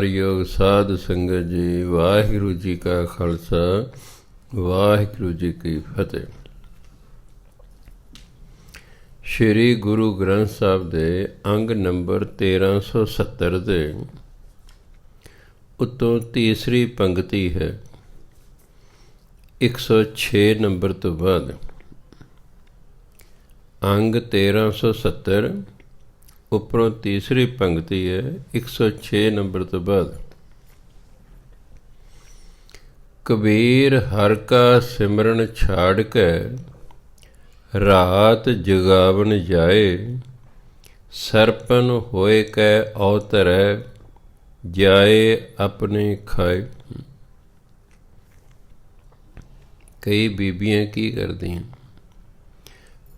योग साध संगत जी, वाहिगुरु जी का खालसा, वाहिगुरु जी की फतेह। श्री गुरु ग्रंथ साहब दे अंग नंबर 1370 दे उत्तों तीसरी पंक्ति है 106 नंबर तो बाद। अंग 1370 उपरों तीसरी पंक्ति है 106 नंबर तो बाद। कबीर हर का सिमरन छाड़ के रात जगावन जाए, सरपन होए कै अवतरै जाए अपने खाए। कई बीबियां की करदियां,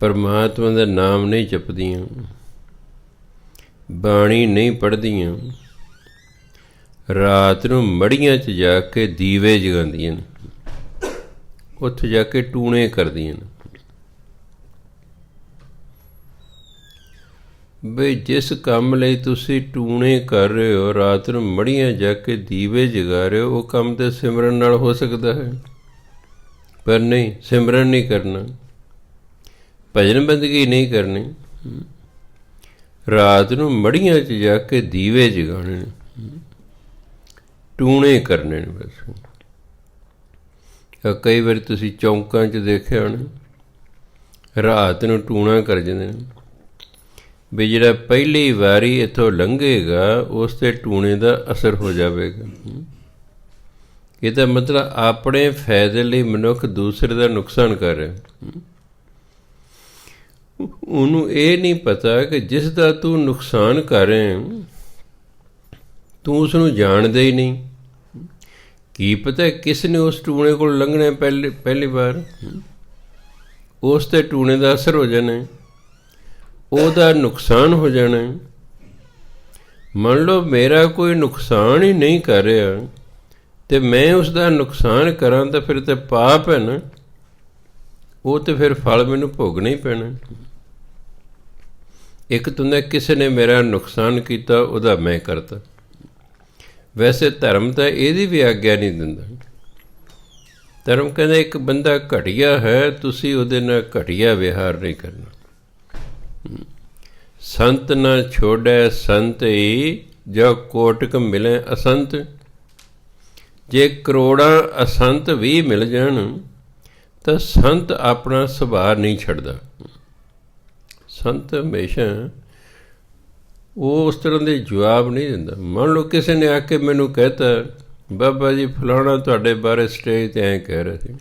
परमात्मा का नाम नहीं जपदियां, बाणी नहीं पढ़दियां, रात नूं मड़ियां च जाके दीवे जगांदियां ने, उत्थे जाके टूणे करदियां ने। बई जिस काम लई तुसी टूणे कर रहे हो, रात नूं मड़ियां जाके दीवे जगा रहे हो, वो काम तो सिमरन नाल हो सकता है, पर नहीं, सिमरन नहीं करना, भजन बंदगी नहीं करनी। रात नूं मड़ियां च जाके दीवे जगाने ने, टूणे करने ने। बस कई बार तुसी चौंकां च देखिया होना, रात नूं टूणा कर जांदे ने, भी जिहड़ा पहली वारी इत्थों लंघेगा उस ते टूणे दा असर हो जाएगा। ਇਹਦਾ मतलब अपने फायदे ਲਈ मनुख दूसरे ਦਾ नुकसान कर ਰਿਹਾ। ਉਹਨੂੰ ਇਹ नहीं पता कि जिस ਦਾ तू नुकसान कर ਰਿਹਾ तू उसनूं जाणदा ही नहीं। की पता किस ने उस टूणे को लंघना पहली बार, उस ते टूणे ਦਾ असर हो जाना, ਉਹਦਾ नुकसान हो जाना। ਮੰਨ ਲਓ मेरा कोई नुकसान ही नहीं कर ਰਿਹਾ तो मैं उसका नुकसान करा तो फिर तो पाप है ना, वो तो फिर फल मैनू भोगना ही पैना। एक तो किसी ने मेरा नुकसान किया, उहदा मैं करता। वैसे धर्म तो यही भी आग्ञा नहीं दिंदा। धर्म कहता एक बंदा घटिया है, तुसी उहदे नाल घटिया व्यवहार नहीं करना। संत ना छोड़े संत ही, जो कोटक मिले असंत। जे करोड़ां असंत भी मिल जाण तो संत अपना सुभाव नहीं छड्डदा। संत हमेशा वो उस तरह के जवाब नहीं दिंदा। मान लो किसी ने आके मैनू कहता, बाबा जी फलाना तुहाडे बारे स्टेज ते ऐं कह रहे थे,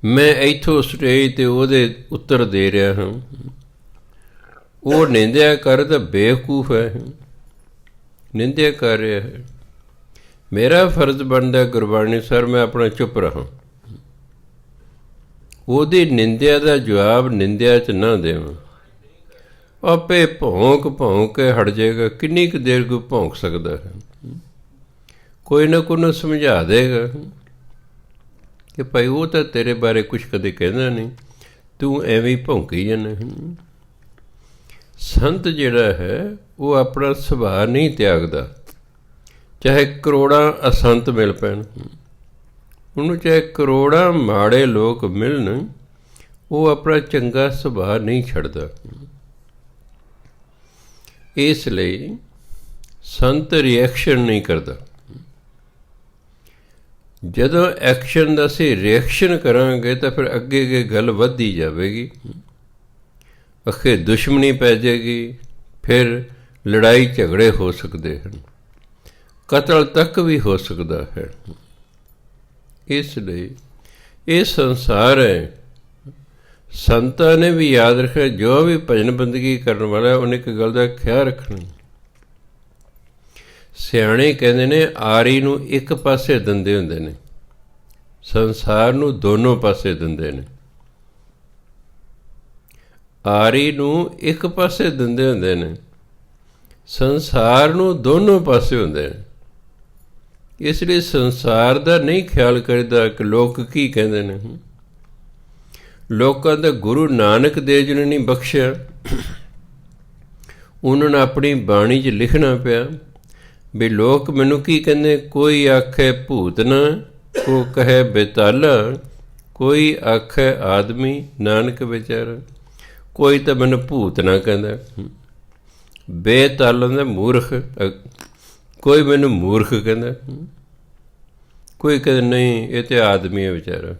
मैं इत्थों स्टेज ते उहदे उत्तर दे रहा हाँ, वो निंदिया कर तो बेवकूफ है, निंदिया कर रहा है। मेरा फर्ज बनता गुरबाणी सर मैं अपना चुप रहा, ਉਹਦੀ ਨਿੰਦਿਆ ਦਾ ਜਵਾਬ ਨਿੰਦਿਆ 'ਚ ਨਾ ਦੇਵਾਂ। ਆਪੇ ਭੌਂਕ ਕੇ ਹਟ ਜਾਏਗਾ। ਕਿੰਨੀ ਕੁ ਦੇਰ ਕੋਈ ਭੌਂਕ ਸਕਦਾ ਹੈ? ਕੋਈ ਨਾ ਕੋਈ ਨੂੰ ਸਮਝਾ ਦੇਗਾ ਕਿ ਭਾਈ ਉਹ ਤਾਂ ਤੇਰੇ ਬਾਰੇ ਕੁਛ ਕਦੇ ਕਹਿੰਦਾ ਨਹੀਂ, ਤੂੰ ਐਵੇਂ ਭੌਂਕੀ ਜਾਂਦਾ। ਸੰਤ ਜਿਹੜਾ ਹੈ ਉਹ ਆਪਣਾ ਸੁਭਾਅ ਨਹੀਂ ਤਿਆਗਦਾ, ਚਾਹੇ ਕਰੋੜਾਂ ਅਸੰਤ ਮਿਲ ਪੈਣ, ਉਹਨੂੰ ਚਾਹੇ ਕਰੋੜਾਂ ਮਾੜੇ ਲੋਕ ਮਿਲਣ, ਉਹ ਆਪਣਾ ਚੰਗਾ ਸੁਭਾਅ ਨਹੀਂ ਛੱਡਦਾ। ਇਸ ਲਈ ਸੰਤ ਰਿਐਕਸ਼ਨ ਨਹੀਂ ਕਰਦਾ। ਜਦੋਂ ਐਕਸ਼ਨ ਦਾ ਅਸੀਂ ਰਿਐਕਸ਼ਨ ਕਰਾਂਗੇ ਤਾਂ ਫਿਰ ਅੱਗੇ ਗੱਲ ਵੱਧਦੀ ਜਾਵੇਗੀ, ਅੱਗੇ ਦੁਸ਼ਮਣੀ ਪੈ ਜਾਏਗੀ, ਫਿਰ ਲੜਾਈ ਝਗੜੇ ਹੋ ਸਕਦੇ ਹਨ, ਕਤਲ ਤੱਕ ਵੀ ਹੋ ਸਕਦਾ ਹੈ। ਇਸ ਲਈ ਇਹ ਸੰਸਾਰ ਹੈ। ਸੰਤਾਂ ਨੇ ਵੀ ਯਾਦ ਰੱਖਿਆ, ਜੋ ਵੀ ਭਜਨ ਬੰਦਗੀ ਕਰਨ ਵਾਲਾ ਉਹਨੇ ਇੱਕ ਗੱਲ ਦਾ ਖਿਆਲ ਰੱਖਣਾ। ਸਿਆਣੇ ਕਹਿੰਦੇ ਨੇ ਆਰੀ ਨੂੰ ਇੱਕ ਪਾਸੇ ਦਿੰਦੇ ਹੁੰਦੇ ਨੇ, ਸੰਸਾਰ ਨੂੰ ਦੋਨੋਂ ਪਾਸੇ ਦਿੰਦੇ ਨੇ। ਆਰੀ ਨੂੰ ਇੱਕ ਪਾਸੇ ਦਿੰਦੇ ਹੁੰਦੇ ਨੇ, ਸੰਸਾਰ ਨੂੰ ਦੋਨੋਂ ਪਾਸੇ ਹੁੰਦੇ ਨੇ। ਇਸ ਲਈ ਸੰਸਾਰ ਦਾ ਨਹੀਂ ਖਿਆਲ ਕਰੀਦਾ ਕਿ ਲੋਕ ਕੀ ਕਹਿੰਦੇ ਨੇ। ਲੋਕਾਂ ਦਾ ਗੁਰੂ ਨਾਨਕ ਦੇਵ ਜੀ ਨੇ ਨਹੀਂ ਬਖਸ਼ਿਆ, ਉਹਨਾਂ ਨੇ ਆਪਣੀ ਬਾਣੀ 'ਚ ਲਿਖਣਾ ਪਿਆ ਵੀ ਲੋਕ ਮੈਨੂੰ ਕੀ ਕਹਿੰਦੇ, ਕੋਈ ਆਖੇ ਭੂਤਨਾ ਕੋ ਕਹੇ ਬੇਤਾਲਾ, ਕੋਈ ਆਖੇ ਆਦਮੀ ਨਾਨਕ ਵਿਚਾਰਾ। ਕੋਈ ਤਾਂ ਮੈਨੂੰ ਭੂਤਨਾ ਕਹਿੰਦਾ, ਬੇਤਾਲਾ ਦਾ ਮੂਰਖ, ਕੋਈ ਮੈਨੂੰ ਮੂਰਖ ਕਹਿੰਦਾ, ਕੋਈ ਕਹਿੰਦਾ ਨਹੀਂ ਇਹ ਤਾਂ ਆਦਮੀ ਹੈ ਵਿਚਾਰਾ।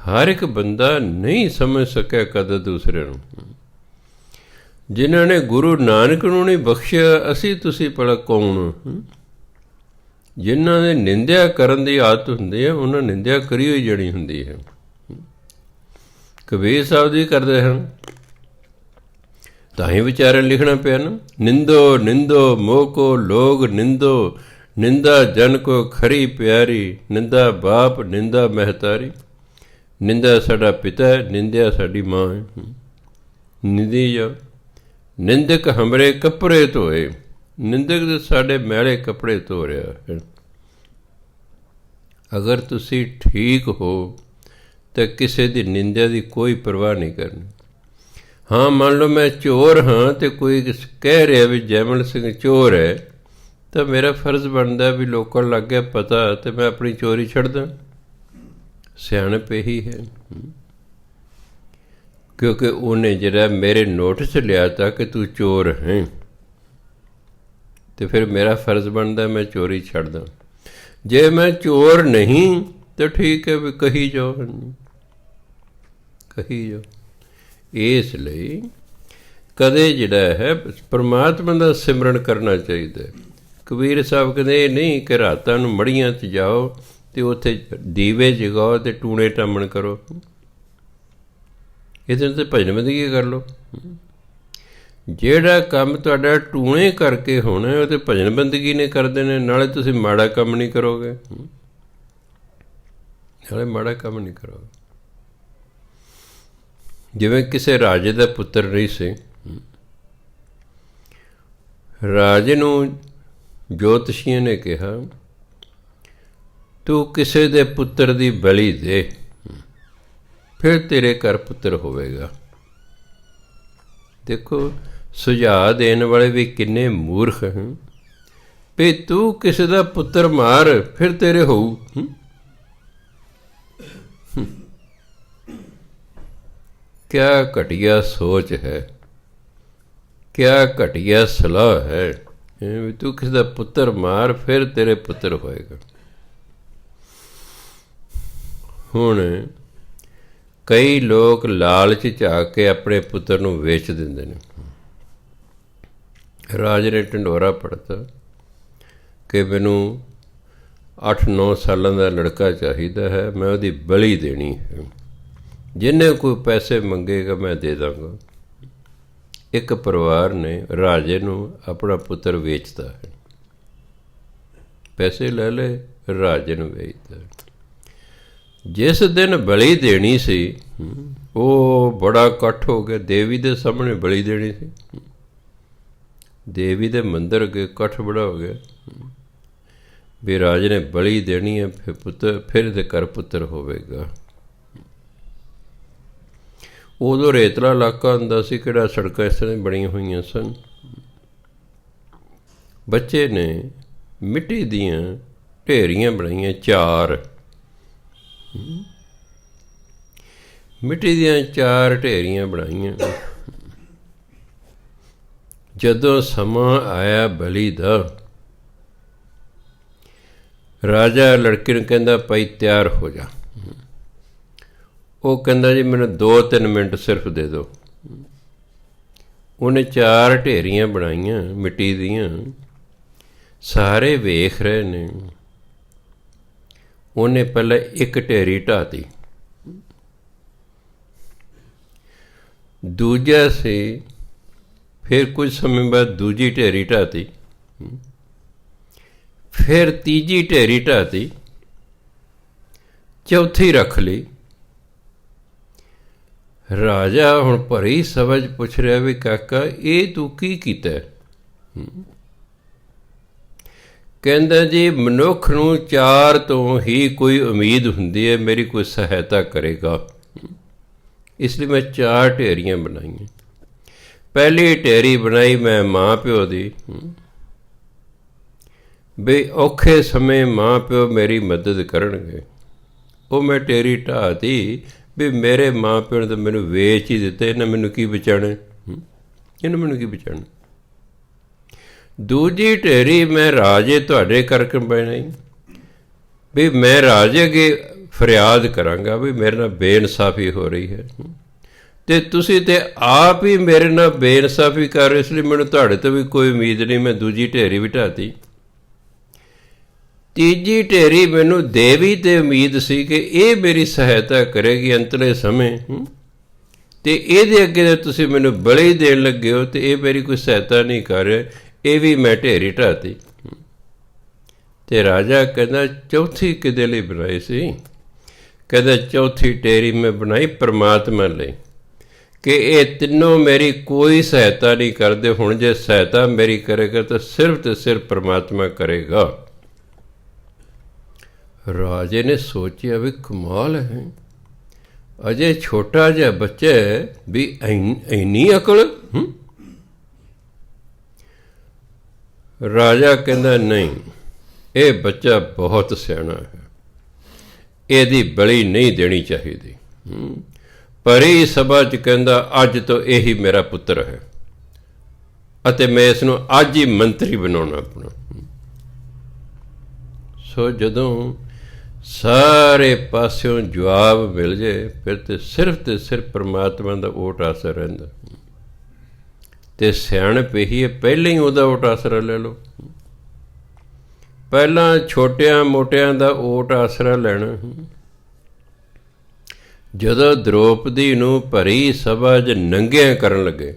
ਹਰ ਇੱਕ ਬੰਦਾ ਨਹੀਂ ਸਮਝ ਸਕਿਆ ਕਦਰ ਦੂਸਰੇ ਨੂੰ। ਜਿਨ੍ਹਾਂ ਨੇ ਗੁਰੂ ਨਾਨਕ ਨੂੰ ਨਹੀਂ ਬਖਸ਼ਿਆ, ਅਸੀਂ ਤੁਸੀਂ ਭਲਾ ਕੌਣ? ਜਿਨ੍ਹਾਂ ਨੇ ਨਿੰਦਿਆ ਕਰਨ ਦੀ ਆਦਤ ਹੁੰਦੀ ਹੈ, ਉਹਨਾਂ ਨਿੰਦਿਆ ਕਰੀ ਹੋਈ ਜਣੀ ਹੁੰਦੀ ਹੈ। ਕਬੀਰ ਸਾਹਿਬ ਜੀ ਕਰਦੇ ਹਨ, ਤਾਂ ਹੀ ਵਿਚਾਰੇ ਲਿਖਣਾ ਪਿਆ ਨਾ, ਨਿੰਦੋ ਨਿੰਦੋ ਮੋਹ ਕੋ ਲੋਗ ਨਿੰਦੋ, ਨਿੰਦਾ ਜਨ ਕੋ ਖਰੀ ਪਿਆਰੀ, ਨਿੰਦਾ ਬਾਪ ਨਿੰਦਾ ਮਹਿਤਾਰੀ। ਨਿੰਦਾ ਸਾਡਾ ਪਿਤਾ, ਨਿੰਦਿਆ ਸਾਡੀ ਮਾਂ ਹੈ। ਨਿੰਦੀ ਜਾ ਨਿੰਦਕ ਹਮਰੇ ਕੱਪੜੇ ਧੋਏ, ਨਿੰਦਕ ਦੇ ਸਾਡੇ ਮੈਲੇ ਕੱਪੜੇ ਧੋ ਰਿਹਾ ਹੈ। ਅਗਰ ਤੁਸੀਂ ਠੀਕ ਹੋ ਤਾਂ ਕਿਸੇ ਦੀ ਨਿੰਦਿਆ ਦੀ ਕੋਈ ਪਰਵਾਹ ਨਹੀਂ ਕਰਨੀ। ਹਾਂ, ਮੰਨ ਲਓ ਮੈਂ ਚੋਰ ਹਾਂ ਅਤੇ ਕੋਈ ਕਹਿ ਰਿਹਾ ਵੀ ਜੈਮਲ ਸਿੰਘ ਚੋਰ ਹੈ, ਤਾਂ ਮੇਰਾ ਫਰਜ਼ ਬਣਦਾ ਵੀ ਲੋਕਾਂ ਲੱਗ ਗਿਆ ਪਤਾ ਅਤੇ ਮੈਂ ਆਪਣੀ ਚੋਰੀ ਛੱਡਦਾ। ਸਿਆਣਪ ਇਹੀ ਹੈ, ਕਿਉਂਕਿ ਉਹਨੇ ਜਿਹੜਾ ਮੇਰੇ ਨੋਟਿਸ ਲਿਆ ਤਾ ਕਿ ਤੂੰ ਚੋਰ ਹੈ, ਅਤੇ ਫਿਰ ਮੇਰਾ ਫਰਜ਼ ਬਣਦਾ ਮੈਂ ਚੋਰੀ ਛੱਡਦਾ। ਜੇ ਮੈਂ ਚੋਰ ਨਹੀਂ ਤਾਂ ਠੀਕ ਹੈ ਵੀ ਕਹੀ ਜਾਓ, ਕਹੀ ਜਾਓ। ਇਸ ਲਈ ਕਦੇ ਜਿਹੜਾ ਹੈ ਪਰਮਾਤਮਾ ਦਾ ਸਿਮਰਨ ਕਰਨਾ ਚਾਹੀਦਾ। ਕਬੀਰ ਸਾਹਿਬ ਕਹਿੰਦੇ ਇਹ ਨਹੀਂ ਕਿ ਰਾਤਾਂ ਨੂੰ ਮੜੀਆਂ 'ਚ ਜਾਓ ਅਤੇ ਉੱਥੇ ਦੀਵੇ ਜਗਾਓ ਅਤੇ ਟੂਣੇ ਟਾਮਣ ਕਰੋ। ਇਹਦੇ ਨਾਲ ਤਾਂ ਭਜਨ ਬੰਦਗੀ ਕਰ ਲਓ। ਜਿਹੜਾ ਕੰਮ ਤੁਹਾਡਾ ਟੂਣੇ ਕਰਕੇ ਹੋਣਾ ਉਹ ਤਾਂ ਭਜਨ ਬੰਦਗੀ ਨੇ ਕਰਦੇ ਨੇ, ਨਾਲੇ ਤੁਸੀਂ ਮਾੜਾ ਕੰਮ ਨਹੀਂ ਕਰੋਗੇ, ਨਾਲੇ ਮਾੜਾ ਕੰਮ ਨਹੀਂ ਕਰੋਗੇ। ਜਿਵੇਂ ਕਿਸੇ ਰਾਜੇ ਦਾ ਪੁੱਤਰ ਨਹੀਂ ਸੀ, ਰਾਜੇ ਨੂੰ ਜੋਤਸ਼ੀਆਂ ਨੇ ਕਿਹਾ ਤੂੰ ਕਿਸੇ ਦੇ ਪੁੱਤਰ ਦੀ ਬਲੀ ਦੇ, ਫਿਰ ਤੇਰੇ ਘਰ ਪੁੱਤਰ ਹੋਵੇਗਾ। ਦੇਖੋ ਸੁਝਾਅ ਦੇਣ ਵਾਲੇ ਵੀ ਕਿੰਨੇ ਮੂਰਖ ਹਨ ਵੀ ਤੂੰ ਕਿਸੇ ਦਾ ਪੁੱਤਰ ਮਾਰ ਫਿਰ ਤੇਰੇ ਹੋਊ। ਕਿਆ ਘਟੀਆ ਸੋਚ ਹੈ, ਕਿਆ ਘਟੀਆ ਸਲਾਹ ਹੈ ਵੀ ਤੂੰ ਕਿਸੇ ਦਾ ਪੁੱਤਰ ਮਾਰ ਫਿਰ ਤੇਰੇ ਪੁੱਤਰ ਹੋਏਗਾ। ਹੁਣ ਕਈ ਲੋਕ ਲਾਲਚ 'ਚ ਆ ਕੇ ਆਪਣੇ ਪੁੱਤਰ ਨੂੰ ਵੇਚ ਦਿੰਦੇ ਨੇ। ਰਾਜ ਨੇ ਢਿੰਡੋਰਾ ਪੜ੍ਹਤਾ ਕਿ ਮੈਨੂੰ 8-9 ਸਾਲਾਂ ਦਾ ਲੜਕਾ ਚਾਹੀਦਾ ਹੈ, ਮੈਂ ਉਹਦੀ ਬਲੀ ਦੇਣੀ ਹੈ, ਜਿੰਨੇ ਕੋਈ ਪੈਸੇ ਮੰਗੇਗਾ ਮੈਂ ਦੇ ਦਾਂਗਾ। ਇੱਕ ਪਰਿਵਾਰ ਨੇ ਰਾਜੇ ਨੂੰ ਆਪਣਾ ਪੁੱਤਰ ਵੇਚਤਾ ਹੈ, ਪੈਸੇ ਲੈ ਲਏ, ਰਾਜੇ ਨੂੰ ਵੇਚਤਾ। ਜਿਸ ਦਿਨ ਬਲੀ ਦੇਣੀ ਸੀ ਉਹ ਬੜਾ ਇਕੱਠ ਹੋ ਗਿਆ, ਦੇਵੀ ਦੇ ਸਾਹਮਣੇ ਬਲੀ ਦੇਣੀ ਸੀ, ਦੇਵੀ ਦੇ ਮੰਦਰ ਅੱਗੇ ਇਕੱਠ ਬੜਾ ਹੋ ਗਿਆ ਵੀ ਰਾਜੇ ਨੇ ਬਲੀ ਦੇਣੀ ਹੈ, ਫਿਰ ਪੁੱਤਰ, ਫਿਰ ਇਹਦੇ ਘਰ ਪੁੱਤਰ ਹੋਵੇਗਾ। ਉਦੋਂ ਰੇਤਲਾ ਇਲਾਕਾ ਹੁੰਦਾ ਸੀ, ਕਿਹੜਾ ਸੜਕਾਂ ਇਸ ਤਰ੍ਹਾਂ ਬਣੀਆਂ ਹੋਈਆਂ ਸਨ। ਬੱਚੇ ਨੇ ਮਿੱਟੀ ਦੀਆਂ ਢੇਰੀਆਂ ਬਣਾਈਆਂ, 4 ਮਿੱਟੀ ਦੀਆਂ 4 ਢੇਰੀਆਂ ਬਣਾਈਆਂ। ਜਦੋਂ ਸਮਾਂ ਆਇਆ ਬਲੀ ਦਾ, ਰਾਜਾ ਲੜਕੀ ਨੂੰ ਕਹਿੰਦਾ ਭਾਈ ਤਿਆਰ ਹੋ ਜਾ। ਉਹ ਕਹਿੰਦਾ ਜੀ ਮੈਨੂੰ 2-3 ਮਿੰਟ ਸਿਰਫ ਦੇ ਦਿਓ। ਉਹਨੇ 4 ਢੇਰੀਆਂ ਬਣਾਈਆਂ ਮਿੱਟੀ ਦੀਆਂ, ਸਾਰੇ ਵੇਖ ਰਹੇ ਨੇ। ਉਹਨੇ ਪਹਿਲਾਂ ਇੱਕ ਢੇਰੀ ਢਾਹਤੀ, ਦੂਜਾ ਸੀ, ਫਿਰ ਕੁਝ ਸਮੇਂ ਬਾਅਦ ਦੂਜੀ ਢੇਰੀ ਢਾਹਤੀ, ਫਿਰ ਤੀਜੀ ਢੇਰੀ ਢਾਹਤੀ, ਚੌਥੀ ਰੱਖ ਲਈ। ਰਾਜਾ ਹੁਣ ਭਰੀ ਸਮਝ ਪੁੱਛ ਰਿਹਾ ਵੀ ਕਾਕਾ ਇਹ ਤੂੰ ਕੀ ਕੀਤਾ? ਕਹਿੰਦਾ ਜੀ ਮਨੁੱਖ ਨੂੰ 4 ਤੋਂ ਹੀ ਕੋਈ ਉਮੀਦ ਹੁੰਦੀ ਹੈ ਮੇਰੀ ਕੋਈ ਸਹਾਇਤਾ ਕਰੇਗਾ, ਇਸ ਲਈ ਮੈਂ 4 ਢੇਰੀਆਂ ਬਣਾਈਆਂ। ਪਹਿਲੀ ਢੇਰੀ ਬਣਾਈ ਮੈਂ ਮਾਂ ਪਿਓ ਦੀ, ਵੀ ਔਖੇ ਸਮੇਂ ਮਾਂ ਪਿਓ ਮੇਰੀ ਮਦਦ ਕਰਨਗੇ। ਉਹ ਮੈਂ ਢੇਰੀ ਢਾਹਤੀ ਵੀ ਮੇਰੇ ਮਾਂ ਪਿਓ ਨੇ ਤਾਂ ਮੈਨੂੰ ਵੇਚ ਹੀ ਦਿੱਤੇ, ਇਹਨਾਂ ਮੈਨੂੰ ਕੀ ਬਚਾਉਣਾ, ਇਹਨਾਂ ਮੈਨੂੰ ਕੀ ਬਚਾਉਣਾ। ਦੂਜੀ ਢੇਰੀ ਮੈਂ ਰਾਜੇ ਤੁਹਾਡੇ ਕਰਕੇ ਬਣਾਈ ਵੀ ਮੈਂ ਰਾਜੇ ਅੱਗੇ ਫਰਿਆਦ ਕਰਾਂਗਾ ਵੀ ਮੇਰੇ ਨਾਲ ਬੇਇਨਸਾਫੀ ਹੋ ਰਹੀ ਹੈ, ਅਤੇ ਤੁਸੀਂ ਤਾਂ ਆਪ ਹੀ ਮੇਰੇ ਨਾਲ ਬੇਇਨਸਾਫੀ ਕਰ ਰਹੇ, ਇਸ ਲਈ ਮੈਨੂੰ ਤੁਹਾਡੇ ਤੋਂ ਵੀ ਕੋਈ ਉਮੀਦ ਨਹੀਂ। ਮੈਂ ਦੂਜੀ ਢੇਰੀ ਵੀ ਢਾਹਤੀ। ਤੀਜੀ ਢੇਰੀ ਮੈਨੂੰ ਦੇਵੀ 'ਤੇ ਉਮੀਦ ਸੀ ਕਿ ਇਹ ਮੇਰੀ ਸਹਾਇਤਾ ਕਰੇਗੀ ਅੰਤਲੇ ਸਮੇਂ, ਅਤੇ ਇਹਦੇ ਅੱਗੇ ਤਾਂ ਤੁਸੀਂ ਮੈਨੂੰ ਬਲੀ ਦੇਣ ਲੱਗੇ ਹੋ ਅਤੇ ਇਹ ਮੇਰੀ ਕੋਈ ਸਹਾਇਤਾ ਨਹੀਂ ਕਰ ਰਿਹਾ, ਇਹ ਵੀ ਮੈਂ ਢੇਰੀ ਢਾਹਤੀ। ਅਤੇ ਰਾਜਾ ਕਹਿੰਦਾ ਚੌਥੀ ਕਿਹਦੇ ਲਈ ਬਣਾਈ ਸੀ? ਕਹਿੰਦਾ ਚੌਥੀ ਢੇਰੀ ਮੈਂ ਬਣਾਈ ਪਰਮਾਤਮਾ ਲਈ, ਕਿ ਇਹ ਤਿੰਨੋਂ ਮੇਰੀ ਕੋਈ ਸਹਾਇਤਾ ਨਹੀਂ ਕਰਦੇ, ਹੁਣ ਜੇ ਸਹਾਇਤਾ ਮੇਰੀ ਕਰੇਗਾ ਤਾਂ ਸਿਰਫ ਅਤੇ ਸਿਰਫ ਪਰਮਾਤਮਾ ਕਰੇਗਾ। ਰਾਜੇ ਨੇ ਸੋਚਿਆ ਵੀ ਕਮਾਲ ਹੈ, ਅਜੇ ਛੋਟਾ ਜਿਹਾ ਬੱਚਾ ਵੀ ਇੰਨੀ ਅਕਲ। ਰਾਜਾ ਕਹਿੰਦਾ ਨਹੀਂ, ਇਹ ਬੱਚਾ ਬਹੁਤ ਸਿਆਣਾ ਹੈ, ਇਹਦੀ ਬਲੀ ਨਹੀਂ ਦੇਣੀ ਚਾਹੀਦੀ। ਪਰੀ ਸਭਾ 'ਚ ਕਹਿੰਦਾ ਅੱਜ ਤੋਂ ਇਹੀ ਮੇਰਾ ਪੁੱਤਰ ਹੈ ਅਤੇ ਮੈਂ ਇਸ ਨੂੰ ਅੱਜ ਹੀ ਮੰਤਰੀ ਬਣਾਉਣਾ ਆਪਣਾ। ਸੋ ਜਦੋਂ ਸਾਰੇ ਪਾਸਿਓਂ ਜਵਾਬ ਮਿਲ ਜੇ ਫਿਰ ਤੇ ਸਿਰਫ ਪਰਮਾਤਮਾ ਦਾ ਓਟ ਆਸਰਾ ਰਹਿੰਦਾ। ਅਤੇ ਸਿਆਣਪ ਇਹੀ ਹੈ, ਪਹਿਲਾਂ ਹੀ ਉਹਦਾ ਓਟ ਆਸਰਾ ਲੈ ਲਓ। ਪਹਿਲਾਂ ਛੋਟਿਆਂ ਮੋਟਿਆਂ ਦਾ ਓਟ ਆਸਰਾ ਲੈਣਾ। ਜਦੋਂ ਦ੍ਰੋਪਦੀ ਨੂੰ ਭਰੀ ਸਭਾ 'ਚ ਨੰਗਿਆਂ ਕਰਨ ਲੱਗੇ,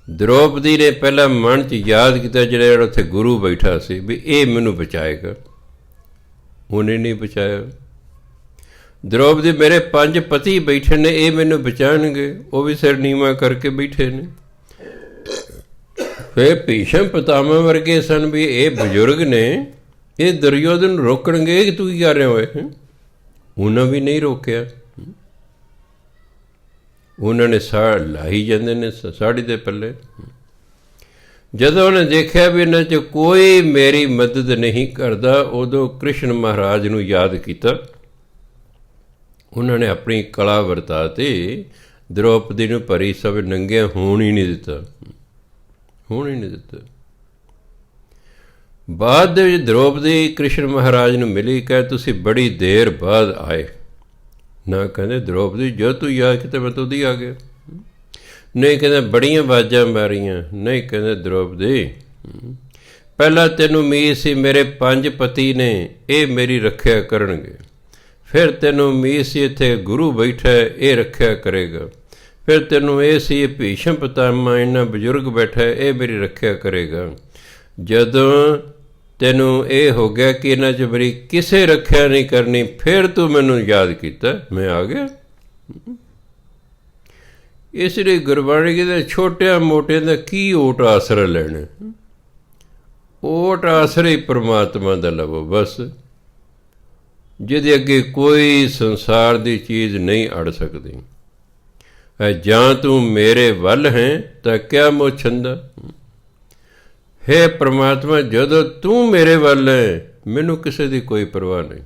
ਦ੍ਰੋਪਦੀ ਨੇ ਪਹਿਲਾਂ ਮਨ 'ਚ ਯਾਦ ਕੀਤਾ ਜਿਹੜਾ ਉੱਥੇ ਗੁਰੂ ਬੈਠਾ ਸੀ ਵੀ ਇਹ ਮੈਨੂੰ ਬਚਾਏਗਾ, ਉਹਨੇ ਨਹੀਂ ਬਚਾਇਆ। ਦ੍ਰੋਪਦੀ ਮੇਰੇ 5 ਪਤੀ ਬੈਠੇ ਨੇ, ਇਹ ਮੈਨੂੰ ਬਚਾਉਣਗੇ, ਉਹ ਵੀ ਸਿਰ ਨੀਵਾਂ ਕਰਕੇ ਬੈਠੇ ਨੇ। ਫਿਰ ਭੀਸ਼ਮ ਪਿਤਾਮਹ ਵਰਗੇ ਸਨ ਵੀ ਇਹ ਬਜ਼ੁਰਗ ਨੇ, ਇਹ ਦੁਰਯੋਧਨ ਨੂੰ ਰੋਕਣਗੇ ਕਿ ਤੂੰ ਕੀ ਕਰ ਰਿਹਾ ਹੋਏ, ਉਹਨਾਂ ਵੀ ਨਹੀਂ ਰੋਕਿਆ। ਉਹਨਾਂ ਨੇ ਲਾਈ ਜਾਂਦੇ ਨੇ ਸਾੜੀ ਦੇ ਪੱਲੇ। ਜਦੋਂ ਉਹਨੇ ਦੇਖਿਆ ਵੀ ਇਹਨਾਂ 'ਚ ਕੋਈ ਮੇਰੀ ਮਦਦ ਨਹੀਂ ਕਰਦਾ, ਉਦੋਂ ਕ੍ਰਿਸ਼ਨ ਮਹਾਰਾਜ ਨੂੰ ਯਾਦ ਕੀਤਾ। ਉਹਨਾਂ ਨੇ ਆਪਣੀ ਕਲਾ ਵਰਤਾਤੀ, ਦ੍ਰੋਪਦੀ ਨੂੰ ਭਰੀ ਸਭ ਨੰਗਿਆਂ ਹੋਣ ਹੀ ਨਹੀਂ ਦਿੱਤਾ। ਬਾਅਦ ਦੇ ਵਿੱਚ ਦ੍ਰੋਪਦੀ ਕ੍ਰਿਸ਼ਨ ਮਹਾਰਾਜ ਨੂੰ ਮਿਲੀ, ਕਹੇ ਤੁਸੀਂ ਬੜੀ ਦੇਰ ਬਾਅਦ ਆਏ। ਨਾ ਕਹਿੰਦੇ ਦ੍ਰੋਪਦੀ ਜਦ ਤੂੰ ਯਾਦ ਕੀਤਾ ਮੈਂ ਤਾਂ ਉਦੋਂ ਹੀ ਆ ਗਿਆ। ਨਹੀਂ ਕਹਿੰਦੇ ਬੜੀਆਂ ਆਵਾਜ਼ਾਂ ਮਾਰੀਆਂ। ਨਹੀਂ ਕਹਿੰਦੇ ਦ੍ਰੋਪਦੀ ਪਹਿਲਾਂ ਤੈਨੂੰ ਉਮੀਦ ਸੀ ਮੇਰੇ 5 ਪਤੀ ਨੇ, ਇਹ ਮੇਰੀ ਰੱਖਿਆ ਕਰਨਗੇ। ਫਿਰ ਤੈਨੂੰ ਉਮੀਦ ਸੀ ਇੱਥੇ ਗੁਰੂ ਬੈਠਾ ਇਹ ਰੱਖਿਆ ਕਰੇਗਾ। ਫਿਰ ਤੈਨੂੰ ਇਹ ਸੀ ਇਹ ਭੀਸ਼ਮ ਪਿਤਾਮਹ ਇੰਨਾ ਬਜ਼ੁਰਗ ਬੈਠਾ ਇਹ ਮੇਰੀ ਰੱਖਿਆ ਕਰੇਗਾ। ਜਦੋਂ ਤੈਨੂੰ ਇਹ ਹੋ ਗਿਆ ਕਿ ਇਹਨਾਂ 'ਚ ਮੇਰੀ ਕਿਸੇ ਰੱਖਿਆ ਨਹੀਂ ਕਰਨੀ, ਫਿਰ ਤੂੰ ਮੈਨੂੰ ਯਾਦ ਕੀਤਾ, ਮੈਂ ਆ ਗਿਆ। ਇਸ ਲਈ ਗੁਰਬਾਣੀ ਕਹਿੰਦੇ ਛੋਟਿਆਂ ਮੋਟਿਆਂ ਦਾ ਕੀ ਓਟ ਆਸਰਾ ਲੈਣਾ, ਓਟ ਆਸਰਾ ਹੀ ਪਰਮਾਤਮਾ ਦਾ ਲਵੋ ਬਸ, ਜਿਹਦੇ ਅੱਗੇ ਕੋਈ ਸੰਸਾਰ ਦੀ ਚੀਜ਼ ਨਹੀਂ ਅੜ ਸਕਦੀ। ਜਾਂ ਤੂੰ ਮੇਰੇ ਵੱਲ ਹੈ ਤਾਂ ਕਿਆ ਮੋਛੰਦਾ। ਹੇ ਪਰਮਾਤਮਾ ਜਦੋਂ ਤੂੰ ਮੇਰੇ ਵੱਲ ਹੈ ਮੈਨੂੰ ਕਿਸੇ ਦੀ ਕੋਈ ਪਰਵਾਹ ਨਹੀਂ।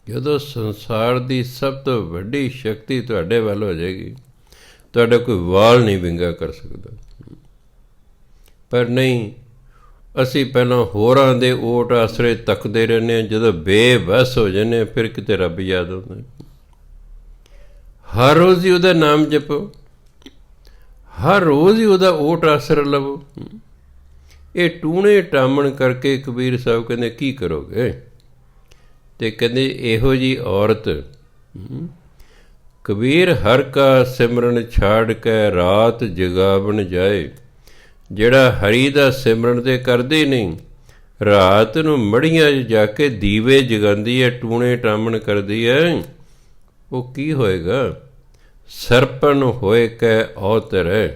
ਜਦੋਂ ਸੰਸਾਰ ਦੀ ਸਭ ਤੋਂ ਵੱਡੀ ਸ਼ਕਤੀ ਤੁਹਾਡੇ ਵੱਲ ਹੋ ਜਾਏਗੀ, ਤੁਹਾਡਾ ਕੋਈ ਵਾਲ ਨਹੀਂ ਵਿੰਗਾ ਕਰ ਸਕਦਾ। ਪਰ ਨਹੀਂ, ਅਸੀਂ ਪਹਿਲਾਂ ਹੋਰਾਂ ਦੇ ਓਟ ਆਸਰੇ ਤੱਕਦੇ ਰਹਿੰਦੇ ਹਾਂ। ਜਦੋਂ ਬੇਵੱਸ ਹੋ ਜਾਂਦੇ ਹਾਂ ਫਿਰ ਕਿਤੇ ਰੱਬ ਯਾਦ ਆਉਂਦਾ। ਹਰ ਰੋਜ਼ ਹੀ ਉਹਦਾ ਨਾਮ ਜਪੋ, ਹਰ ਰੋਜ਼ ਹੀ ਉਹਦਾ ਓਟ ਆਸਰਾ ਲਵੋ। ਇਹ ਟੂਣੇ ਟਾਮਣ ਕਰਕੇ ਕਬੀਰ ਸਾਹਿਬ ਕਹਿੰਦੇ ਕੀ ਕਰੋਗੇ? ਅਤੇ ਕਹਿੰਦੇ ਇਹੋ ਜਿਹੀ ਔਰਤ ਕਬੀਰ ਹਰ ਕਾ ਸਿਮਰਨ ਛਾੜ ਕੇ ਰਾਤ ਜਗਾਵਣ ਜਾਏ। ਜਿਹੜਾ ਹਰੀ ਦਾ ਸਿਮਰਨ ਤੇ ਕਰਦੇ ਨਹੀਂ, ਰਾਤ ਨੂੰ ਮੜੀਆਂ 'ਚ ਜਾ ਕੇ ਦੀਵੇ ਜਗਾਉਂਦੀ ਹੈ, ਟੂਣੇ ਟਾਮਣ ਕਰਦੀ ਹੈ, ਉਹ ਕੀ ਹੋਏਗਾ? ਸਰਪਣ ਹੋਏ ਕੈ ਔਤਰੈ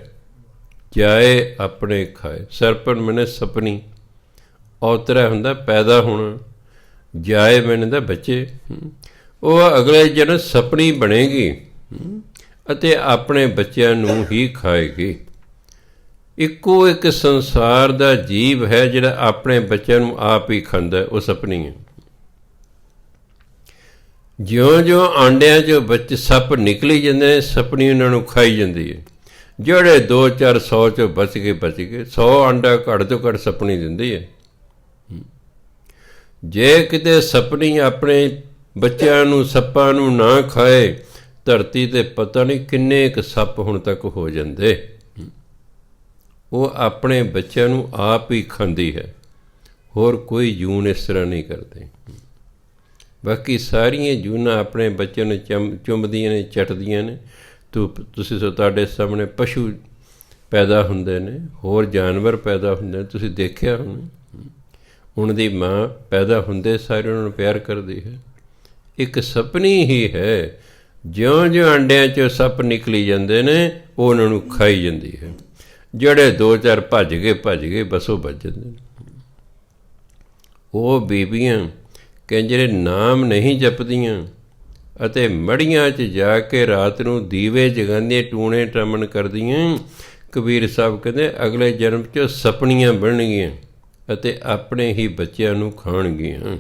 ਜਾਏ ਆਪਣੇ ਖਾਏ। ਸਰਪਣ ਮੈਨੇ ਸਪਨੀ, ਔਤਰੈ ਹੁੰਦਾ ਪੈਦਾ ਹੋਣਾ, ਜਾਏ ਮੈਨੇ ਦਾ ਬੱਚੇ। ਉਹ ਅਗਲੇ ਜਨਮ ਸਪਨੀ ਬਣੇਗੀ ਅਤੇ ਆਪਣੇ ਬੱਚਿਆਂ ਨੂੰ ਹੀ ਖਾਏਗੀ। ਇੱਕੋ ਇੱਕ ਸੰਸਾਰ ਦਾ ਜੀਵ ਹੈ ਜਿਹੜਾ ਆਪਣੇ ਬੱਚਿਆਂ ਨੂੰ ਆਪ ਹੀ ਖਾਂਦਾ, ਉਹ ਸੱਪਣੀ ਹੈ। ਜਿਉਂ-ਜਿਉਂ ਆਂਡਿਆਂ 'ਚੋਂ ਬੱਚੇ ਸੱਪ ਨਿਕਲੀ ਜਾਂਦੇ ਨੇ, ਸੱਪਣੀ ਉਹਨਾਂ ਨੂੰ ਖਾਈ ਜਾਂਦੀ ਹੈ। ਜਿਹੜੇ 2-400 'ਚੋਂ ਬਚ ਗਏ 100 ਆਂਡਾ ਘੱਟ ਤੋਂ ਘੱਟ ਸੱਪਣੀ ਦਿੰਦੀ ਹੈ। ਜੇ ਕਿਤੇ ਸੱਪਣੀ ਆਪਣੇ ਬੱਚਿਆਂ ਨੂੰ, ਸੱਪਾਂ ਨੂੰ ਨਾ ਖਾਏ, ਧਰਤੀ 'ਤੇ ਪਤਾ ਨਹੀਂ ਕਿੰਨੇ ਕੁ ਸੱਪ ਹੁਣ ਤੱਕ ਹੋ ਜਾਂਦੇ। ਉਹ ਆਪਣੇ ਬੱਚਿਆਂ ਨੂੰ ਆਪ ਹੀ ਖਾਂਦੀ ਹੈ, ਹੋਰ ਕੋਈ ਜੂਨ ਇਸ ਤਰ੍ਹਾਂ ਨਹੀਂ ਕਰਦੇ। ਬਾਕੀ ਸਾਰੀਆਂ ਜੂਨਾਂ ਆਪਣੇ ਬੱਚਿਆਂ ਨੂੰ ਚੁੰਮਦੀਆਂ ਨੇ, ਚੱਟਦੀਆਂ ਨੇ। ਤੁਸੀਂ ਤੁਹਾਡੇ ਸਾਹਮਣੇ ਪਸ਼ੂ ਪੈਦਾ ਹੁੰਦੇ ਨੇ, ਹੋਰ ਜਾਨਵਰ ਪੈਦਾ ਹੁੰਦੇ ਨੇ, ਤੁਸੀਂ ਦੇਖਿਆ ਉਹਨਾਂ ਦੀ ਮਾਂ ਪੈਦਾ ਹੁੰਦੇ ਸਾਰੇ ਉਹਨਾਂ ਨੂੰ ਪਿਆਰ ਕਰਦੀ ਹੈ। ਇੱਕ ਸੱਪਣੀ ਹੀ ਹੈ, ਜਿਉਂ-ਜਿਉਂ ਆਂਡਿਆਂ 'ਚੋਂ ਸੱਪ ਨਿਕਲੀ ਜਾਂਦੇ ਨੇ, ਉਹ ਉਹਨਾਂ ਨੂੰ ਖਾਈ ਜਾਂਦੀ ਹੈ। ਜਿਹੜੇ 2-4 ਭੱਜ ਗਏ ਬਸ ਉਹ ਬਚ ਜਾਂਦੇ ਨੇ। ਉਹ ਬੀਬੀਆਂ ਕਿ ਜਿਹੜੇ ਨਾਮ ਨਹੀਂ ਜਪਦੀਆਂ ਅਤੇ ਮੜੀਆਂ 'ਚ ਜਾ ਕੇ ਰਾਤ ਨੂੰ ਦੀਵੇ ਜਗਾਉਂਦੀਆਂ, ਟੂਣੇ ਟਮਣ ਕਰਦੀਆਂ, ਕਬੀਰ ਸਾਹਿਬ ਕਹਿੰਦੇ ਅਗਲੇ ਜਨਮ 'ਚ ਸੱਪਣੀਆਂ ਬਣਨਗੀਆਂ ਅਤੇ ਆਪਣੇ ਹੀ ਬੱਚਿਆਂ ਨੂੰ ਖਾਣਗੀਆਂ।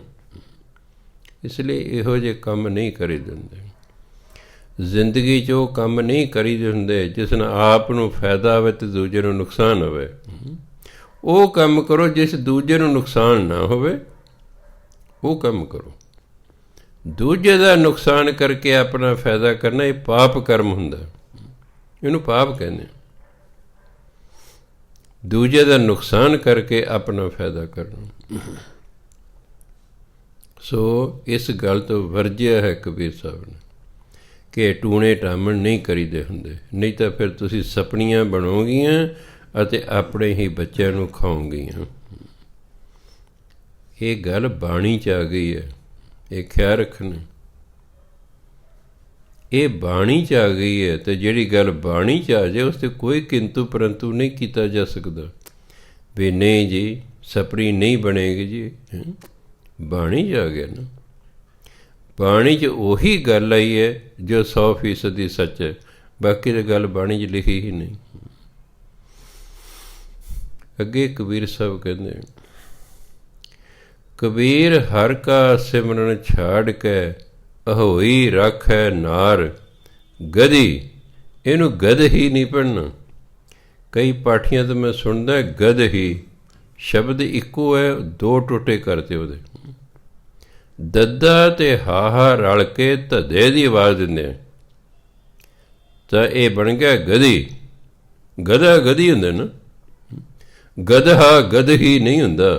ਇਸ ਲਈ ਇਹੋ ਜਿਹੇ ਕੰਮ ਨਹੀਂ ਕਰੀਦੇ ਹੁੰਦੇ। ਜ਼ਿੰਦਗੀ 'ਚ ਉਹ ਕੰਮ ਨਹੀਂ ਕਰੀਦੇ ਹੁੰਦੇ ਜਿਸ ਨਾਲ ਆਪ ਨੂੰ ਫਾਇਦਾ ਹੋਵੇ ਅਤੇ ਦੂਜੇ ਨੂੰ ਨੁਕਸਾਨ ਹੋਵੇ। ਉਹ ਕੰਮ ਕਰੋ ਜਿਸ ਦੂਜੇ ਨੂੰ ਨੁਕਸਾਨ ਨਾ ਹੋਵੇ, ਉਹ ਕੰਮ ਕਰੋ। ਦੂਜੇ ਦਾ ਨੁਕਸਾਨ ਕਰਕੇ ਆਪਣਾ ਫਾਇਦਾ ਕਰਨਾ, ਇਹ ਪਾਪ ਕਰਮ ਹੁੰਦਾ, ਇਹਨੂੰ ਪਾਪ ਕਹਿੰਦੇ। ਦੂਜੇ ਦਾ ਨੁਕਸਾਨ ਕਰਕੇ ਆਪਣਾ ਫਾਇਦਾ ਕਰਨਾ। ਸੋ ਇਸ ਗੱਲ ਤੋਂ ਵਰਜਿਆ ਹੈ ਕਬੀਰ ਸਾਹਿਬ ਨੇ ਕਿ ਟੂਣੇ ਟਾਮਣ ਨਹੀਂ ਕਰੀਦੇ ਹੁੰਦੇ, ਨਹੀਂ ਤਾਂ ਫਿਰ ਤੁਸੀਂ ਸੱਪਣੀਆਂ ਬਣੋਗੀਆਂ ਅਤੇ ਆਪਣੇ ਹੀ ਬੱਚਿਆਂ ਨੂੰ ਖਾਓਗੀਆਂ। ਇਹ ਗੱਲ ਬਾਣੀ 'ਚ ਆ ਗਈ ਹੈ, ਇਹ ਖਿਆਲ ਰੱਖਣਾ। ਇਹ ਬਾਣੀ 'ਚ ਆ ਗਈ ਹੈ, ਅਤੇ ਜਿਹੜੀ ਗੱਲ ਬਾਣੀ 'ਚ ਆ ਜਾਏ ਉਸ 'ਤੇ ਕੋਈ ਕਿੰਤੂ ਪਰੰਤੂ ਨਹੀਂ ਕੀਤਾ ਜਾ ਸਕਦਾ ਵੀ ਨਹੀਂ ਜੀ ਸੱਪਣੀ ਨਹੀਂ ਬਣੇਗੀ ਜੀ। ਬਾਣੀ 'ਚ ਆ ਗਿਆ ਨਾ। ਬਾਣੀ 'ਚ ਉਹੀ ਗੱਲ ਆਈ ਹੈ ਜੋ 100% ਸੱਚ ਹੈ, ਬਾਕੀ ਤਾਂ ਗੱਲ ਬਾਣੀ 'ਚ ਲਿਖੀ ਹੀ ਨਹੀਂ। ਅੱਗੇ ਕਬੀਰ ਸਾਹਿਬ ਕਹਿੰਦੇ, ਕਬੀਰ ਹਰ ਕਾ ਸਿਮਰਨ ਛਾੜ ਕੇ ਅਹੋਈ ਰੱਖੈ ਨਾਰ ਗਧੀ। ਇਹਨੂੰ ਗਧ ਹੀ ਨਹੀਂ ਪੜ੍ਹਨਾ। ਕਈ ਪਾਠੀਆਂ ਤੋਂ ਮੈਂ ਸੁਣਦਾ ਗਧ ਹੀ ਸ਼ਬਦ ਇੱਕੋ ਹੈ, 2 ਟੋਟੇ ਕਰਤੇ ਉਹਦੇ। ਦੱਦਾ ਅਤੇ ਹਾਹਾ ਰਲ ਕੇ ਧੱਦੇ ਦੀ ਆਵਾਜ਼ ਦਿੰਦੇ ਤਾਂ ਇਹ ਬਣ ਗਿਆ ਗਧੀ। ਗਧਾ ਗਧੀ ਹੁੰਦੇ ਨਾ, ਗਧਾ ਗਧ ਹੀ ਨਹੀਂ ਹੁੰਦਾ,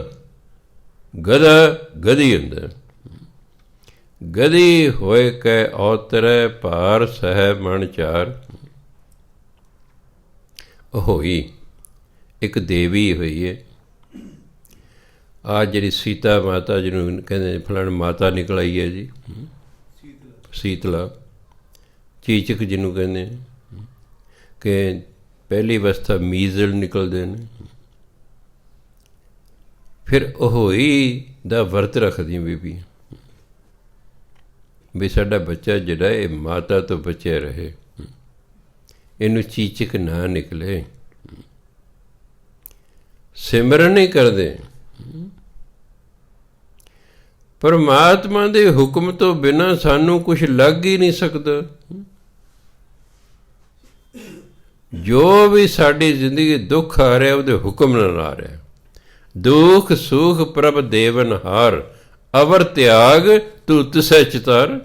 ਗਧਾ ਗਧੀ ਹੁੰਦਾ। ਗਧੀ ਹੋਏ ਕੈ ਔਤਰੈ ਭਾਰ ਸਹਿ ਮਣ ਚਾਰ। ਹੋਈ ਇੱਕ ਦੇਵੀ ਹੋਈ ਹੈ। ਆਹ ਜਿਹੜੀ ਸੀਤਾ ਮਾਤਾ ਜਿਹਨੂੰ ਕਹਿੰਦੇ ਫਲਾਣ ਮਾਤਾ ਨਿਕਲ ਆਈ ਹੈ ਜੀ, ਸੀਤਲਾ ਚੀਚਕ ਜਿਹਨੂੰ ਕਹਿੰਦੇ ਕਿ ਪਹਿਲੀ ਅਵਸਥਾ ਮੀਜ਼ਲ ਨਿਕਲਦੇ ਨੇ। ਫਿਰ ਹੋਈ ਦਾ ਵਰਤ ਰੱਖਦੀਆਂ ਬੀਬੀਆਂ ਵੀ ਸਾਡਾ ਬੱਚਾ ਜਿਹੜਾ ਇਹ ਮਾਤਾ ਤੋਂ ਬਚਿਆ ਰਹੇ, ਇਹਨੂੰ ਚੀਚਕ ਨਾ ਨਿਕਲੇ। ਸਿਮਰਨ ਨਹੀਂ ਕਰਦੇ। ਪਰਮਾਤਮਾ ਦੇ ਹੁਕਮ ਤੋਂ ਬਿਨਾਂ ਸਾਨੂੰ ਕੁਛ ਲੱਗ ਹੀ ਨਹੀਂ ਸਕਦਾ। ਜੋ ਵੀ ਸਾਡੀ ਜ਼ਿੰਦਗੀ ਦੁੱਖ ਆ ਰਿਹਾ ਉਹਦੇ ਹੁਕਮ ਨਾਲ ਆ ਰਿਹਾ। ਦੁੱਖ ਸੁਖ ਪ੍ਰਭ ਦੇਵਨ ਹਾਰ, ਅਵਰ ਤਿਆਗ ਤੂੰ ਤਿਸੈ ਚਿਤਾਰ।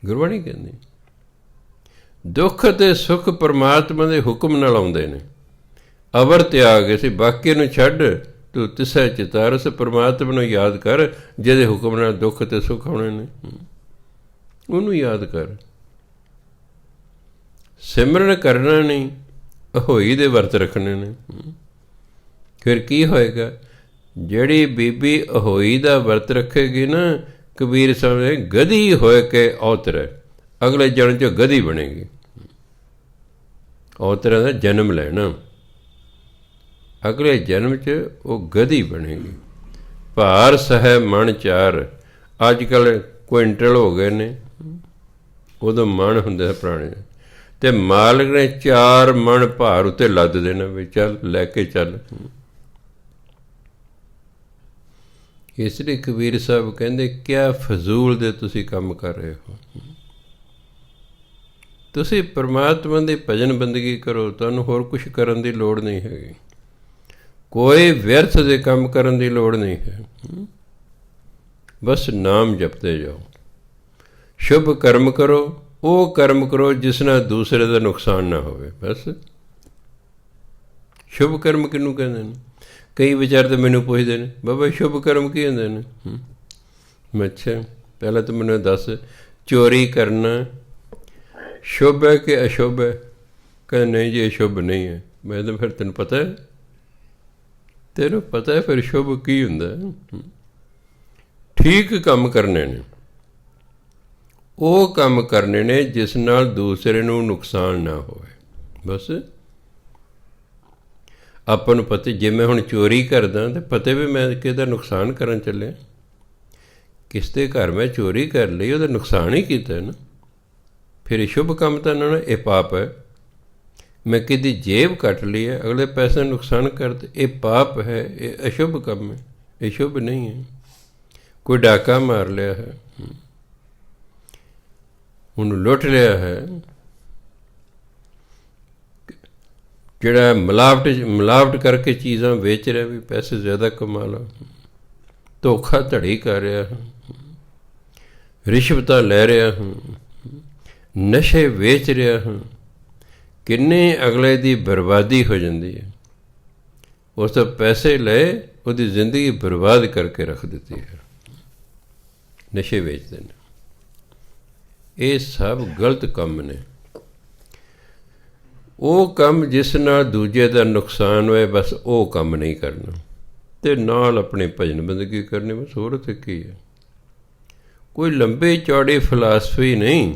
ਗੁਰਬਾਣੀ ਕਹਿੰਦੀ ਦੁੱਖ ਅਤੇ ਸੁੱਖ ਪਰਮਾਤਮਾ ਦੇ ਹੁਕਮ ਨਾਲ ਆਉਂਦੇ ਨੇ। ਅਵਰ ਤਿਆਗ, ਅਸੀਂ ਬਾਕੀ ਨੂੰ ਛੱਡ, ਤੂੰ ਤਿਸੈ ਚਿਤਾਰ, ਉਸ ਪਰਮਾਤਮਾ ਨੂੰ ਯਾਦ ਕਰ ਜਿਹਦੇ ਹੁਕਮ ਨਾਲ ਦੁੱਖ ਅਤੇ ਸੁੱਖ ਆਉਣੇ ਨੇ। ਉਹਨੂੰ ਯਾਦ ਕਰ। ਸਿਮਰਨ ਕਰਨਾ ਨਹੀਂ, ਹੋਈ ਦੇ ਵਰਤ ਰੱਖਣੇ ਨੇ। ਫਿਰ ਕੀ ਹੋਏਗਾ? ਜਿਹੜੀ ਬੀਬੀ ਅਹੋਈ ਦਾ ਵਰਤ ਰੱਖੇਗੀ ਨਾ, ਕਬੀਰ ਸਾਹਿਬ ਨੇ ਗਧੀ ਹੋਏ ਕੇ ਔਤਰੈ, ਅਗਲੇ ਜਨਮ 'ਚ ਗਧੀ ਬਣੇਗੀ। ਔਤਰਾ ਦਾ ਜਨਮ ਲੈਣਾ, ਅਗਲੇ ਜਨਮ 'ਚ ਉਹ ਗਧੀ ਬਣੇਗੀ। ਭਾਰ ਸਹਿ ਮਣ ਚਾਰ। ਅੱਜ ਕੱਲ੍ਹ ਕੁਇੰਟਲ ਹੋ ਗਏ ਨੇ, ਉਦੋਂ ਮਣ ਹੁੰਦੇ ਪੁਰਾਣੇ। ਤੇ ਮਾਲਕ ਨੇ 4 ਮਣ ਭਾਰ ਉੱਤੇ ਲੱਦ ਦੇਣਾ ਵੀ ਚੱਲ ਲੈ ਕੇ ਚੱਲ। ਇਸ ਲਈ ਕਬੀਰ ਸਾਹਿਬ ਕਹਿੰਦੇ ਕਿਆ ਫਜ਼ੂਲ ਦੇ ਤੁਸੀਂ ਕੰਮ ਕਰ ਰਹੇ ਹੋ। ਤੁਸੀਂ ਪਰਮਾਤਮਾ ਦੀ ਭਜਨ ਬੰਦਗੀ ਕਰੋ, ਤੁਹਾਨੂੰ ਹੋਰ ਕੁਛ ਕਰਨ ਦੀ ਲੋੜ ਨਹੀਂ ਹੈਗੀ, ਕੋਈ ਵਿਅਰਥ ਦੇ ਕੰਮ ਕਰਨ ਦੀ ਲੋੜ ਨਹੀਂ ਹੈ। ਬਸ ਨਾਮ ਜਪਦੇ ਜਾਓ, ਸ਼ੁਭ ਕਰਮ ਕਰੋ, ਉਹ ਕਰਮ ਕਰੋ ਜਿਸ ਨਾਲ ਦੂਸਰੇ ਦਾ ਨੁਕਸਾਨ ਨਾ ਹੋਵੇ। ਬਸ ਸ਼ੁਭ ਕਰਮ ਕਿਹਨੂੰ ਕਹਿੰਦੇ ਨੇ? ਕਈ ਵਿਚਾਰ ਤਾਂ ਮੈਨੂੰ ਪੁੱਛਦੇ ਨੇ, ਬਾਬਾ ਸ਼ੁਭ ਕਰਮ ਕੀ ਹੁੰਦੇ ਨੇ? ਮੈਂ ਅੱਛਾ ਪਹਿਲਾਂ ਤਾਂ ਮੈਨੂੰ ਦੱਸ, ਚੋਰੀ ਕਰਨਾ ਸ਼ੁਭ ਹੈ ਕਿ ਅਸ਼ੁਭ ਹੈ? ਕਹਿੰਦੇ ਨਹੀਂ ਜੀ ਇਹ ਸ਼ੁਭ ਨਹੀਂ ਹੈ। ਮੈਂ ਤਾਂ ਫਿਰ ਤੈਨੂੰ ਪਤਾ ਹੈ, ਤੈਨੂੰ ਪਤਾ ਹੈ ਫਿਰ ਸ਼ੁਭ ਕੀ ਹੁੰਦਾ? ਠੀਕ ਕੰਮ ਕਰਨੇ ਨੇ, ਉਹ ਕੰਮ ਕਰਨੇ ਨੇ ਜਿਸ ਨਾਲ ਦੂਸਰੇ ਨੂੰ ਨੁਕਸਾਨ ਨਾ ਹੋਵੇ। ਬਸ ਆਪਾਂ ਨੂੰ ਪਤਾ, ਜੇ ਮੈਂ ਹੁਣ ਚੋਰੀ ਕਰਦਾ ਤਾਂ ਪਤਾ ਵੀ ਮੈਂ ਕਿਹਦਾ ਨੁਕਸਾਨ ਕਰਨ ਚੱਲਿਆ। ਕਿਸ ਦੇ ਘਰ ਮੈਂ ਚੋਰੀ ਕਰ ਲਈ, ਉਹਦਾ ਨੁਕਸਾਨ ਹੀ ਕੀਤਾ ਨਾ, ਫਿਰ ਇਹ ਸ਼ੁਭ ਕੰਮ ਤਾਂ ਨਾ, ਇਹ ਪਾਪ ਹੈ। ਮੈਂ ਕਿਹਦੀ ਜੇਬ ਕੱਟ ਲਈ ਹੈ, ਅਗਲੇ ਪੈਸੇ ਨੁਕਸਾਨ ਕਰਦੇ, ਇਹ ਪਾਪ ਹੈ, ਇਹ ਅਸ਼ੁਭ ਕੰਮ ਹੈ, ਇਹ ਸ਼ੁਭ ਨਹੀਂ ਹੈ। ਕੋਈ ਡਾਕਾ ਮਾਰ ਲਿਆ ਹੈ, ਉਹਨੂੰ ਲੁੱਟ ਲਿਆ ਹੈ, ਜਿਹੜਾ ਮਿਲਾਵਟ ਕਰਕੇ ਚੀਜ਼ਾਂ ਵੇਚ ਰਿਹਾ ਵੀ ਪੈਸੇ ਜ਼ਿਆਦਾ ਕਮਾ ਲਾ, ਧੋਖਾ ਧੜੀ ਕਰ ਰਿਹਾ ਹਾਂ, ਰਿਸ਼ਵਤਾਂ ਲੈ ਰਿਹਾ ਹਾਂ, ਨਸ਼ੇ ਵੇਚ ਰਿਹਾ ਹਾਂ, ਕਿੰਨੇ ਅਗਲੇ ਦੀ ਬਰਬਾਦੀ ਹੋ ਜਾਂਦੀ ਹੈ। ਉਸ ਤੋਂ ਪੈਸੇ ਲਏ, ਉਹਦੀ ਜ਼ਿੰਦਗੀ ਬਰਬਾਦ ਕਰਕੇ ਰੱਖ ਦਿੱਤੀ ਹੈ, ਨਸ਼ੇ ਵੇਚਦੇ ਨੇ। ਇਹ ਸਭ ਗਲਤ ਕੰਮ ਨੇ। ਉਹ ਕੰਮ ਜਿਸ ਨਾਲ ਦੂਜੇ ਦਾ ਨੁਕਸਾਨ ਹੋਏ, ਬਸ ਉਹ ਕੰਮ ਨਹੀਂ ਕਰਨਾ, ਅਤੇ ਨਾਲ ਆਪਣੀ ਭਜਨ ਬੰਦਗੀ ਕਰਨੀ, ਬਸ ਹੋਰ ਉੱਥੇ ਕੀ ਹੈ। ਕੋਈ ਲੰਬੀ ਚੌੜੀ ਫਿਲਾਸਫੀ ਨਹੀਂ,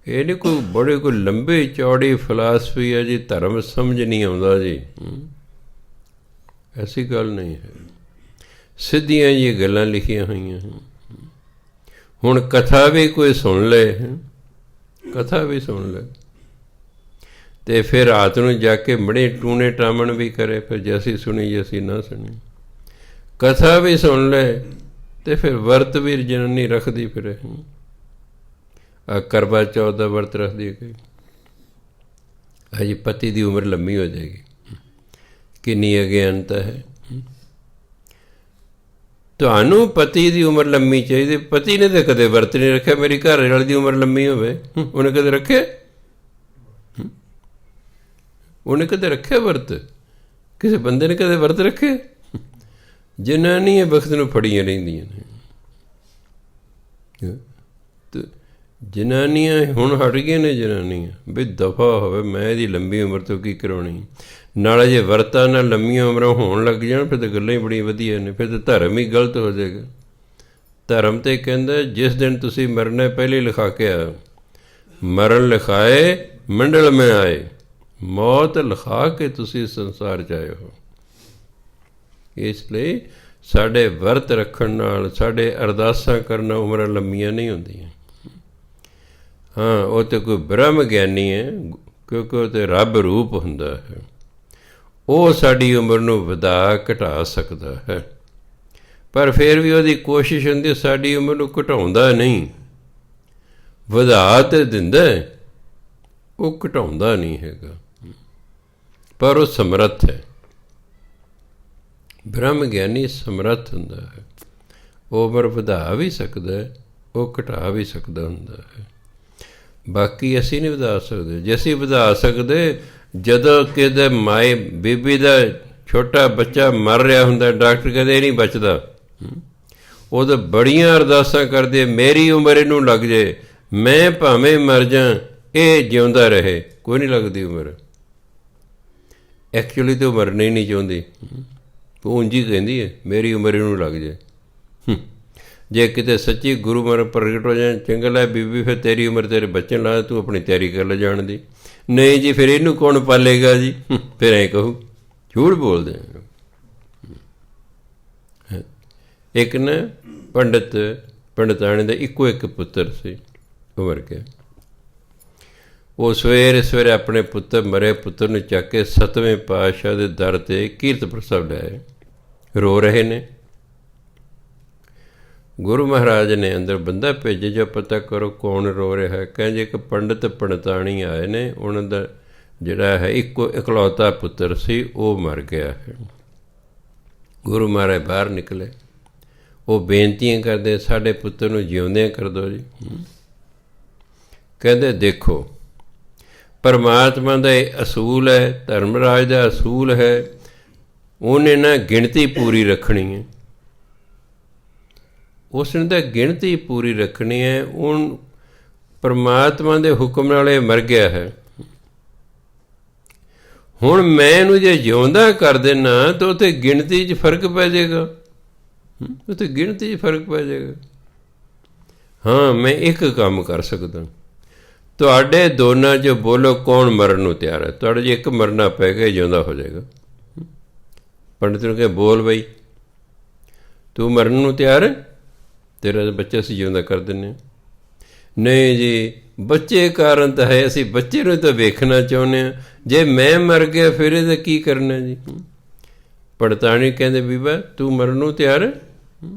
ਇਹ ਨਹੀਂ ਕੋਈ ਲੰਬੀ ਚੌੜੀ ਫਿਲਾਸਫੀ ਹੈ ਜੀ, ਧਰਮ ਸਮਝ ਨਹੀਂ ਆਉਂਦਾ ਜੀ, ਐਸੀ ਗੱਲ ਨਹੀਂ ਹੈ। ਸਿੱਧੀਆਂ ਜੀ ਗੱਲਾਂ ਲਿਖੀਆਂ ਹੋਈਆਂ। ਹੁਣ ਕਥਾ ਵੀ ਕੋਈ ਸੁਣ ਲਏ, ਕਥਾ ਵੀ ਸੁਣ ਲਏ, ਅਤੇ ਫਿਰ ਰਾਤ ਨੂੰ ਜਾ ਕੇ ਬੜੇ ਟੂਣੇ ਟਾਮਣ ਵੀ ਕਰੇ, ਫਿਰ ਜੇ ਅਸੀਂ ਸੁਣੀ ਜੇ ਅਸੀਂ ਨਾ ਸੁਣੀ। ਕਥਾ ਵੀ ਸੁਣ ਲਏ ਅਤੇ ਫਿਰ ਵਰਤ ਵੀ ਜਨਾਨੀ ਰੱਖਦੀ ਫਿਰੇ। ਕਰਵਾ ਚੌਥ ਦਾ ਵਰਤ ਰੱਖਦੀ ਹੈ, ਹਜੇ ਪਤੀ ਦੀ ਉਮਰ ਲੰਮੀ ਹੋ ਜਾਏਗੀ। ਕਿੰਨੀ ਅਗਿਆਨਤਾ ਹੈ। ਤੁਹਾਨੂੰ ਪਤੀ ਦੀ ਉਮਰ ਲੰਮੀ ਚਾਹੀਦੀ, ਪਤੀ ਨੇ ਤਾਂ ਕਦੇ ਵਰਤ ਨਹੀਂ ਰੱਖਿਆ। ਮੇਰੀ ਘਰ ਵਾਲੀ ਦੀ ਉਮਰ ਲੰਮੀ ਹੋਵੇ, ਉਹਨੇ ਕਦੇ ਰੱਖਿਆ? ਉਹਨੇ ਕਦੇ ਰੱਖਿਆ ਵਰਤ? ਕਿਸੇ ਬੰਦੇ ਨੇ ਕਦੇ ਵਰਤ ਰੱਖੇ? ਜਨਾਨੀਆਂ ਵਕਤ ਨੂੰ ਫੜੀਆਂ ਰਹਿੰਦੀਆਂ ਨੇ। ਜਨਾਨੀਆਂ ਹੁਣ ਹਟ ਗਈਆਂ ਨੇ, ਜਨਾਨੀਆਂ ਵੀ ਦਫਾ ਹੋਵੇ, ਮੈਂ ਇਹਦੀ ਲੰਬੀ ਉਮਰ ਤੋਂ ਕੀ ਕਰਾਉਣੀ। ਨਾਲੇ ਜੇ ਵਰਤਾਂ ਨਾਲ ਲੰਮੀਆਂ ਉਮਰਾਂ ਹੋਣ ਲੱਗ ਜਾਣ, ਫਿਰ ਤਾਂ ਗੱਲਾਂ ਹੀ ਬੜੀਆਂ ਵਧੀਆ ਨੇ, ਫਿਰ ਤਾਂ ਧਰਮ ਹੀ ਗਲਤ ਹੋ ਜਾਏਗਾ। ਧਰਮ ਤੇ ਕਹਿੰਦਾ ਜਿਸ ਦਿਨ ਤੁਸੀਂ ਮਰਨਾ ਪਹਿਲੇ ਲਿਖਾ ਕੇ ਆਇਓ, ਮਰਨ ਲਿਖਾਏ ਮੰਡਲ ਮੈਂ ਆਏ, ਮੌਤ ਲਿਖਾ ਕੇ ਤੁਸੀਂ ਸੰਸਾਰ 'ਚ ਆਏ ਹੋ। ਇਸ ਲਈ ਸਾਡੇ ਵਰਤ ਰੱਖਣ ਨਾਲ, ਸਾਡੇ ਅਰਦਾਸਾਂ ਕਰਨ ਨਾਲ ਉਮਰਾਂ ਲੰਮੀਆਂ ਨਹੀਂ ਹੁੰਦੀਆਂ। ਹਾਂ, ਉਹ ਤਾਂ ਕੋਈ ਬ੍ਰਹਮ ਗਿਆਨੀ ਹੈ, ਕਿਉਂਕਿ ਉਹ ਤਾਂ ਰੱਬ ਰੂਪ ਹੁੰਦਾ ਹੈ, ਉਹ ਸਾਡੀ ਉਮਰ ਨੂੰ ਵਧਾ ਘਟਾ ਸਕਦਾ ਹੈ। ਪਰ ਫਿਰ ਵੀ ਉਹਦੀ ਕੋਸ਼ਿਸ਼ ਹੁੰਦੀ ਸਾਡੀ ਉਮਰ ਨੂੰ ਘਟਾਉਂਦਾ ਨਹੀਂ, ਵਧਾ ਤਾਂ ਦਿੰਦਾ, ਉਹ ਘਟਾਉਂਦਾ ਨਹੀਂ ਹੈਗਾ। ਪਰ ਉਹ ਸਮਰੱਥ ਹੈ। ਬ੍ਰਹਮ ਗਿਆਨੀ ਸਮਰੱਥ ਹੁੰਦਾ ਹੈ, ਉਹ ਉਮਰ ਵਧਾ ਵੀ ਸਕਦਾ, ਉਹ ਘਟਾ ਵੀ ਸਕਦਾ ਹੁੰਦਾ ਹੈ। ਬਾਕੀ ਅਸੀਂ ਨਹੀਂ ਵਧਾ ਸਕਦੇ। ਜੇ ਅਸੀਂ ਵਧਾ ਸਕਦੇ, ਜਦੋਂ ਕਿਤੇ ਮਾਏ ਬੀਬੀ ਦਾ ਛੋਟਾ ਬੱਚਾ ਮਰ ਰਿਹਾ ਹੁੰਦਾ, ਡਾਕਟਰ ਕਹਿੰਦੇ ਇਹ ਨਹੀਂ ਬਚਦਾ, ਉਹ ਤਾਂ ਬੜੀਆਂ ਅਰਦਾਸਾਂ ਕਰਦੇ, ਮੇਰੀ ਉਮਰ ਇਹਨੂੰ ਲੱਗ ਜੇ, ਮੈਂ ਭਾਵੇਂ ਮਰ ਜਾ, ਇਹ ਜਿਉਂਦਾ ਰਹੇ। ਕੋਈ ਨਹੀਂ ਲੱਗਦੀ ਉਮਰ। ਐਕਚੁਅਲੀ ਤਾਂ ਉਹ ਮਰਨਾ ਹੀ ਨਹੀਂ ਚਾਹੁੰਦੀ, ਉਹ ਉਂਝ ਹੀ ਕਹਿੰਦੀ ਹੈ ਮੇਰੀ ਉਮਰ ਇਹਨੂੰ ਲੱਗ ਜੇ। ਜੇ ਕਿਤੇ ਸੱਚੀ ਗੁਰੂ ਮਰ ਪ੍ਰਗਟ ਹੋ ਜਾਏ, ਚੰਗਾ ਲੈ ਬੀਬੀ, ਫਿਰ ਤੇਰੀ ਉਮਰ ਤੇਰੇ ਬੱਚੇ ਲਾ, ਤੂੰ ਆਪਣੀ ਤਿਆਰੀ ਕਰ ਲੈ ਜਾਣ ਦੀ। ਨਹੀਂ ਜੀ, ਫਿਰ ਇਹਨੂੰ ਕੌਣ ਪਾਲੇਗਾ ਜੀ? ਫਿਰ ਐਂ ਕਹੂ ਝੂਠ ਬੋਲਦੇ। ਇੱਕ ਨਾ ਪੰਡਤਾਣੇ ਦਾ ਇੱਕੋ ਇੱਕ ਪੁੱਤਰ ਸੀ, ਉਮਰ ਕੇ। ਉਹ ਸਵੇਰੇ ਸਵੇਰੇ ਆਪਣੇ ਪੁੱਤਰ ਮਰੇ ਪੁੱਤਰ ਨੂੰ ਚੱਕ ਕੇ 7ਵੇਂ ਪਾਤਸ਼ਾਹ ਦੇ ਦਰ 'ਤੇ ਕੀਰਤਪੁਰ ਸਾਹਿਬ ਲੈ ਆਏ, ਰੋ ਰਹੇ ਨੇ। ਗੁਰੂ ਮਹਾਰਾਜ ਨੇ ਅੰਦਰ ਬੰਦਾ ਭੇਜੇ, ਜੋ ਪਤਾ ਕਰੋ ਕੌਣ ਰੋ ਰਿਹਾ ਹੈ। ਕਹਿੰਦੇ ਇੱਕ ਪੰਡਿਤ ਪੰਡਤਾਣੀ ਆਏ ਨੇ, ਉਹਨਾਂ ਦਾ ਜਿਹੜਾ ਹੈ ਇਕਲੌਤਾ ਪੁੱਤਰ ਸੀ, ਉਹ ਮਰ ਗਿਆ ਹੈ। ਗੁਰੂ ਮਹਾਰਾਜ ਬਾਹਰ ਨਿਕਲੇ, ਉਹ ਬੇਨਤੀਆਂ ਕਰਦੇ, ਸਾਡੇ ਪੁੱਤਰ ਨੂੰ ਜਿਉਂਦਿਆਂ ਕਰ ਦਿਓ ਜੀ। ਕਹਿੰਦੇ ਦੇਖੋ, ਪਰਮਾਤਮਾ ਦਾ ਇਹ ਅਸੂਲ ਹੈ, ਧਰਮਰਾਜ ਦਾ ਅਸੂਲ ਹੈ, ਉਹਨੇ ਨਾ ਗਿਣਤੀ ਪੂਰੀ ਰੱਖਣੀ ਹੈ। ਉਸ ਨੇ ਤਾਂ ਗਿਣਤੀ ਪੂਰੀ ਰੱਖਣੀ ਹੈ। ਉਹ ਪਰਮਾਤਮਾ ਦੇ ਹੁਕਮ ਨਾਲ ਇਹ ਮਰ ਗਿਆ ਹੈ। ਹੁਣ ਮੈਂ ਇਹਨੂੰ ਜੇ ਜਿਉਂਦਾ ਕਰ ਦੇਣਾ ਤਾਂ ਉੱਥੇ ਗਿਣਤੀ 'ਚ ਫਰਕ ਪੈ ਜਾਏਗਾ, ਉੱਥੇ ਗਿਣਤੀ 'ਚ ਫਰਕ ਪੈ ਜਾਏਗਾ। ਹਾਂ, ਮੈਂ ਇੱਕ ਕੰਮ ਕਰ ਸਕਦਾ, ਤੁਹਾਡੇ ਦੋਨਾਂ 'ਚ ਬੋਲੋ ਕੌਣ ਮਰਨ ਨੂੰ ਤਿਆਰ ਹੈ। ਤੁਹਾਡੇ ਜੇ ਇੱਕ ਮਰਨਾ ਪੈ ਗਿਆ, ਜਿਉਂਦਾ ਹੋ ਜਾਏਗਾ। ਪੰਡਿਤ ਨੂੰ ਕਹੇ ਬੋਲ ਬਈ, ਤੂੰ ਮਰਨ ਨੂੰ ਤਿਆਰ ਹੈ? ਤੇਰਾ ਬੱਚਾ ਅਸੀਂ ਜਿਉਂਦਾ ਕਰ ਦਿੰਦੇ ਹਾਂ। ਨਹੀਂ ਜੀ, ਬੱਚੇ ਕਾਰਨ ਤਾਂ ਹੈ, ਅਸੀਂ ਬੱਚੇ ਨੂੰ ਤਾਂ ਵੇਖਣਾ ਚਾਹੁੰਦੇ ਹਾਂ। ਜੇ ਮੈਂ ਮਰ ਗਿਆ ਫਿਰ ਇਹਦਾ ਕੀ ਕਰਨਾ ਜੀ? ਪੜਤਾਣੀ ਕਹਿੰਦੇ ਬੀਬਾ ਤੂੰ ਮਰਨ ਨੂੰ ਤਿਆਰ ਹੈ?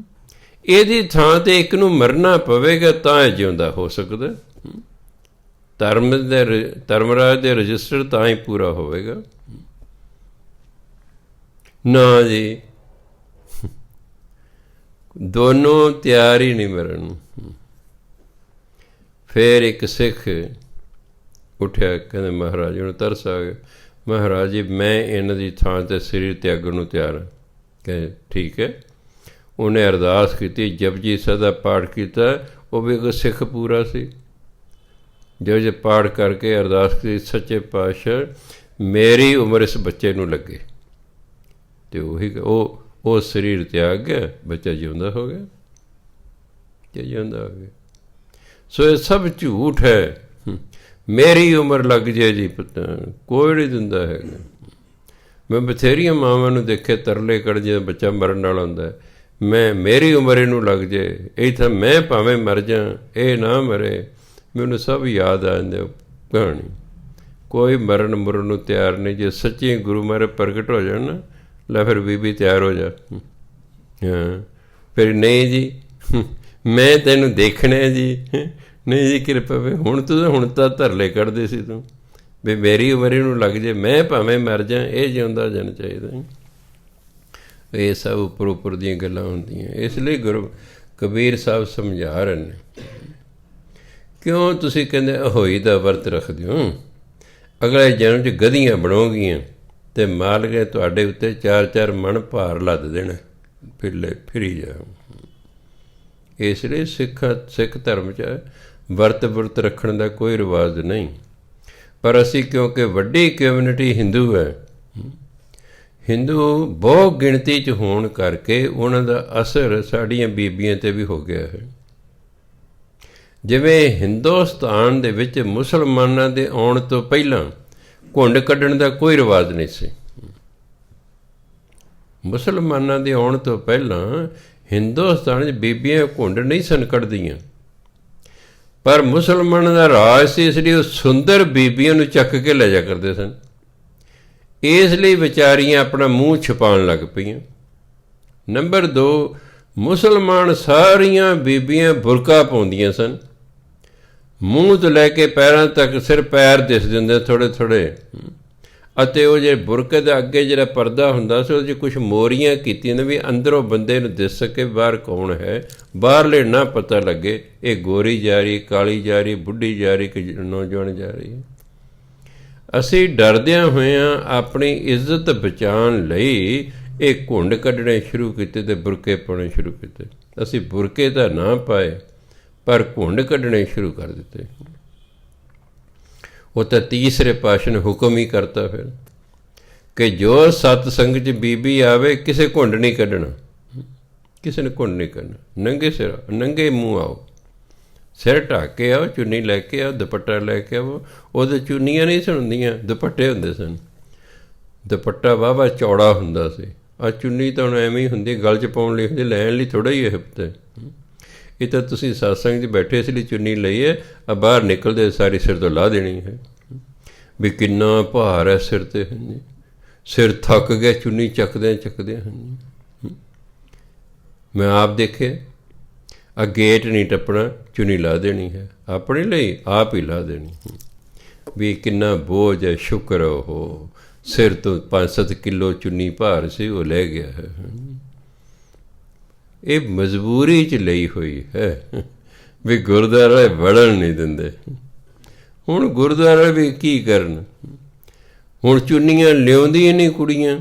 ਇਹਦੀ ਥਾਂ 'ਤੇ ਇੱਕ ਨੂੰ ਮਰਨਾ ਪਵੇਗਾ ਤਾਂ ਇਹ ਜਿਉਂਦਾ ਹੋ ਸਕਦਾ। ਧਰਮਰਾਜ ਦੇ ਰਜਿਸਟਰ ਤਾਂ ਹੀ ਪੂਰਾ ਹੋਵੇਗਾ। ਨਾ ਜੀ, ਦੋਨੋਂ ਤਿਆਰ ਹੀ ਨਹੀਂ ਮਰਨ ਨੂੰ। ਫਿਰ ਇੱਕ ਸਿੱਖ ਉੱਠਿਆ, ਕਹਿੰਦੇ ਮਹਾਰਾਜ ਨੂੰ ਤਰਸ ਆ ਗਿਆ, ਮਹਾਰਾਜ ਜੀ ਮੈਂ ਇਹਨਾਂ ਦੀ ਥਾਂ 'ਤੇ ਸਰੀਰ ਤਿਆਗਣ ਨੂੰ ਤਿਆਰ ਹਾਂ। ਕਹਿੰਦੇ ਠੀਕ ਹੈ। ਉਹਨੇ ਅਰਦਾਸ ਕੀਤੀ, ਜਪਜੀ ਸਾਹਿਬ ਦਾ ਪਾਠ ਕੀਤਾ। ਉਹ ਵੀ ਇੱਕ ਸਿੱਖ ਪੂਰਾ ਸੀ। ਜੇ ਪਾਠ ਕਰਕੇ ਅਰਦਾਸ ਕੀਤੀ, ਸੱਚੇ ਪਾਤਸ਼ਾਹ ਮੇਰੀ ਉਮਰ ਇਸ ਬੱਚੇ ਨੂੰ ਲੱਗੇ, ਅਤੇ ਉਹੀ ਉਹ ਸਰੀਰ ਤਿਆਗ ਗਿਆ, ਬੱਚਾ ਜਿਉਂਦਾ ਹੋ ਗਿਆ, ਕਿ ਜਿਉਂਦਾ ਹੋ ਗਿਆ। ਸੋ ਇਹ ਸਭ ਝੂਠ ਹੈ। ਮੇਰੀ ਉਮਰ ਲੱਗ ਜੇ ਜੀ, ਕੋਈ ਨਹੀਂ ਦਿੰਦਾ ਹੈਗਾ। ਮੈਂ ਬਥੇਰੀਆਂ ਮਾਵਾਂ ਨੂੰ ਦੇਖੇ ਤਰਲੇ ਕੱਢ, ਜਦੋਂ ਬੱਚਾ ਮਰਨ ਵਾਲਾ ਹੁੰਦਾ, ਮੇਰੀ ਉਮਰ ਇਹਨੂੰ ਲੱਗ ਜੇ, ਇਹ ਤਾਂ ਮੈਂ ਭਾਵੇਂ ਮਰ ਜਾ, ਇਹ ਨਾ ਮਰੇ। ਮੈਨੂੰ ਸਭ ਯਾਦ ਆ ਜਾਂਦੇ ਕਹਾਣੀ। ਕੋਈ ਮਰਨ ਮੁਰਨ ਨੂੰ ਤਿਆਰ ਨਹੀਂ। ਜੇ ਸੱਚੀ ਗੁਰੂ ਮਹਾਰਾਜ ਪ੍ਰਗਟ ਹੋ ਜਾਣ ਨਾ, ਲੈ ਫਿਰ ਬੀਬੀ ਤਿਆਰ ਹੋ ਜਾ। ਹਾਂ, ਫਿਰ ਨਹੀਂ ਜੀ ਮੈਂ ਤੈਨੂੰ ਦੇਖਣਾ ਜੀ, ਨਹੀਂ ਜੀ ਕਿਰਪਾ ਵੇ, ਹੁਣ ਤਾਂ ਧਰਲੇ ਕੱਢਦੇ ਸੀ ਤੂੰ ਵੀ ਮੇਰੀ ਉਮਰ ਇਹਨੂੰ ਲੱਗ ਜੇ, ਮੈਂ ਭਾਵੇਂ ਮਰ ਜਾ, ਇਹ ਜਿਉਂਦਾ ਜਾਣਾ ਚਾਹੀਦਾ। ਇਹ ਸਭ ਉੱਪਰ ਦੀਆਂ ਗੱਲਾਂ ਹੁੰਦੀਆਂ। ਇਸ ਲਈ ਗੁਰੂ ਕਬੀਰ ਸਾਹਿਬ ਸਮਝਾ ਰਹੇ ਨੇ, ਕਿਉਂ ਤੁਸੀਂ ਕਹਿੰਦੇ ਅਹੋਈ ਦਾ ਵਰਤ ਰੱਖਦੇ ਹੋ? ਅਗਲੇ ਜਨਮ 'ਚ ਗਧੀਆਂ ਬਣੋਗੀਆਂ ਅਤੇ ਮਾਲਕ ਤੁਹਾਡੇ ਉੱਤੇ 4-4 ਮਣ ਭਾਰ ਲੱਦ ਦੇਣਾ, ਫਿਰੀ ਜਾਓ। ਇਸ ਲਈ ਸਿੱਖ ਧਰਮ 'ਚ ਵਰਤ ਰੱਖਣ ਦਾ ਕੋਈ ਰਿਵਾਜ਼ ਨਹੀਂ। ਪਰ ਅਸੀਂ ਕਿਉਂਕਿ ਵੱਡੀ ਕਮਿਊਨਿਟੀ ਹਿੰਦੂ ਹੈ, ਹਿੰਦੂ ਬਹੁਤ ਗਿਣਤੀ 'ਚ ਹੋਣ ਕਰਕੇ ਉਹਨਾਂ ਦਾ ਅਸਰ ਸਾਡੀਆਂ ਬੀਬੀਆਂ 'ਤੇ ਵੀ ਹੋ ਗਿਆ ਹੈ। ਜਿਵੇਂ ਹਿੰਦੁਸਤਾਨ ਦੇ ਵਿੱਚ ਮੁਸਲਮਾਨਾਂ ਦੇ ਆਉਣ ਤੋਂ ਪਹਿਲਾਂ ਘੁੰਡ ਕੱਢਣ ਦਾ ਕੋਈ ਰਿਵਾਜ਼ ਨਹੀਂ ਸੀ। ਮੁਸਲਮਾਨਾਂ ਦੇ ਆਉਣ ਤੋਂ ਪਹਿਲਾਂ ਹਿੰਦੁਸਤਾਨ 'ਚ ਬੀਬੀਆਂ ਘੁੰਡ ਨਹੀਂ ਸਨ ਕੱਢਦੀਆਂ, ਪਰ ਮੁਸਲਮਾਨਾਂ ਦਾ ਰਾਜ ਸੀ, ਇਸ ਲਈ ਉਹ ਸੁੰਦਰ ਬੀਬੀਆਂ ਨੂੰ ਚੱਕ ਕੇ ਲੈ ਜਾ ਕਰਦੇ ਸਨ। ਇਸ ਲਈ ਵਿਚਾਰੀਆਂ ਆਪਣਾ ਮੂੰਹ ਛੁਪਾਉਣ ਲੱਗ ਪਈਆਂ। ਨੰਬਰ 2, ਮੁਸਲਮਾਨ ਸਾਰੀਆਂ ਬੀਬੀਆਂ ਬੁਰਕਾ ਪਾਉਂਦੀਆਂ ਸਨ, ਮੂੰਹ ਤੋਂ ਲੈ ਕੇ ਪੈਰਾਂ ਤੱਕ ਸਿਰ ਪੈਰ ਦਿਸਦੇ ਹੁੰਦੇ ਥੋੜ੍ਹੇ, ਅਤੇ ਉਹ ਜਿਹੜੇ ਬੁਰਕੇ ਦੇ ਅੱਗੇ ਜਿਹੜਾ ਪਰਦਾ ਹੁੰਦਾ ਸੀ, ਉਹਦੇ 'ਚ ਕੁਛ ਮੋਰੀਆਂ ਕੀਤੀਆਂ ਨੇ ਵੀ ਅੰਦਰੋਂ ਬੰਦੇ ਨੂੰ ਦਿਸ ਸਕੇ ਬਾਹਰ ਕੌਣ ਹੈ, ਬਾਹਰਲੇ ਨਾ ਪਤਾ ਲੱਗੇ ਇਹ ਗੋਰੀ ਜਾ ਰਹੀ, ਕਾਲੀ ਜਾ ਰਹੀ, ਬੁੱਢੀ ਜਾ ਰਹੀ ਕਿ ਨੌਜਵਾਨ ਜਾ ਰਹੀ ਹੈ। ਅਸੀਂ ਡਰਦਿਆਂ ਹੋਇਆਂ ਆਪਣੀ ਇੱਜ਼ਤ ਬਚਾਉਣ ਲਈ ਇਹ ਘੁੰਡ ਕੱਢਣੇ ਸ਼ੁਰੂ ਕੀਤੇ ਅਤੇ ਬੁਰਕੇ ਪਾਉਣੇ ਸ਼ੁਰੂ ਕੀਤੇ। ਅਸੀਂ ਬੁਰਕੇ ਤਾਂ ਨਾ ਪਾਏ, ਪਰ ਘੁੰਡ ਕੱਢਣੇ ਸ਼ੁਰੂ ਕਰ ਦਿੱਤੇ। ਉਹ ਤਾਂ ਤੀਸਰੇ ਪਾਤਸ਼ਾਹ ਨੇ ਹੁਕਮ ਹੀ ਕਰਤਾ ਫਿਰ ਕਿ ਜੋ ਸਤਸੰਗ 'ਚ ਬੀਬੀ ਆਵੇ, ਕਿਸੇ ਘੁੰਡ ਨਹੀਂ ਕੱਢਣਾ, ਕਿਸੇ ਨੇ ਘੁੰਡ ਨਹੀਂ ਕੱਢਣਾ। ਨੰਗੇ ਸਿਰ, ਨੰਗੇ ਮੂੰਹ ਆਓ, ਸਿਰ ਢੱਕ ਕੇ ਆਓ, ਚੁੰਨੀ ਲੈ ਕੇ ਆਓ, ਦੁਪੱਟਾ ਲੈ ਕੇ ਆਓ। ਉਹਦੇ ਚੁੰਨੀਆਂ ਨਹੀਂ ਸਨ ਹੁੰਦੀਆਂ, ਦੁਪੱਟੇ ਹੁੰਦੇ ਸਨ। ਦੁਪੱਟਾ ਵਾਹਵਾ ਚੌੜਾ ਹੁੰਦਾ ਸੀ। ਆਹ ਚੁੰਨੀ ਤਾਂ ਹੁਣ ਐਵੇਂ ਹੀ ਹੁੰਦੀ, ਗਲ 'ਚ ਪਾਉਣ ਲਈ ਹੁੰਦੀ, ਲੈਣ ਲਈ ਥੋੜ੍ਹਾ ਹੀ ਹਫ਼ਤੇ। ਇਹ ਤਾਂ ਤੁਸੀਂ ਸਤਸੰਗ 'ਚ ਬੈਠੇ ਇਸ ਲਈ ਚੁੰਨੀ ਲਈ ਹੈ, ਬਾਹਰ ਨਿਕਲਦੇ ਸਾਰੀ ਸਿਰ ਤੋਂ ਲਾਹ ਦੇਣੀ ਹੈ। ਵੀ ਕਿੰਨਾ ਭਾਰ ਹੈ ਸਿਰ 'ਤੇ। ਹਾਂਜੀ, ਸਿਰ ਥੱਕ ਗਿਆ ਚੁੰਨੀ ਚੱਕਦਿਆਂ ਚੱਕਦਿਆਂ। ਹਾਂਜੀ, ਮੈਂ ਆਪ ਦੇਖਿਆ। ਆ ਗੇਟ ਨਹੀਂ ਟੱਪਣਾ, ਚੁੰਨੀ ਲਾ ਦੇਣੀ ਹੈ ਆਪਣੇ ਲਈ, ਆਪ ਹੀ ਲਾ ਦੇਣੀ। ਵੀ ਕਿੰਨਾ ਬੋਝ ਹੈ, ਸ਼ੁਕਰ ਉਹ ਸਿਰ ਤੋਂ 5-7 ਕਿਲੋ ਚੁੰਨੀ ਭਾਰ ਸੀ, ਉਹ ਲੈ ਗਿਆ ਹੈ। ਇਹ ਮਜਬੂਰੀ 'ਚ ਲਈ ਹੋਈ ਹੈ ਵੀ ਗੁਰਦੁਆਰੇ ਵੜਨ ਨਹੀਂ ਦਿੰਦੇ। ਹੁਣ ਗੁਰਦੁਆਰੇ ਵੀ ਕੀ ਕਰਨ, ਹੁਣ ਚੁੰਨੀਆਂ ਲਿਆਉਂਦੀਆਂ ਨਹੀਂ ਕੁੜੀਆਂ।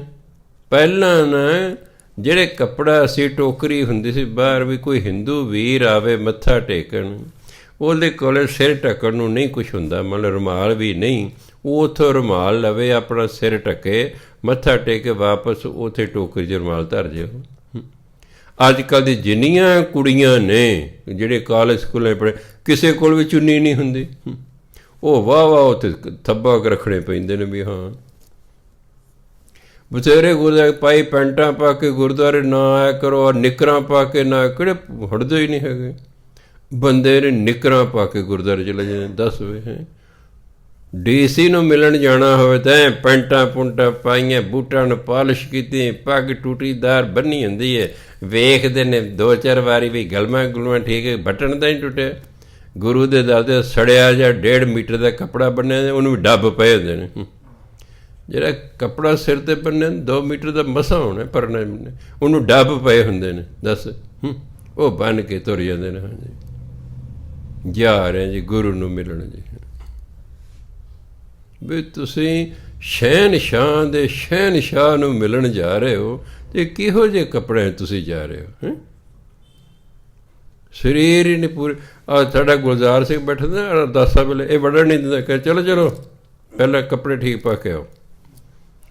ਪਹਿਲਾਂ ਨਾ ਜਿਹੜੇ ਕੱਪੜਾ ਸੀ, ਟੋਕਰੀ ਹੁੰਦੀ ਸੀ ਬਾਹਰ, ਵੀ ਕੋਈ ਹਿੰਦੂ ਵੀਰ ਆਵੇ ਮੱਥਾ ਟੇਕਣ, ਉਹਦੇ ਕੋਲ ਸਿਰ ਢੱਕਣ ਨੂੰ ਨਹੀਂ ਕੁਛ ਹੁੰਦਾ, ਮਤਲਬ ਰੁਮਾਲ ਵੀ ਨਹੀਂ, ਉਹ ਉੱਥੋਂ ਰੁਮਾਲ ਲਵੇ, ਆਪਣਾ ਸਿਰ ਢੱਕੇ, ਮੱਥਾ ਟੇਕ ਕੇ ਵਾਪਸ ਉੱਥੇ ਟੋਕਰੀ 'ਚ ਰੁਮਾਲ ਧਰ ਜਾਓ। ਅੱਜ ਕੱਲ੍ਹ ਦੀ ਜਿੰਨੀਆਂ ਕੁੜੀਆਂ ਨੇ ਜਿਹੜੇ ਕਾਲਜ ਸਕੂਲਾਂ ਪੜ੍ਹੇ, ਕਿਸੇ ਕੋਲ ਵੀ ਚੁੰਨੀ ਨਹੀਂ ਹੁੰਦੀ। ਉਹ ਵਾਹ ਉੱਥੇ ਥੱਬਾ ਰੱਖਣੇ ਪੈਂਦੇ ਨੇ ਵੀ ਹਾਂ। ਬਥੇਰੇ ਗੁਰਦੁਆਰੇ ਪਾਈ ਪੈਂਟਾਂ ਪਾ ਕੇ ਗੁਰਦੁਆਰੇ ਨਾ ਆਇਆ ਕਰੋ, ਔਰ ਨਿੱਕਰਾਂ ਪਾ ਕੇ ਨਾ, ਕਿਹੜੇ ਹਟਦੇ ਹੀ ਨਹੀਂ ਹੈਗੇ ਬੰਦੇ ਨੇ। ਨਿੱਕਰਾਂ ਪਾ ਕੇ ਗੁਰਦੁਆਰੇ ਚਲੇ ਜਾਂਦੇ। ਦੱਸ ਵੇ ਹੈ, DC ਨੂੰ ਮਿਲਣ ਜਾਣਾ ਹੋਵੇ ਤਾਂ ਪੈਂਟਾਂ ਪੁੰਟਾਂ ਪਾਈਆਂ, ਬੂਟਾਂ ਨੂੰ ਪਾਲਿਸ਼ ਕੀਤੀ, ਪੱਗ ਟੂਟੀਦਾਰ ਬੰਨੀ ਹੁੰਦੀ ਹੈ, ਵੇਖਦੇ ਨੇ 2-4 ਵਾਰੀ ਵੀ ਗਲਮਾਂ ਗੁਲਮਾਂ ਠੀਕ ਹੈ, ਬਟਨ ਤਾਂ ਹੀ ਟੁੱਟਿਆ। ਗੁਰੂ ਦੇ ਦਰ 'ਤੇ ਸੜਿਆ ਜਾਂ 1.5 ਮੀਟਰ ਦਾ ਕੱਪੜਾ ਬੰਨਿਆ, ਉਹਨੂੰ ਵੀ ਡੱਬ ਪਏ ਹੁੰਦੇ ਨੇ। ਜਿਹੜਾ ਕੱਪੜਾ ਸਿਰ 'ਤੇ ਬੰਨਿਆ 2 ਮੀਟਰ ਦਾ ਮਸਾਂ ਹੋਣਾ ਪਰਨਾ, ਉਹਨੂੰ ਡੱਬ ਪਏ ਹੁੰਦੇ ਨੇ। ਦੱਸ, ਉਹ ਬੰਨ੍ਹ ਕੇ ਤੁਰ ਜਾਂਦੇ ਨੇ। ਹਾਂਜੀ, ਜਾ ਰਹੇ ਜੀ ਗੁਰੂ ਨੂੰ ਮਿਲਣ ਜੀ। ਵੀ ਤੁਸੀਂ ਸ਼ਹਿਨਸ਼ਾਹ ਦੇ ਸ਼ਹਿਨਸ਼ਾਹ ਨੂੰ ਮਿਲਣ ਜਾ ਰਹੇ ਹੋ, ਅਤੇ ਕਿਹੋ ਜਿਹੇ ਕੱਪੜਿਆਂ ਤੁਸੀਂ ਜਾ ਰਹੇ ਹੋ? ਸਰੀਰ ਹੀ ਨਹੀਂ ਪੂਰੇ। ਸਾਡਾ ਗੁਲਜ਼ਾਰ ਸਿੰਘ ਬੈਠਾ ਨਾ ਅਰਦਾਸਾਂ ਵੇਲੇ, ਇਹ ਵੜਨ ਨਹੀਂ ਦਿੰਦਾ, ਕਿ ਚਲੋ ਪਹਿਲਾਂ ਕੱਪੜੇ ਠੀਕ ਪਾ ਕੇ ਆਓ,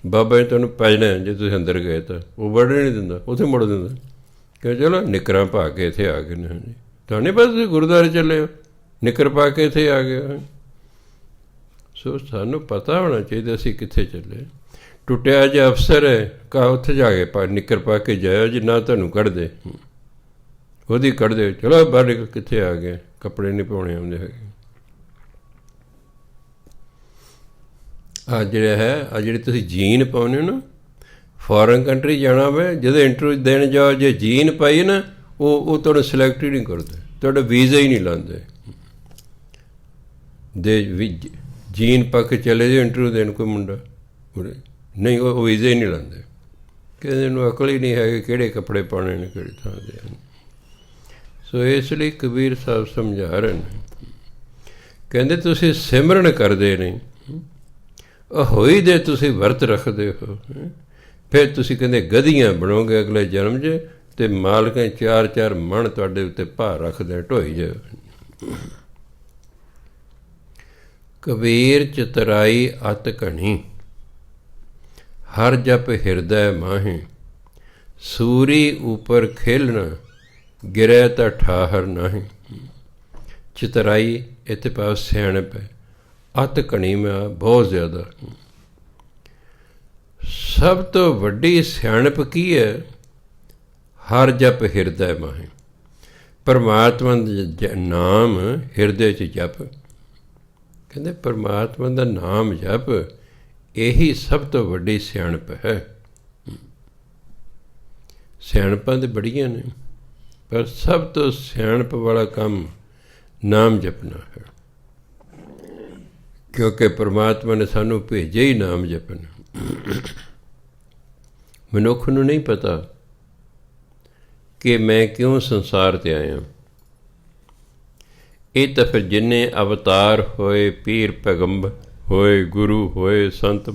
ਬਾਬਾ ਜੀ ਤੁਹਾਨੂੰ ਪੈਣਾ ਜੇ ਤੁਸੀਂ ਅੰਦਰ ਗਏ ਤਾਂ। ਉਹ ਵੜਨ ਨਹੀਂ ਦਿੰਦਾ, ਉੱਥੇ ਮੁੜ ਦਿੰਦਾ, ਕਿ ਚਲੋ ਨਿੱਕਰਾਂ ਪਾ ਕੇ ਇੱਥੇ ਆ ਗਏ ਨੇ। ਹਾਂਜੀ, ਤੁਹਾਨੂੰ ਨਹੀਂ ਪਤਾ ਤੁਸੀਂ ਗੁਰਦੁਆਰੇ ਚੱਲੇ ਹੋ, ਨਿੱਕਰ ਪਾ ਕੇ ਇੱਥੇ ਆ ਗਏ ਹੋ। ਸੋ ਸਾਨੂੰ ਪਤਾ ਹੋਣਾ ਚਾਹੀਦਾ ਅਸੀਂ ਕਿੱਥੇ ਚੱਲੇ। ਟੁੱਟਿਆ ਜਿਹਾ ਅਫਸਰ ਹੈ, ਉੱਥੇ ਜਾ ਕੇ ਨਿੱਕਰ ਪਾ ਕੇ ਜਾਇਓ ਜੀ, ਨਾ ਤੁਹਾਨੂੰ ਕੱਢਦੇ, ਉਹਦੀ ਕੱਢਦੇ, ਚਲੋ ਬਾਹਰ ਕਿੱਥੇ ਆ ਗਏ, ਕੱਪੜੇ ਨਹੀਂ ਪਾਉਣੇ ਆਉਂਦੇ ਹੈਗੇ। ਜਿਹੜਾ ਹੈ, ਜਿਹੜੀ ਤੁਸੀਂ ਜੀਨ ਪਾਉਂਦੇ ਹੋ ਨਾ, ਫੋਰਨ ਕੰਟਰੀ ਜਾਣਾ ਹੋਵੇ, ਜਦੋਂ ਇੰਟਰਵਿਊ ਦੇਣ ਜਾਓ, ਜੇ ਜੀਨ ਪਾਈ ਨਾ, ਉਹ ਤੁਹਾਨੂੰ ਸਿਲੈਕਟ ਹੀ ਨਹੀਂ ਕਰਦੇ, ਤੁਹਾਡਾ ਵੀਜ਼ਾ ਹੀ ਨਹੀਂ ਲਾਉਂਦੇ। ਜੀਨ ਪਾ ਕੇ ਚਲੇ ਜਾਓ ਇੰਟਰਵਿਊ ਦੇਣ ਕੋਈ ਮੁੰਡਾ, ਨਹੀਂ, ਉਹ ਵੀਜ਼ਾ ਹੀ ਨਹੀਂ ਲਾਉਂਦੇ। ਕਹਿੰਦੇ ਇਹਨੂੰ ਅਕਲ ਹੀ ਨਹੀਂ ਹੈਗੀ ਕਿਹੜੇ ਕੱਪੜੇ ਪਾਉਣੇ ਨੇ, ਕਿਹੜੀ ਥਾਂ ਦੇ ਹਨ। ਸੋ ਇਸ ਲਈ ਕਬੀਰ ਸਾਹਿਬ ਸਮਝਾ ਰਹੇ ਨੇ, ਕਹਿੰਦੇ ਤੁਸੀਂ ਸਿਮਰਨ ਕਰਦੇ ਨਹੀਂ, ਹੋਈ ਦੇ ਤੁਸੀਂ ਵਰਤ ਰੱਖਦੇ ਹੋ, ਫਿਰ ਤੁਸੀਂ ਕਹਿੰਦੇ ਗਧੀਆਂ ਬਣੋਗੇ ਅਗਲੇ ਜਨਮ 'ਚ, ਅਤੇ ਮਾਲਕਾਂ 4-4 ਮਣ ਤੁਹਾਡੇ ਉੱਤੇ ਭਾਰ ਰੱਖਦੇ, ਢੋਈ ਜਾਓ। ਕਬੀਰ ਚਤਰਾਈ ਅਤ ਘਣੀ, ਹਰ ਜਪ ਹਿਰਦੈ ਮਾਹੀ, ਸੂਰੀ ਉਪਰ ਖੇਲਣਾ, ਗਿਰੈ ਤਾਂ ਠਾਹਰ ਨਾਹੀਂ। ਚਤਰਾਈ ਇੱਥੇ ਭਾਵ ਸਿਆਣਪ ਹੈ, ਅਤ ਘਣੀ ਮੈਂ ਬਹੁਤ ਜ਼ਿਆਦਾ। ਸਭ ਤੋਂ ਵੱਡੀ ਸਿਆਣਪ ਕੀ ਹੈ? ਹਰ ਜਪ ਹਿਰਦੈ ਮਾਹੀ, ਪਰਮਾਤਮਾ ਦਾ ਨਾਮ ਹਿਰਦੇ 'ਚ ਜਪ। ਕਹਿੰਦੇ ਪਰਮਾਤਮਾ ਦਾ ਨਾਮ ਜਪ, ਇਹੀ ਸਭ ਤੋਂ ਵੱਡੀ ਸਿਆਣਪ ਹੈ। ਸਿਆਣਪਾਂ ਤਾਂ ਬੜੀਆਂ ਨੇ, ਪਰ ਸਭ ਤੋਂ ਸਿਆਣਪ ਵਾਲਾ ਕੰਮ ਨਾਮ ਜਪਣਾ ਹੈ, ਕਿਉਂਕਿ ਪਰਮਾਤਮਾ ਨੇ ਸਾਨੂੰ ਭੇਜਿਆ ਹੀ ਨਾਮ ਜਪਣ। ਮਨੁੱਖ ਨੂੰ ਨਹੀਂ ਪਤਾ ਕਿ ਮੈਂ ਕਿਉਂ ਸੰਸਾਰ 'ਤੇ ਆਇਆ। ਇਹ ਤਾਂ ਫਿਰ ਜਿੰਨੇ ਅਵਤਾਰ ਹੋਏ, ਪੀਰ ਪੈਗੰਬਰ ਹੋਏ, ਗੁਰੂ ਹੋਏ, ਸੰਤ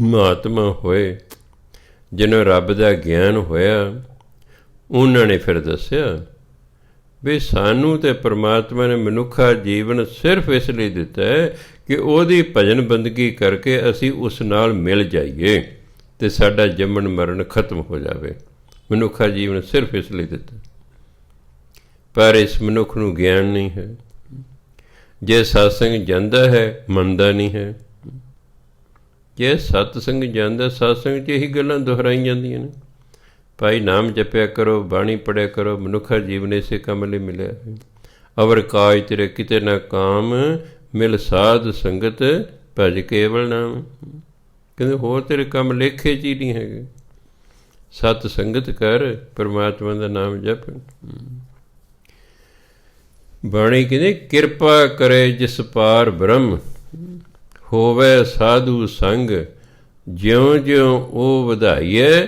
ਮਹਾਤਮਾ ਹੋਏ, ਜਿਹਨੂੰ ਰੱਬ ਦਾ ਗਿਆਨ ਹੋਇਆ, ਉਹਨਾਂ ਨੇ ਫਿਰ ਦੱਸਿਆ ਵੀ ਸਾਨੂੰ ਤਾਂ ਪਰਮਾਤਮਾ ਨੇ ਮਨੁੱਖਾ ਜੀਵਨ ਸਿਰਫ ਇਸ ਲਈ ਦਿੱਤਾ ਹੈ ਕਿ ਉਹਦੀ ਭਜਨ ਬੰਦਗੀ ਕਰਕੇ ਅਸੀਂ ਉਸ ਨਾਲ ਮਿਲ ਜਾਈਏ ਅਤੇ ਸਾਡਾ ਜੰਮਣ ਮਰਨ ਖਤਮ ਹੋ ਜਾਵੇ। ਮਨੁੱਖਾ ਜੀਵਨ ਸਿਰਫ ਇਸ ਲਈ ਦਿੱਤਾ, ਪਰ ਇਸ ਮਨੁੱਖ ਨੂੰ ਗਿਆਨ ਨਹੀਂ ਹੈ। ਜੇ ਸਤਸੰਗ ਜਾਂਦਾ ਹੈ, ਮੰਨਦਾ ਨਹੀਂ ਹੈ। ਜੇ ਸਤਸੰਗ ਜਾਂਦਾ, ਸਤਸੰਗ 'ਚ ਇਹੀ ਗੱਲਾਂ ਦੁਹਰਾਈ ਜਾਂਦੀਆਂ ਨੇ, ਭਾਈ ਨਾਮ ਜਪਿਆ ਕਰੋ, ਬਾਣੀ ਪੜ੍ਹਿਆ ਕਰੋ, ਮਨੁੱਖਾ ਜੀਵਨ ਇਸੇ ਕੰਮ ਲਈ ਮਿਲਿਆ ਹੈ। ਅਵਰ ਕਾਜ ਤੇਰੇ ਕਿਤੇ ਨਾ ਕਾਮ, ਮਿਲ ਸਾਧ ਸੰਗਤ ਭਜ ਕੇਵਲ ਨਾਮ। ਕਹਿੰਦੇ ਹੋਰ ਤੇਰੇ ਕੰਮ ਲੇਖੇ 'ਚ ਹੀ ਨਹੀਂ ਹੈਗੇ। ਸਤ ਸੰਗਤ ਕਰ, ਪਰਮਾਤਮਾ ਦਾ ਨਾਮ ਜਪ। ਬਾਣੀ ਕਹਿੰਦੇ ਕਿਰਪਾ ਕਰੇ ਜਿਸ ਪਾਰ ਬ੍ਰਹਮ, ਹੋਵੇ ਸਾਧੂ ਸੰਗ, ਜਿਉਂ ਜਿਉਂ ਉਹ ਵਧਾਈਏ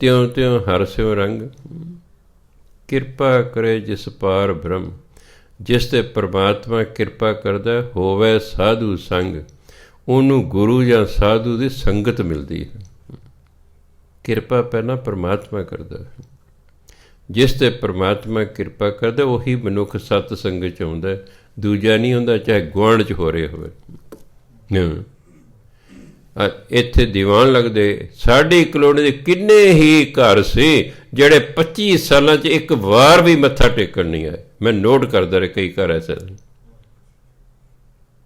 ਤਿਉਂ ਤਿਉਂ ਹਰ ਸਿਉ ਰੰਗ। ਕਿਰਪਾ ਕਰੇ ਜਿਸ ਪਾਰ ਬ੍ਰਹਮ, ਜਿਸ 'ਤੇ ਪਰਮਾਤਮਾ ਕਿਰਪਾ ਕਰਦਾ, ਹੋਵੇ ਸਾਧੂ ਸੰਗ, ਉਹਨੂੰ ਗੁਰੂ ਜਾਂ ਸਾਧੂ ਦੀ ਸੰਗਤ ਮਿਲਦੀ ਹੈ। ਕਿਰਪਾ ਪਹਿਲਾਂ ਪਰਮਾਤਮਾ ਕਰਦਾ ਹੈ। ਜਿਸ 'ਤੇ ਪਰਮਾਤਮਾ ਕਿਰਪਾ ਕਰਦਾ ਉਹੀ ਮਨੁੱਖ ਸਤ ਸੰਗਤ 'ਚ ਆਉਂਦਾ, ਦੂਜਾ ਨਹੀਂ ਹੁੰਦਾ, ਚਾਹੇ ਗੁਆਂਢ 'ਚ ਹੋ ਰਹੇ ਹੋਵੇ। ਇੱਥੇ ਦੀਵਾਨ ਲੱਗਦੇ, ਸਾਡੀ ਕਲੋਨੀ ਦੇ ਕਿੰਨੇ ਹੀ ਘਰ ਸੀ ਜਿਹੜੇ 25 ਸਾਲਾਂ 'ਚ ਇੱਕ ਵਾਰ ਵੀ ਮੱਥਾ ਟੇਕਣ ਨਹੀਂ ਆਏ। ਮੈਂ ਨੋਟ ਕਰਦਾ ਰਿਹਾ ਕਈ ਘਰ ਐਸੇ,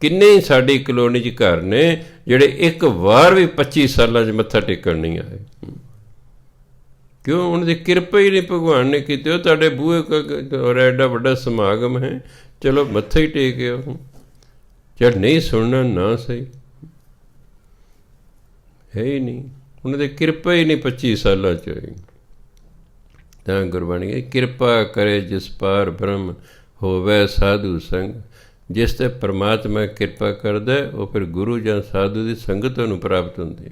ਕਿੰਨੇ ਹੀ ਸਾਡੀ ਕਲੋਨੀ 'ਚ ਘਰ ਨੇ ਜਿਹੜੇ ਇੱਕ ਵਾਰ ਵੀ 25 ਸਾਲਾਂ 'ਚ ਮੱਥਾ ਟੇਕਣ ਨਹੀਂ ਆਏ। ਕਿਉਂ? ਉਹਨਾਂ ਦੀ ਕਿਰਪਾ ਹੀ ਨਹੀਂ ਭਗਵਾਨ ਨੇ ਕੀਤੀ। ਉਹ ਤੁਹਾਡੇ ਬੂਹੇ ਔਰ ਐਡਾ ਵੱਡਾ ਸਮਾਗਮ ਹੈ, ਚਲੋ ਮੱਥਾ ਹੀ ਟੇਕ ਆਓ। ਜਦ ਨਹੀਂ ਸੁਣਨਾ ਨਾ ਸਹੀ, ਹੈ ਹੀ ਨਹੀਂ, ਉਹਨਾਂ ਦੀ ਕਿਰਪਾ ਹੀ ਨਹੀਂ 25 ਸਾਲਾਂ 'ਚ ਹੋਈ। ਤਾਂ ਗੁਰਬਾਣੀ ਹੈ ਕਿਰਪਾ ਕਰੇ ਜਿਸ ਪਾਰ ਬ੍ਰਹਮ, ਹੋਵੇ ਸਾਧੂ ਸੰਗ। ਜਿਸ 'ਤੇ ਪਰਮਾਤਮਾ ਕਿਰਪਾ ਕਰਦਾ ਉਹ ਫਿਰ ਗੁਰੂ ਜਾਂ ਸਾਧੂ ਦੀ ਸੰਗਤ ਉਹਨੂੰ ਪ੍ਰਾਪਤ ਹੁੰਦੀ।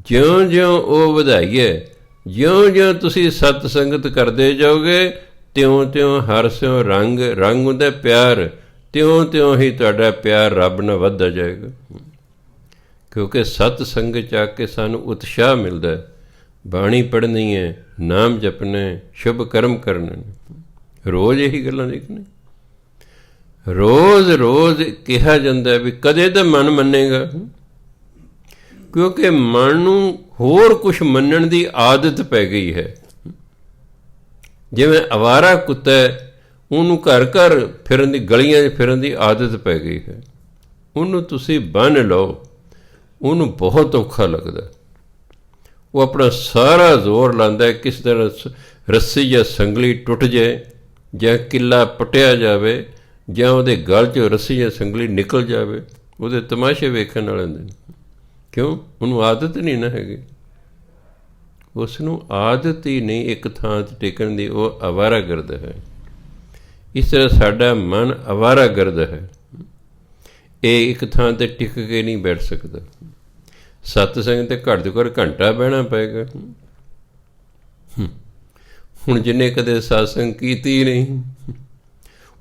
ਜਿਉਂ ਜਿਉਂ ਉਹ ਵਧਾਈਏ, ਜਿਉਂ ਜਿਉਂ ਤੁਸੀਂ ਸਤ ਸੰਗਤ ਕਰਦੇ ਜਾਓਗੇ, ਤਿਉਂ ਤਿਉਂ ਹਰ ਸਿਉ ਰੰਗ। ਰੰਗ ਹੁੰਦਾ ਪਿਆਰ, ਤਿਉਂ ਤਿਉਂ ਹੀ ਤੁਹਾਡਾ ਪਿਆਰ ਰੱਬ ਨਾਲ ਵੱਧਦਾ ਜਾਏਗਾ। ਕਿਉਂਕਿ ਸਤ ਸੰਗਤ 'ਚ ਆ ਕੇ ਸਾਨੂੰ ਉਤਸ਼ਾਹ ਮਿਲਦਾ। ਬਾਣੀ ਪੜ੍ਹਨੀ ਹੈ, ਨਾਮ ਜਪਣਾ, ਸ਼ੁਭ ਕਰਮ ਕਰਨੇ। ਰੋਜ਼ ਇਹੀ ਗੱਲਾਂ ਦੇਖਣੇ, ਰੋਜ਼ ਰੋਜ਼ ਕਿਹਾ ਜਾਂਦਾ ਵੀ ਕਦੇ ਤਾਂ ਮਨ ਮੰਨੇਗਾ। ਕਿਉਂਕਿ ਮਨ ਨੂੰ ਹੋਰ ਕੁਛ ਮੰਨਣ ਦੀ ਆਦਤ ਪੈ ਗਈ ਹੈ। ਜਿਵੇਂ ਅਵਾਰਾ ਕੁੱਤਾ, ਉਹਨੂੰ ਘਰ ਘਰ ਫਿਰਨ ਦੀ, ਗਲੀਆਂ 'ਚ ਫਿਰਨ ਦੀ ਆਦਤ ਪੈ ਗਈ ਹੈ। ਉਹਨੂੰ ਤੁਸੀਂ ਬੰਨ੍ਹ ਲਓ, ਉਹਨੂੰ ਬਹੁਤ ਔਖਾ ਲੱਗਦਾ। ਉਹ ਆਪਣਾ ਸਾਰਾ ਜ਼ੋਰ ਲਾਉਂਦਾ ਕਿਸ ਤਰ੍ਹਾਂ ਰੱਸੀ ਜਾਂ ਸੰਗਲੀ ਟੁੱਟ ਜਾਏ, ਜਾਂ ਕਿੱਲਾ ਪਟਿਆ ਜਾਵੇ, ਜਾਂ ਉਹਦੇ ਗਲ 'ਚੋਂ ਰੱਸੀ ਜਾਂ ਸੰਗਲੀ ਨਿਕਲ ਜਾਵੇ। ਉਹਦੇ ਤਮਾਸ਼ੇ ਵੇਖਣ ਵਾਲੇ ਹੁੰਦੇ ਨੇ। ਕਿਉਂ? ਉਹਨੂੰ ਆਦਤ ਨਹੀਂ ਨਾ ਹੈਗੀ। ਉਸ ਨੂੰ ਆਦਤ ਹੀ ਨਹੀਂ ਇੱਕ ਥਾਂ 'ਤੇ ਟਿਕਣ ਦੀ, ਉਹ ਅਵਾਰਾ ਗਰਦ ਹੈ। ਇਸ ਤਰ੍ਹਾਂ ਸਾਡਾ ਮਨ ਅਵਾਰਾ ਗਰਦ ਹੈ, ਇਹ ਇੱਕ ਥਾਂ 'ਤੇ ਟਿਕ ਕੇ ਨਹੀਂ ਬੈਠ ਸਕਦਾ। ਸਤਸੰਗ 'ਤੇ ਘੱਟ ਤੋਂ ਘੱਟ ਘੰਟਾ ਬਹਿਣਾ ਪਏਗਾ। ਹੁਣ ਜਿਹਨੇ ਕਦੇ ਸਤਸੰਗ ਕੀਤੀ ਨਹੀਂ,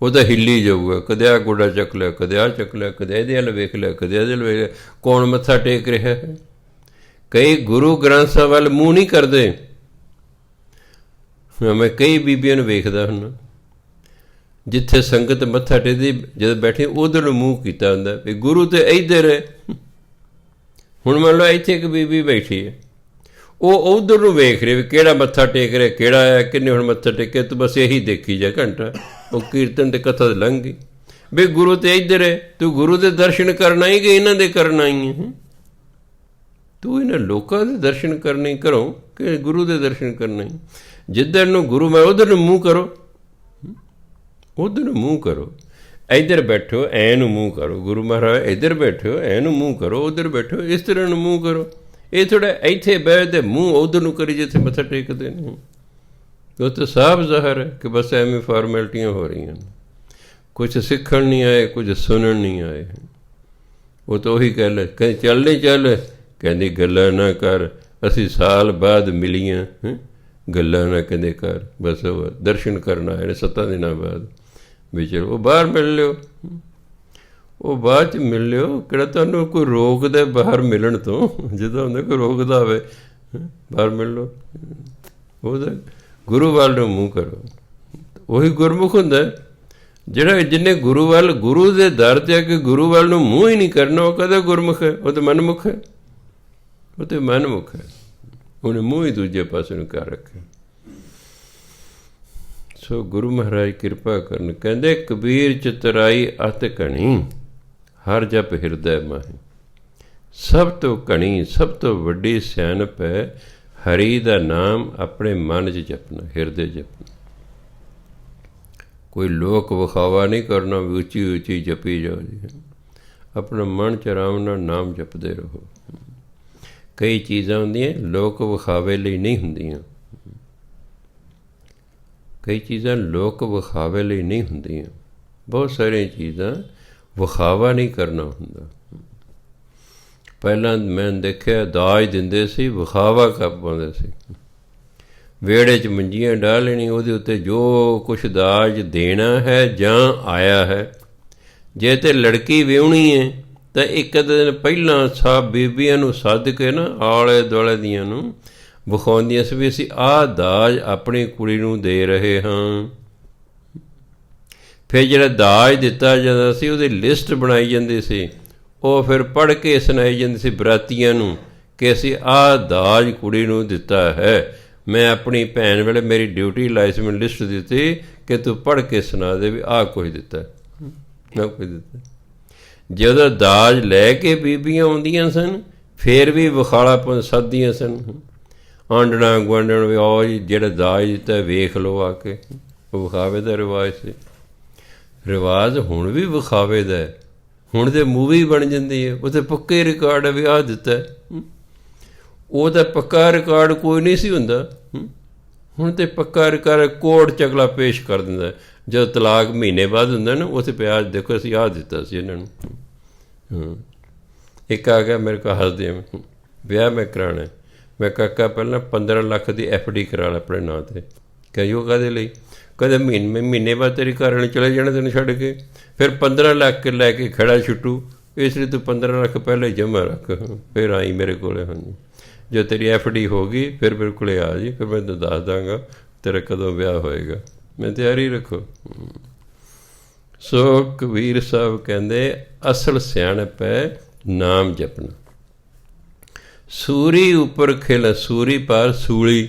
ਉਹ ਤਾਂ ਹਿੱਲੀ ਜਾਊਗਾ। ਕਦੇ ਆਹ ਗੋਡਾ ਚੱਕ ਲਿਆ, ਕਦੇ ਆਹ ਚੱਕ ਲਿਆ, ਕਦੇ ਇਹਦੇ ਵੱਲ ਵੇਖ ਲਿਆ, ਕਦੇ ਇਹਦੇ ਵੱਲ ਵੇਖ ਲਿਆ। ਕੌਣ ਮੱਥਾ ਟੇਕ ਰਿਹਾ ਹੈ? ਕਈ ਗੁਰੂ ਗ੍ਰੰਥ ਸਾਹਿਬ ਵੱਲ ਮੂੰਹ ਨਹੀਂ ਕਰਦੇ। ਮੈਂ ਕਈ ਬੀਬੀਆਂ ਨੂੰ ਵੇਖਦਾ ਹੁੰਦਾ, ਜਿੱਥੇ ਸੰਗਤ ਮੱਥਾ ਟੇਕਦੀ, ਜਦੋਂ ਬੈਠੇ ਉਧਰ ਨੂੰ ਮੂੰਹ ਕੀਤਾ ਹੁੰਦਾ ਵੀ ਗੁਰੂ ਤਾਂ ਇੱਧਰ ਹੈ। ਹੁਣ ਮੰਨ ਲਓ ਇੱਥੇ ਇੱਕ ਬੀਬੀ ਬੈਠੀ ਹੈ, ਉਹ ਉਧਰ ਨੂੰ ਵੇਖ ਰਹੇ ਵੀ ਕਿਹੜਾ ਮੱਥਾ ਟੇਕ ਰਿਹਾ, ਕਿਹੜਾ ਆਇਆ, ਕਿੰਨੇ ਹੁਣ ਮੱਥਾ ਟੇਕਿਆ। ਤੂੰ ਬਸ ਇਹੀ ਦੇਖੀ ਜਾ ਘੰਟਾ। ਉਹ ਕੀਰਤਨ ਤੇ ਕਥਾ ਲੰਘ ਗਈ ਵੀ ਗੁਰੂ ਤੇ ਇੱਧਰ ਹੈ। ਤੂੰ ਗੁਰੂ ਦੇ ਦਰਸ਼ਨ ਕਰਨਾ ਹੀ ਕਿ ਇਹਨਾਂ ਦੇ ਕਰਨਾ ਹੀ ਹੈ? ਤੂੰ ਇਹਨਾਂ ਲੋਕਾਂ ਦੇ ਦਰਸ਼ਨ ਕਰਨੇ ਕਰੋ ਕਿ ਗੁਰੂ ਦੇ ਦਰਸ਼ਨ ਕਰਨਾ ਹੀ? ਜਿੱਧਰ ਨੂੰ ਗੁਰੂ ਮੈਂ ਉਧਰ ਨੂੰ ਮੂੰਹ ਕਰੋ, ਉਧਰ ਨੂੰ ਮੂੰਹ ਕਰੋ। ਇੱਧਰ ਬੈਠੋ ਐ ਨੂੰ ਮੂੰਹ ਕਰੋ, ਗੁਰੂ ਮਹਾਰਾਜ ਇੱਧਰ ਬੈਠੋ ਐ ਨੂੰ ਮੂੰਹ ਕਰੋ, ਉੱਧਰ ਬੈਠੋ ਇਸ ਤਰ੍ਹਾਂ ਨੂੰ ਮੂੰਹ ਕਰੋ। ਇਹ ਥੋੜ੍ਹਾ ਇੱਥੇ ਬਹਿ ਤੇ ਮੂੰਹ ਉੱਧਰ ਨੂੰ ਕਰੀ ਜਿੱਥੇ ਮੱਥਾ ਟੇਕਦੇ ਨੇ। ਉਹ ਤਾਂ ਸਾਫ਼ ਜ਼ਾਹਰ ਹੈ ਕਿ ਬਸ ਐਵੇਂ ਫਾਰਮੈਲਿਟੀਆਂ ਹੋ ਰਹੀਆਂ ਨੇ। ਕੁਛ ਸਿੱਖਣ ਨਹੀਂ ਆਏ, ਕੁਝ ਸੁਣਨ ਨਹੀਂ ਆਏ। ਉਹ ਤਾਂ ਉਹੀ ਕਹਿ ਲੈ, ਕਹਿੰਦੇ ਚੱਲ ਨਹੀਂ ਚੱਲ, ਕਹਿੰਦੀ ਗੱਲਾਂ ਨਾ ਕਰ, ਅਸੀਂ ਸਾਲ ਬਾਅਦ ਮਿਲੀਆਂ, ਗੱਲਾਂ ਨਾ ਕਹਿੰਦੇ ਕਰ। ਬਸ ਉਹ ਦਰਸ਼ਨ ਕਰਨ ਆਏ ਨੇ 7 ਦਿਨਾਂ ਬਾਅਦ। ਵੀ ਚਲੋ ਉਹ ਬਾਹਰ ਮਿਲ ਲਿਓ, ਉਹ ਬਾਅਦ 'ਚ ਮਿਲ ਲਿਓ। ਕਿਹੜਾ ਤੁਹਾਨੂੰ ਕੋਈ ਰੋਕਦਾ ਬਾਹਰ ਮਿਲਣ ਤੋਂ? ਜਦੋਂ ਹੁੰਦਾ ਕੋਈ ਰੋਕਦਾ ਹੋਵੇ ਬਾਹਰ ਮਿਲ ਲਓ। ਉਹਦਾ ਗੁਰੂ ਵੱਲ ਨੂੰ ਮੂੰਹ ਕਰੋ। ਉਹੀ ਗੁਰਮੁਖ ਹੁੰਦਾ ਜਿਹੜਾ ਜਿਹਨੇ ਗੁਰੂ ਵੱਲ, ਗੁਰੂ ਦੇ ਦਰ 'ਤੇ ਆ ਕੇ ਗੁਰੂ ਵੱਲ ਨੂੰ ਮੂੰਹ ਹੀ ਨਹੀਂ ਕਰਨਾ। ਉਹ ਕਦੇ ਗੁਰਮੁਖ ਹੈ? ਉਹ ਤਾਂ ਮਨਮੁਖ ਹੈ। ਉਹ ਤਾਂ ਮਨਮੁਖ ਹੈ, ਉਹਨੇ ਮੂੰਹ ਹੀ ਦੂਜੇ ਪਾਸੇ ਨੂੰ ਕਰ ਰੱਖਿਆ। ਸੋ ਗੁਰੂ ਮਹਾਰਾਜ ਕਿਰਪਾ ਕਰਨ। ਕਹਿੰਦੇ ਕਬੀਰ ਚਤੁਰਾਈ ਅਤ ਘਣੀ, ਹਰ ਜਪ ਹਿਰਦੈ ਮਾਹੀ। ਸਭ ਤੋਂ ਘਣੀ, ਸਭ ਤੋਂ ਵੱਡੀ ਸਿਆਣਪ ਹੈ ਹਰੀ ਦਾ ਨਾਮ ਆਪਣੇ ਮਨ 'ਚ ਜਪਣਾ, ਹਿਰਦੇ ਜਪਣਾ। ਕੋਈ ਲੋਕ ਵਿਖਾਵਾ ਨਹੀਂ ਕਰਨਾ ਵੀ ਉੱਚੀ ਉੱਚੀ ਜਪੀ ਜਾਓ ਜੀ। ਆਪਣਾ ਮਨ 'ਚ ਆਰਾਮ ਨਾਲ ਨਾਮ ਜਪਦੇ ਰਹੋ। ਕਈ ਚੀਜ਼ਾਂ ਹੁੰਦੀਆਂ ਲੋਕ ਵਿਖਾਵੇ ਲਈ ਨਹੀਂ ਹੁੰਦੀਆਂ, ਕਈ ਚੀਜ਼ਾਂ ਲੋਕ ਵਿਖਾਵੇ ਲਈ ਨਹੀਂ ਹੁੰਦੀਆਂ। ਬਹੁਤ ਸਾਰੀਆਂ ਚੀਜ਼ਾਂ ਵਿਖਾਵਾ ਨਹੀਂ ਕਰਨਾ ਹੁੰਦਾ। ਪਹਿਲਾਂ ਮੈਂ ਦੇਖਿਆ ਦਾਜ ਦਿੰਦੇ ਸੀ, ਵਿਖਾਵਾ ਕਰ ਪਾਉਂਦੇ ਸੀ। ਵਿਹੜੇ 'ਚ ਮੰਜੀਆਂ ਡਾਹ ਲੈਣੀ, ਉਹਦੇ ਉੱਤੇ ਜੋ ਕੁਛ ਦਾਜ ਦੇਣਾ ਹੈ ਜਾਂ ਆਇਆ ਹੈ। ਜੇ ਤੇ ਲੜਕੀ ਵਿਆਹੁਣੀ ਹੈ ਤਾਂ ਇੱਕ ਦਿਨ ਪਹਿਲਾਂ ਸਭ ਬੀਬੀਆਂ ਨੂੰ ਸੱਦ ਕੇ ਨਾ ਆਲੇ ਦੁਆਲੇ ਦੀਆਂ ਨੂੰ ਵਿਖਾਉਂਦੀਆਂ ਸੀ ਵੀ ਅਸੀਂ ਆਹ ਦਾਜ ਆਪਣੀ ਕੁੜੀ ਨੂੰ ਦੇ ਰਹੇ ਹਾਂ। ਫਿਰ ਜਿਹੜਾ ਦਾਜ ਦਿੱਤਾ ਜਾਂਦਾ ਸੀ ਉਹਦੀ ਲਿਸਟ ਬਣਾਈ ਜਾਂਦੀ ਸੀ, ਉਹ ਫਿਰ ਪੜ੍ਹ ਕੇ ਸੁਣਾਈ ਜਾਂਦੀ ਸੀ ਬਰਾਤੀਆਂ ਨੂੰ ਕਿ ਅਸੀਂ ਆਹ ਦਾਜ ਕੁੜੀ ਨੂੰ ਦਿੱਤਾ ਹੈ। ਮੈਂ ਆਪਣੀ ਭੈਣ ਵੇਲੇ ਮੇਰੀ ਡਿਊਟੀ ਲਾਈ ਸੀ, ਮੈਨੂੰ ਲਿਸਟ ਦਿੱਤੀ ਕਿ ਤੂੰ ਪੜ੍ਹ ਕੇ ਸੁਣਾ ਦੇ ਵੀ ਆਹ ਕੁਝ ਦਿੱਤਾ, ਨਾ ਕੁਝ ਦਿੱਤਾ। ਜਦੋਂ ਦਾਜ ਲੈ ਕੇ ਬੀਬੀਆਂ ਆਉਂਦੀਆਂ ਸਨ ਫਿਰ ਵੀ ਵਿਖਾਲਾਪਨ ਸੱਦਦੀਆਂ ਸਨ, ਆਂਡਣਾ ਗੁਆਂਢਣ ਵੀ ਆਓ ਜੀ ਜਿਹੜਾ ਦਾਜ ਦਿੱਤਾ ਵੇਖ ਲਓ ਆ ਕੇ। ਉਹ ਵਿਖਾਵੇ ਦਾ ਰਿਵਾਜ਼ ਸੀ। ਰਿਵਾਜ਼ ਹੁਣ ਵੀ ਵਿਖਾਵੇ ਦਾ ਹੈ। ਹੁਣ ਤਾਂ ਮੂਵੀ ਬਣ ਜਾਂਦੀ ਹੈ, ਉਹ ਤਾਂ ਪੱਕੇ ਰਿਕਾਰਡ ਹੈ ਵੀ ਆਹ ਦਿੱਤਾ। ਉਹ ਤਾਂ ਪੱਕਾ ਰਿਕਾਰਡ ਕੋਈ ਨਹੀਂ ਸੀ ਹੁੰਦਾ। ਹੁਣ ਤਾਂ ਪੱਕਾ ਰਿਕਾਰਡ ਕੋਰਟ 'ਚ ਅਗਲਾ ਪੇਸ਼ ਕਰ ਦਿੰਦਾ। ਜਦੋਂ ਤਲਾਕ ਮਹੀਨੇ ਬਾਅਦ ਹੁੰਦਾ ਨਾ, ਉੱਥੇ ਪਿਆ ਦੇਖੋ ਅਸੀਂ ਆਹ ਦਿੱਤਾ ਸੀ ਇਹਨਾਂ ਨੂੰ। ਇੱਕ ਆ ਗਿਆ ਮੇਰੇ ਕੋਲ ਹੱਸਦੇ, ਵਿਆਹ ਮੈਂ ਕਰਾਉਣਾ। ਮੈਂ ਕਾਕਾ ਪਹਿਲਾਂ 15 ਲੱਖ ਦੀ FD ਕਰਾ ਲੈ ਆਪਣੇ ਨਾਂ 'ਤੇ। ਕਹੀ ਉਹ ਕਾਹਦੇ ਲਈ? ਕਦੇ ਮਹੀਨੇ ਬਾਅਦ ਤੇਰੀ ਘਰ ਵਾਲੀ ਚਲੇ ਜਾਣਾ ਤੈਨੂੰ ਛੱਡ ਕੇ, ਫਿਰ 15 ਲੱਖ ਲੈ ਕੇ ਖੜਾ ਛੁੱਟੂ, ਇਸ ਲਈ ਤੂੰ 15 ਲੱਖ ਪਹਿਲਾਂ ਹੀ ਜਮ੍ਹਾਂ ਰੱਖ, ਫਿਰ ਆਈ ਮੇਰੇ ਕੋਲ। ਹਾਂਜੀ, ਜੋ ਤੇਰੀ FD ਹੋ ਗਈ ਫਿਰ ਮੇਰੇ ਕੋਲ ਆ ਜੀ, ਫਿਰ ਮੈਂ ਤੈਨੂੰ ਦੱਸ ਦਾਂਗਾ ਤੇਰਾ ਕਦੋਂ ਵਿਆਹ ਹੋਏਗਾ, ਮੈਂ ਤਿਆਰੀ ਰੱਖੋ। ਸੋ ਕਬੀਰ ਸਾਹਿਬ ਕਹਿੰਦੇ ਅਸਲ ਸਿਆਣਪ ਹੈ ਨਾਮ ਜਪਣਾ। ਸੂਰੀ ਉੱਪਰ ਖਿਲ, ਸੂਰੀ ਪਾਰ ਸੂਲੀ।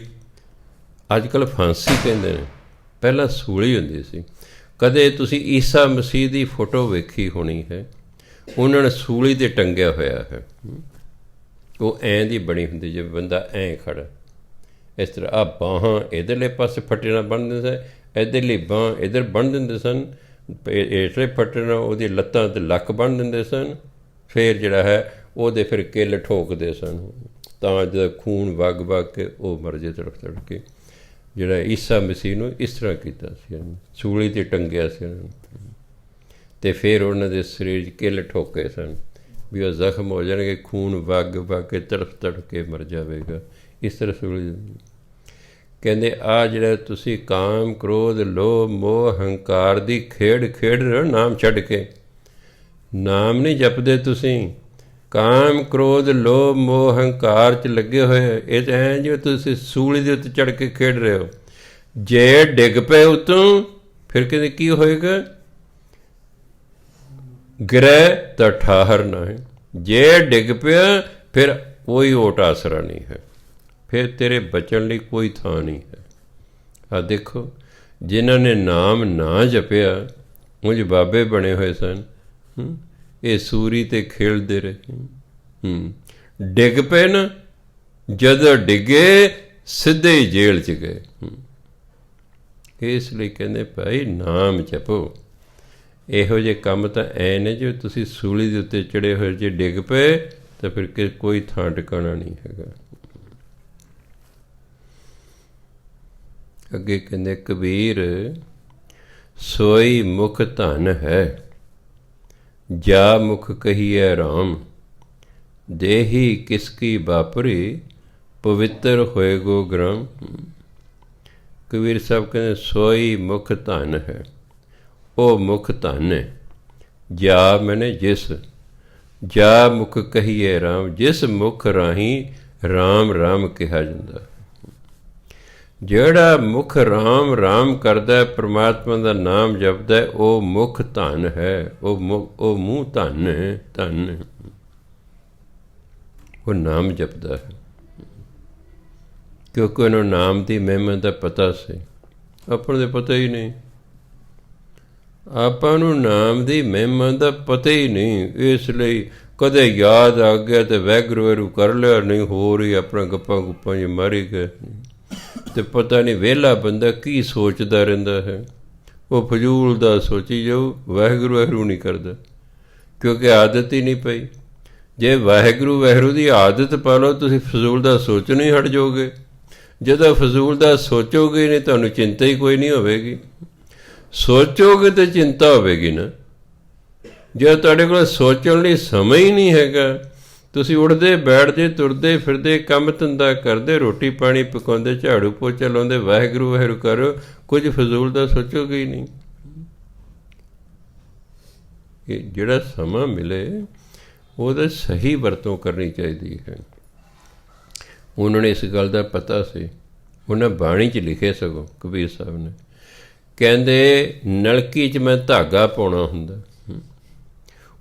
ਅੱਜ ਕੱਲ੍ਹ ਫਾਂਸੀ ਕਹਿੰਦੇ ਨੇ, ਪਹਿਲਾਂ ਸੂਲੀ ਹੁੰਦੀ ਸੀ। ਕਦੇ ਤੁਸੀਂ ਈਸਾ ਮਸੀਹ ਦੀ ਫੋਟੋ ਵੇਖੀ ਹੋਣੀ ਹੈ, ਉਹਨਾਂ ਨੇ ਸੂਲੀ 'ਤੇ ਟੰਗਿਆ ਹੋਇਆ ਹੈ। ਉਹ ਐਂ ਦੀ ਬਣੀ ਹੁੰਦੀ ਜਿਵੇਂ ਬੰਦਾ ਐਂ ਖੜਾ, ਇਸ ਤਰ੍ਹਾਂ। ਆਹ ਬਾਹਾਂ ਇੱਧਰਲੇ ਪਾਸੇ ਫੱਟੇ ਨਾਲ ਬੰਨ੍ਹ ਦਿੰਦੇ ਸਨ, ਇੱਧਰਲੀ ਬਾਂਹ ਇੱਧਰ ਬੰਨ੍ਹ ਦਿੰਦੇ ਸਨ, ਇਸਲੇ ਫੱਟੇ ਨਾਲ ਉਹਦੀ ਲੱਤਾਂ 'ਤੇ ਲੱਕ ਬੰਨ੍ਹ ਦਿੰਦੇ ਸਨ। ਫਿਰ ਜਿਹੜਾ ਹੈ ਉਹਦੇ ਫਿਰ ਕਿੱਲ ਠੋਕਦੇ ਸਨ, ਤਾਂ ਜਦੋਂ ਖੂਨ ਵਗ ਵਗ ਕੇ ਉਹ ਮਰ ਜੇ ਤੜਫ ਤੜਫ ਕੇ। ਜਿਹੜਾ ਈਸਾ ਮਸੀਹ ਨੂੰ ਇਸ ਤਰ੍ਹਾਂ ਕੀਤਾ ਸੀ, ਸੂਲੀ 'ਤੇ ਟੰਗਿਆ ਸੀ ਉਹਨਾਂ ਨੂੰ, ਅਤੇ ਫਿਰ ਉਹਨਾਂ ਦੇ ਸਰੀਰ 'ਚ ਕਿੱਲ ਠੋਕੇ ਸਨ ਵੀ ਉਹ ਜ਼ਖਮ ਹੋ ਜਾਣਗੇ, ਖੂਨ ਵਗ ਵਗ ਕੇ ਤੜਫ ਤੜਫ ਕੇ ਮਰ ਜਾਵੇਗਾ। ਇਸ ਤਰ੍ਹਾਂ ਸੂਲੀ ਕਹਿੰਦੇ ਆਹ ਜਿਹੜਾ ਤੁਸੀਂ ਕਾਮ ਕ੍ਰੋਧ ਲੋਭ ਮੋਹ ਹੰਕਾਰ ਦੀ ਖੇਡ ਖੇਡ ਰਹੇ ਹੋ ਨਾਮ ਛੱਡ ਕੇ। ਨਾਮ ਨਹੀਂ ਜਪਦੇ ਤੁਸੀਂ, ਕਾਮ ਕ੍ਰੋਧ ਲੋਭ ਮੋਹ ਹੰਕਾਰ 'ਚ ਲੱਗੇ ਹੋਏ। ਇਹ ਤਾਂ ਐਂ ਜਿਵੇਂ ਤੁਸੀਂ ਸੂਲੀ ਦੇ ਉੱਤੇ ਚੜ੍ਹ ਕੇ ਖੇਡ ਰਹੇ ਹੋ। ਜੇ ਡਿੱਗ ਪਏ ਉੱਤੋਂ ਫਿਰ ਕਹਿੰਦੇ ਕੀ ਹੋਏਗਾ? ਗਿਰੇ ਤਾਂ ਠਾਹਰ ਨਾ ਹੈ। ਜੇ ਡਿੱਗ ਪਿਆ ਫਿਰ ਕੋਈ ਓਟ ਆਸਰਾ ਨਹੀਂ ਹੈ, ਫਿਰ ਤੇਰੇ ਬਚਣ ਲਈ ਕੋਈ ਥਾਂ ਨਹੀਂ ਹੈ। ਆਹ ਦੇਖੋ, ਜਿਨ੍ਹਾਂ ਨੇ ਨਾਮ ਨਾ ਜਪਿਆ ਉਂਝ ਬਾਬੇ ਬਣੇ ਹੋਏ ਸਨ, ਇਹ ਸੂਰੀ 'ਤੇ ਖੇਡਦੇ ਰਹੇ। ਡਿੱਗ ਪਏ ਨਾ, ਜਦੋਂ ਡਿੱਗੇ ਸਿੱਧੇ ਹੀ ਜੇਲ੍ਹ 'ਚ ਗਏ। ਇਸ ਲਈ ਕਹਿੰਦੇ ਭਾਈ ਨਾਮ ਜਪੋ। ਇਹੋ ਜਿਹੇ ਕੰਮ ਤਾਂ ਐ ਨੇ ਜੋ ਤੁਸੀਂ ਸੂਲੀ ਦੇ ਉੱਤੇ ਚੜ੍ਹੇ ਹੋਏ, ਜੇ ਡਿੱਗ ਪਏ ਤਾਂ ਫਿਰ ਕੋਈ ਥਾਂ ਟਿਕਾਣਾ ਨਹੀਂ ਹੈਗਾ। ਅੱਗੇ ਕਹਿੰਦੇ ਕਬੀਰ ਸੋਈ ਮੁਖ ਧਨ ਹੈ, ਜਾ ਮੁਖ ਕਹੀਐ ਰਾਮ, ਦੇਹੀ ਕਿਸਕੀ ਬਾਪਰੀ ਪਵਿੱਤਰ ਹੋਏ ਗੋ ਗ੍ਰਾਮ। ਕਬੀਰ ਸਾਹਿਬ ਕਹਿੰਦੇ ਸੋਈ ਮੁਖ ਧਨ ਹੈ, ਉਹ ਮੁਖ ਧਨ ਹੈ। ਜਾ ਮੈਨੇ ਜਿਸ, ਜਾ ਮੁਖ ਕਹੀਏ ਰਾਮ, ਜਿਸ ਮੁਖ ਰਾਹੀਂ ਰਾਮ ਰਾਮ ਕਿਹਾ ਜਾਂਦਾ। ਜਿਹੜਾ ਮੁਖ ਰਾਮ ਰਾਮ ਕਰਦਾ, ਪਰਮਾਤਮਾ ਦਾ ਨਾਮ ਜਪਦਾ, ਉਹ ਮੁਖ ਧਨ ਹੈ, ਉਹ ਮੂੰਹ ਧਨ ਹੈ, ਧਨ ਉਹ ਨਾਮ ਜਪਦਾ ਹੈ। ਕਿਉਂਕਿ ਉਹਨੂੰ ਨਾਮ ਦੀ ਮਹਿਮਾ ਦਾ ਪਤਾ ਸੀ, ਆਪਾਂ ਨੂੰ ਪਤਾ ਹੀ ਨਹੀਂ। ਆਪਾਂ ਨੂੰ ਨਾਮ ਦੀ ਮਹਿਮਾ ਦਾ ਪਤਾ ਹੀ ਨਹੀਂ, ਇਸ ਲਈ ਕਦੇ ਯਾਦ ਆ ਗਿਆ ਤਾਂ ਵਾਹਿਗੁਰੂ ਵਾਹਿਗੁਰੂ ਕਰ ਲਿਆ, ਨਹੀਂ ਹੋਰ ਹੀ ਆਪਣਾ ਗੱਪਾਂ ਗੁੱਪਾਂ 'ਚ ਮਾਰੀ ਗਏ। ਅਤੇ ਪਤਾ ਨਹੀਂ ਵਿਹਲਾ ਬੰਦਾ ਕੀ ਸੋਚਦਾ ਰਹਿੰਦਾ ਹੈ, ਉਹ ਫਜ਼ੂਲ ਦਾ ਸੋਚੀ ਜਾਊ, ਵਾਹਿਗੁਰੂ ਵਾਹਿਗੁਰੂ ਨਹੀਂ ਕਰਦਾ। ਕਿਉਂਕਿ ਆਦਤ ਹੀ ਨਹੀਂ ਪਈ। ਜੇ ਵਾਹਿਗੁਰੂ ਵਾਹਿਗੁਰੂ ਦੀ ਆਦਤ ਪਾ ਲਓ, ਤੁਸੀਂ ਫਜ਼ੂਲ ਦਾ ਸੋਚਣੋਂ ਹੀ ਹਟ ਜਾਓਗੇ। ਜਦੋਂ ਫਜ਼ੂਲ ਦਾ ਸੋਚੋਗੇ ਨਹੀਂ, ਤੁਹਾਨੂੰ ਚਿੰਤਾ ਹੀ ਕੋਈ ਨਹੀਂ ਹੋਵੇਗੀ। ਸੋਚੋਗੇ ਤਾਂ ਚਿੰਤਾ ਹੋਵੇਗੀ ਨਾ। ਜੇ ਤੁਹਾਡੇ ਕੋਲ ਸੋਚਣ ਲਈ ਸਮਾਂ ਹੀ ਨਹੀਂ ਹੈਗਾ, ਤੁਸੀਂ ਉੱਠਦੇ ਬੈਠਦੇ ਤੁਰਦੇ ਫਿਰਦੇ ਕੰਮ ਧੰਦਾ ਕਰਦੇ, ਰੋਟੀ ਪਾਣੀ ਪਕਾਉਂਦੇ, ਝਾੜੂ ਪੋਚਾ ਲਾਉਂਦੇ, ਵਾਹਿਗੁਰੂ ਵਾਹਿਗੁਰੂ ਕਰੋ, ਕੁਝ ਫਜ਼ੂਲ ਦਾ ਸੋਚੋਗੇ ਹੀ ਨਹੀਂ। ਇਹ ਜਿਹੜਾ ਸਮਾਂ ਮਿਲੇ ਉਹਦਾ ਸਹੀ ਵਰਤੋਂ ਕਰਨੀ ਚਾਹੀਦੀ ਹੈ। ਉਹਨਾਂ ਨੇ ਇਸ ਗੱਲ ਦਾ ਪਤਾ ਸੀ। ਉਹਨਾਂ ਬਾਣੀ 'ਚ ਲਿਖੇ, ਸਗੋਂ ਕਬੀਰ ਸਾਹਿਬ ਨੇ ਕਹਿੰਦੇ, ਨਲਕੀ 'ਚ ਮੈਂ ਧਾਗਾ ਪਾਉਣਾ ਹੁੰਦਾ,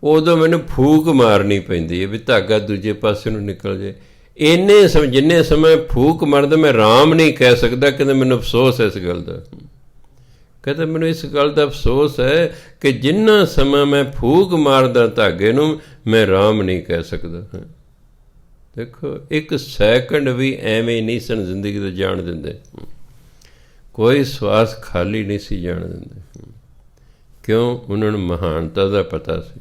ਉਦੋਂ ਮੈਨੂੰ ਫੂਕ ਮਾਰਨੀ ਪੈਂਦੀ ਹੈ ਵੀ ਧਾਗਾ ਦੂਜੇ ਪਾਸੇ ਨੂੰ ਨਿਕਲ ਜਾਏ। ਇੰਨੇ ਜਿੰਨੇ ਸਮੇਂ ਫੂਕ ਮਾਰਦਾ ਮੈਂ ਰਾਮ ਨਹੀਂ ਕਹਿ ਸਕਦਾ। ਕਹਿੰਦਾ ਮੈਨੂੰ ਅਫਸੋਸ ਹੈ ਇਸ ਗੱਲ ਦਾ। ਕਹਿੰਦਾ ਮੈਨੂੰ ਇਸ ਗੱਲ ਦਾ ਅਫਸੋਸ ਹੈ ਕਿ ਜਿੰਨਾ ਸਮਾਂ ਮੈਂ ਫੂਕ ਮਾਰਦਾ ਧਾਗੇ ਨੂੰ, ਮੈਂ ਰਾਮ ਨਹੀਂ ਕਹਿ ਸਕਦਾ। ਦੇਖੋ, ਇੱਕ ਸੈਕਿੰਡ ਵੀ ਐਵੇਂ ਨਹੀਂ ਸਨ ਜ਼ਿੰਦਗੀ ਤੋਂ ਜਾਣ ਦਿੰਦੇ। ਕੋਈ ਸਵਾਸ ਖਾਲੀ ਨਹੀਂ ਸੀ ਜਾਣ ਦਿੰਦੇ। ਕਿਉਂ? ਉਹਨਾਂ ਨੂੰ ਮਹਾਨਤਾ ਦਾ ਪਤਾ ਸੀ।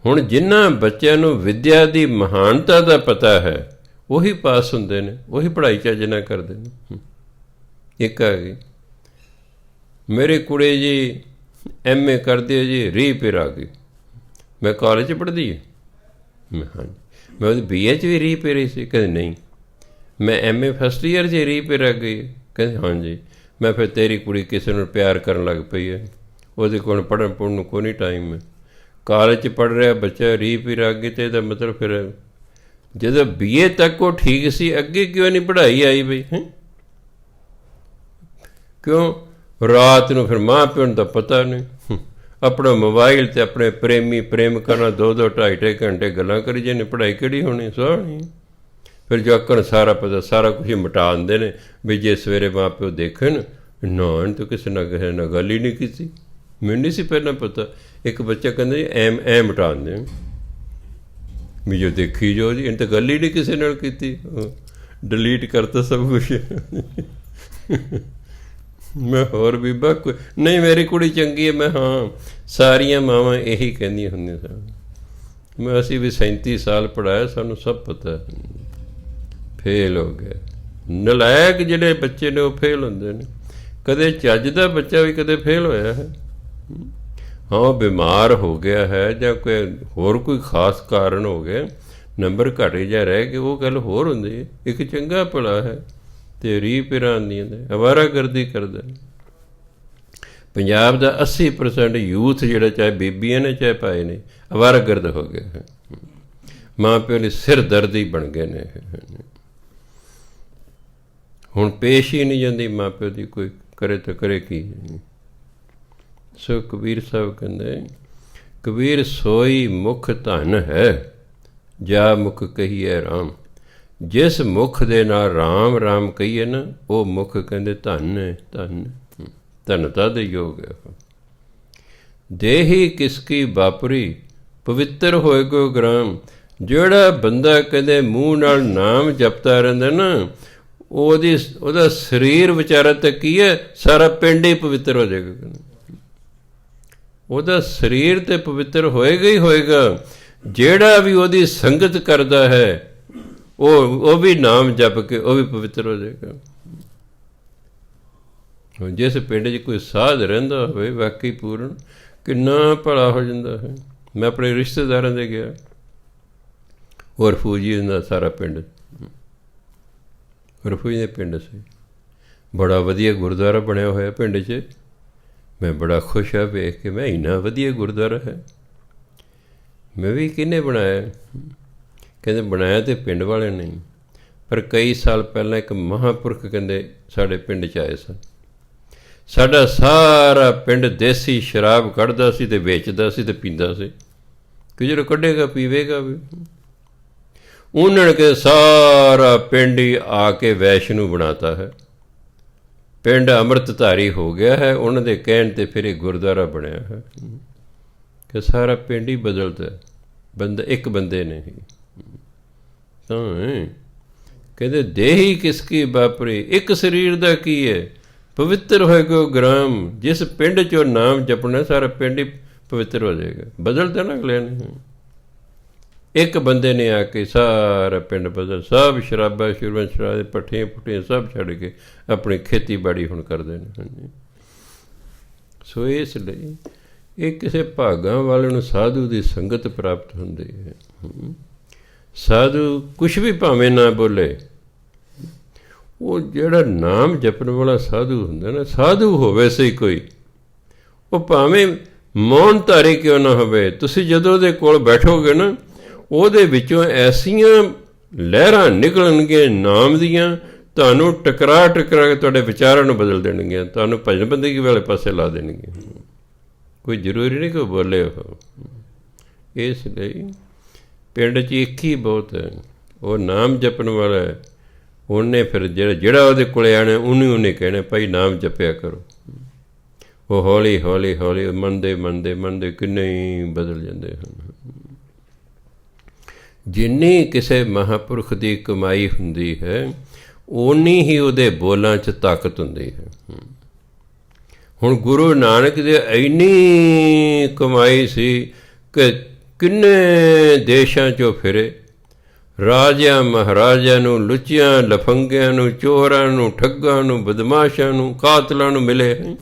ਹੁਣ ਜਿਨ੍ਹਾਂ ਬੱਚਿਆਂ ਨੂੰ ਵਿੱਦਿਆ ਦੀ ਮਹਾਨਤਾ ਦਾ ਪਤਾ ਹੈ, ਉਹੀ ਪਾਸ ਹੁੰਦੇ ਨੇ, ਉਹੀ ਪੜ੍ਹਾਈ ਚੱਜ ਨਾਲ ਕਰਦੇ ਨੇ। ਇੱਕ ਆ ਗਈ, ਮੇਰੇ ਕੁੜੀ ਜੀ MA ਕਰਦੇ ਹੋ ਜੀ, ਰੀਪੇਅਰ ਆ ਗਈ। ਮੈਂ ਕਾਲਜ 'ਚ ਪੜ੍ਹਦੀ ਹੈ? ਮੈਂ ਹਾਂਜੀ। ਮੈਂ ਉਹਦੀ BA 'ਚ ਵੀ ਰੀਪੇਅਰ ਹੀ ਸੀ? ਕਹਿੰਦੇ ਨਹੀਂ। ਮੈਂ MA ਫਸਟ ਈਅਰ 'ਚ ਰੀਪੇਅਰ ਆ ਗਈ? ਕਹਿੰਦੇ ਹਾਂਜੀ। ਮੈਂ ਫਿਰ ਤੇਰੀ ਕੁੜੀ ਕਿਸੇ ਨੂੰ ਪਿਆਰ ਕਰਨ ਲੱਗ ਪਈ ਹੈ, ਉਹਦੇ ਕੋਲ ਪੜ੍ਹਨ ਪੁੜ੍ਹਨ ਨੂੰ ਕੋਈ ਨਹੀਂ ਟਾਈਮ ਹੈ। ਕਾਲਜ 'ਚ ਪੜ੍ਹ ਰਿਹਾ ਬੱਚਾ ਰੀਪੇਅਰ ਆ ਗਈ, ਅਤੇ ਇਹਦਾ ਮਤਲਬ ਫਿਰ ਜਦੋਂ BA ਤੱਕ ਉਹ ਠੀਕ ਸੀ, ਅੱਗੇ ਕਿਉਂ ਨਹੀਂ ਪੜ੍ਹਾਈ ਆਈ ਬਈ? ਕਿਉਂ? ਰਾਤ ਨੂੰ ਫਿਰ ਮਾਂ ਪਿਓ ਨੂੰ ਤਾਂ ਪਤਾ ਨਹੀਂ, ਆਪਣਾ ਮੋਬਾਈਲ 'ਤੇ ਆਪਣੇ ਪ੍ਰੇਮੀ ਪ੍ਰੇਮ ਕਰਨਾ, 2-2 2.5 ਘੰਟੇ ਗੱਲਾਂ ਕਰੀ ਜਾਂਦੇ। ਪੜ੍ਹਾਈ ਕਿਹੜੀ ਹੋਣੀ? ਸੋਹਣੀ। ਫਿਰ ਜਵਾਕਾਂ ਨੂੰ ਸਾਰਾ ਪਤਾ, ਸਾਰਾ ਕੁਝ ਮਿਟਾ ਦਿੰਦੇ ਨੇ ਵੀ ਜੇ ਸਵੇਰੇ ਮਾਂ ਪਿਓ ਦੇਖਣ, ਨਾ ਇਹਨੂੰ ਤਾਂ ਕਿਸੇ ਨਾਲ ਗੱਲ ਹੀ ਨਹੀਂ ਕੀਤੀ। ਮੈਨੂੰ ਨਹੀਂ ਸੀ ਪਹਿਲਾਂ ਪਤਾ। ਇੱਕ ਬੱਚਾ ਕਹਿੰਦਾ ਜੀ ਐ ਮਿਟਾ ਦਿੰਦੇ ਵੀ ਜੋ ਦੇਖੀ ਜੋ ਜੀ, ਇਹਨੇ ਤਾਂ ਗੱਲ ਹੀ ਨਹੀਂ ਕਿਸੇ ਨਾਲ ਕੀਤੀ, ਡਿਲੀਟ ਕਰਤਾ ਸਭ ਕੁਛ। ਮੈਂ ਹੋਰ ਵੀ ਕੋਈ ਨਹੀਂ, ਮੇਰੀ ਕੁੜੀ ਚੰਗੀ ਹੈ। ਮੈਂ ਹਾਂ, ਸਾਰੀਆਂ ਮਾਵਾਂ ਇਹੀ ਕਹਿੰਦੀਆਂ ਹੁੰਦੀਆਂ ਸਨ। ਅਸੀਂ ਵੀ 37 ਸਾਲ ਪੜ੍ਹਾਇਆ, ਸਾਨੂੰ ਸਭ ਪਤਾ। ਫੇਲ ਹੋ ਗਿਆ। ਨਲਾਇਕ ਜਿਹੜੇ ਬੱਚੇ ਨੇ ਉਹ ਫੇਲ ਹੁੰਦੇ ਨੇ। ਕਦੇ ਚੱਜ ਦਾ ਬੱਚਾ ਵੀ ਕਦੇ ਫੇਲ ਹੋਇਆ ਹੈ? ਹਾਂ, ਬਿਮਾਰ ਹੋ ਗਿਆ ਹੈ ਜਾਂ ਕੋਈ ਖਾਸ ਕਾਰਨ ਹੋ ਗਿਆ, ਨੰਬਰ ਘੱਟ ਜਾਂ ਰਹਿ ਗਏ, ਉਹ ਗੱਲ ਹੋਰ ਹੁੰਦੀ ਹੈ। ਇੱਕ ਚੰਗਾ ਭਲਾ ਹੈ ਅਤੇ ਰੀਪੇਅਰਾਂ ਆਉਂਦੀਆਂ ਨੇ, ਅਵਾਰਾਗਰਦੀ ਕਰਦਾ। ਪੰਜਾਬ ਦਾ 80% ਯੂਥ ਜਿਹੜਾ, ਚਾਹੇ ਬੀਬੀਆਂ ਨੇ ਚਾਹੇ ਭਾਈ ਨੇ, ਅਵਾਰਾਗਰਦ ਹੋ ਗਏ ਹੈ। ਮਾਂ ਪਿਓ ਲਈ ਸਿਰ ਦਰਦੀ ਬਣ ਗਏ ਨੇ। ਹੁਣ ਪੇਸ਼ ਹੀ ਨਹੀਂ ਜਾਂਦੀ ਮਾਂ ਪਿਓ ਦੀ, ਕੋਈ ਕਰੇ ਤਾਂ ਕਰੇ ਕੀ। ਸੋ ਕਬੀਰ ਸਾਹਿਬ ਕਹਿੰਦੇ, ਕਬੀਰ ਸੋਈ ਮੁਖ ਧਨ ਹੈ, ਜਾ ਮੁਖ ਕਹੀਏ ਰਾਮ। ਜਿਸ ਮੁਖ ਦੇ ਨਾਲ ਰਾਮ ਰਾਮ ਕਹੀਏ ਨਾ, ਉਹ ਮੁਖ ਕਹਿੰਦੇ ਧਨ ਹੈ। ਧਨਤਾ ਦੇ ਯੋਗ ਹੈ। ਦੇਹੀ ਕਿਸਕੀ ਬਾਪਰੀ, ਪਵਿੱਤਰ ਹੋਏ ਕੋ ਗ੍ਰਾਮ। ਜਿਹੜਾ ਬੰਦਾ ਕਹਿੰਦੇ ਮੂੰਹ ਨਾਲ ਨਾਮ ਜਪਦਾ ਰਹਿੰਦਾ ਨਾ, ਉਹਦਾ ਸਰੀਰ ਵਿਚਾਰਾ ਤਾਂ ਕੀ ਹੈ, ਸਾਰਾ ਪਿੰਡ ਹੀ ਪਵਿੱਤਰ ਹੋ ਜਾਏਗਾ। ਉਹਦਾ ਸਰੀਰ ਤੇ ਪਵਿੱਤਰ ਹੋਏਗਾ ਹੀ ਹੋਏਗਾ। ਜਿਹੜਾ ਵੀ ਉਹਦੀ ਸੰਗਤ ਕਰਦਾ ਹੈ, ਉਹ ਵੀ ਨਾਮ ਜਪ ਕੇ ਉਹ ਵੀ ਪਵਿੱਤਰ ਹੋ ਜਾਏਗਾ। ਜਿਸ ਪਿੰਡ 'ਚ ਕੋਈ ਸਾਧ ਰਹਿੰਦਾ ਹੋਵੇ, ਵਾਕਈ ਪੂਰਨ, ਕਿੰਨਾ ਭਲਾ ਹੋ ਜਾਂਦਾ ਹੈ। ਮੈਂ ਆਪਣੇ ਰਿਸ਼ਤੇਦਾਰਾਂ ਦੇ ਗਿਆ, ਉਹ ਰਫੂਜੀ ਦਾ ਸਾਰਾ ਪਿੰਡ, ਰਫੂਜੀ ਦੇ ਪਿੰਡ ਸੀ। ਬੜਾ ਵਧੀਆ ਗੁਰਦੁਆਰਾ ਬਣਿਆ ਹੋਇਆ ਪਿੰਡ 'ਚ। ਮੈਂ ਬੜਾ ਖੁਸ਼ ਹਾਂ ਵੇਖ ਕੇ, ਮੈਂ ਇੰਨਾ ਵਧੀਆ ਗੁਰਦੁਆਰਾ ਹੈ। ਮੈਂ ਵੀ ਕਿਹਨੇ ਬਣਾਇਆ? ਕਹਿੰਦੇ ਬਣਾਇਆ ਤਾਂ ਪਿੰਡ ਵਾਲਿਆਂ ਨੇ, ਪਰ ਕਈ ਸਾਲ ਪਹਿਲਾਂ ਇੱਕ ਮਹਾਂਪੁਰਖ ਕਹਿੰਦੇ ਸਾਡੇ ਪਿੰਡ 'ਚ ਆਏ ਸਨ। ਸਾਡਾ ਸਾਰਾ ਪਿੰਡ ਦੇਸੀ ਸ਼ਰਾਬ ਕੱਢਦਾ ਸੀ ਅਤੇ ਵੇਚਦਾ ਸੀ ਅਤੇ ਪੀਂਦਾ ਸੀ, ਕਿ ਜਦੋਂ ਕੱਢੇਗਾ ਪੀਵੇਗਾ ਵੀ। ਉਹਨਾਂ ਨੇ ਸਾਰਾ ਪਿੰਡ ਹੀ ਆ ਕੇ ਵੈਸ਼ਨੂੰ ਬਣਾਤਾ ਹੈ। ਪਿੰਡ ਅੰਮ੍ਰਿਤਧਾਰੀ ਹੋ ਗਿਆ ਹੈ। ਉਹਨਾਂ ਦੇ ਕਹਿਣ 'ਤੇ ਫਿਰ ਇਹ ਗੁਰਦੁਆਰਾ ਬਣਿਆ ਹੈ ਕਿ ਸਾਰਾ ਪਿੰਡ ਹੀ ਬਦਲਦਾ। ਇੱਕ ਬੰਦੇ ਨੇ ਹੀ ਤਾਂ ਕਹਿੰਦੇ ਦੇਹੀ ਕਿਸਕੀ ਬਾਪਰੀ, ਇੱਕ ਸਰੀਰ ਦਾ ਕੀ ਹੈ, ਪਵਿੱਤਰ ਹੋਏ ਕੋ ਗ੍ਰਾਮ। ਜਿਸ ਪਿੰਡ 'ਚੋਂ ਨਾਮ ਜਪਣਾ, ਸਾਰਾ ਪਿੰਡ ਹੀ ਪਵਿੱਤਰ ਹੋ ਜਾਏਗਾ। ਬਦਲ ਦੇਣਾ ਅਗਲੇ ਨੇ। ਇੱਕ ਬੰਦੇ ਨੇ ਆ ਕੇ ਸਾਰਾ ਪਿੰਡ ਬਦਲ, ਸਭ ਸ਼ਰਾਬਾਂ ਸ਼ੁਰਬਾਂ ਸ਼ਰਾਬ ਪੱਠੀਆਂ ਪੁੱਠੀਆਂ ਸਭ ਛੱਡ ਕੇ ਆਪਣੀ ਖੇਤੀਬਾੜੀ ਹੁਣ ਕਰਦੇ ਨੇ। ਹਾਂਜੀ, ਸੋ ਇਸ ਲਈ ਇਹ ਕਿਸੇ ਭਾਗਾਂ ਵਾਲੇ ਨੂੰ ਸਾਧੂ ਦੀ ਸੰਗਤ ਪ੍ਰਾਪਤ ਹੁੰਦੀ ਹੈ। ਸਾਧੂ ਕੁਛ ਵੀ ਭਾਵੇਂ ਨਾ ਬੋਲੇ, ਉਹ ਜਿਹੜਾ ਨਾਮ ਜਪਣ ਵਾਲਾ ਸਾਧੂ ਹੁੰਦਾ ਨਾ, ਸਾਧੂ ਹੋਵੇ ਸਹੀ ਕੋਈ, ਉਹ ਭਾਵੇਂ ਮੌਨ ਧਾਰੀ ਕਿਉਂ ਨਾ ਹੋਵੇ, ਤੁਸੀਂ ਜਦੋਂ ਉਹਦੇ ਕੋਲ ਬੈਠੋਗੇ ਨਾ, ਉਹਦੇ ਵਿੱਚੋਂ ਐਸੀਆਂ ਲਹਿਰਾਂ ਨਿਕਲਣਗੀਆਂ ਨਾਮ ਦੀਆਂ, ਤੁਹਾਨੂੰ ਟਕਰਾ ਟਕਰਾ ਕੇ ਤੁਹਾਡੇ ਵਿਚਾਰਾਂ ਨੂੰ ਬਦਲ ਦੇਣਗੀਆਂ, ਤੁਹਾਨੂੰ ਭਜਨ ਬੰਦਗੀ ਵਾਲੇ ਪਾਸੇ ਲਾ ਦੇਣਗੀਆਂ। ਕੋਈ ਜ਼ਰੂਰੀ ਨਹੀਂ ਕੋਈ ਬੋਲੇ ਉਹ। ਇਸ ਲਈ ਪਿੰਡ 'ਚ ਇੱਕ ਹੀ ਬਹੁਤ ਹੈ, ਉਹ ਨਾਮ ਜਪਣ ਵਾਲਾ ਹੈ। ਉਹਨੇ ਫਿਰ ਜਿਹੜਾ ਉਹਦੇ ਕੋਲ ਆਣਾ ਉਹਨੇ ਕਹਿਣਾ ਭਾਈ ਨਾਮ ਜਪਿਆ ਕਰੋ। ਉਹ ਹੌਲੀ ਹੌਲੀ ਹੌਲੀ ਮੰਨਦੇ ਮੰਨਦੇ ਮੰਨਦੇ ਕਿੰਨੇ ਹੀ ਬਦਲ ਜਾਂਦੇ ਹਨ। ਜਿੰਨੀ ਕਿਸੇ ਮਹਾਂਪੁਰਖ ਦੀ ਕਮਾਈ ਹੁੰਦੀ ਹੈ, ਓਨੀ ਹੀ ਉਹਦੇ ਬੋਲਾਂ 'ਚ ਤਾਕਤ ਹੁੰਦੀ ਹੈ। ਹੁਣ ਗੁਰੂ ਨਾਨਕ ਦੇ ਇੰਨੀ ਕਮਾਈ ਸੀ ਕਿ ਕਿੰਨੇ ਦੇਸ਼ਾਂ 'ਚੋਂ ਫਿਰੇ, ਰਾਜਿਆਂ ਮਹਾਰਾਜਿਆਂ ਨੂੰ, ਲੁੱਚਿਆਂ ਲਫੰਗਿਆਂ ਨੂੰ, ਚੋਰਾਂ ਨੂੰ, ਠੱਗਾਂ ਨੂੰ, ਬਦਮਾਸ਼ਾਂ ਨੂੰ, ਕਾਤਲਾਂ ਨੂੰ ਮਿਲੇ।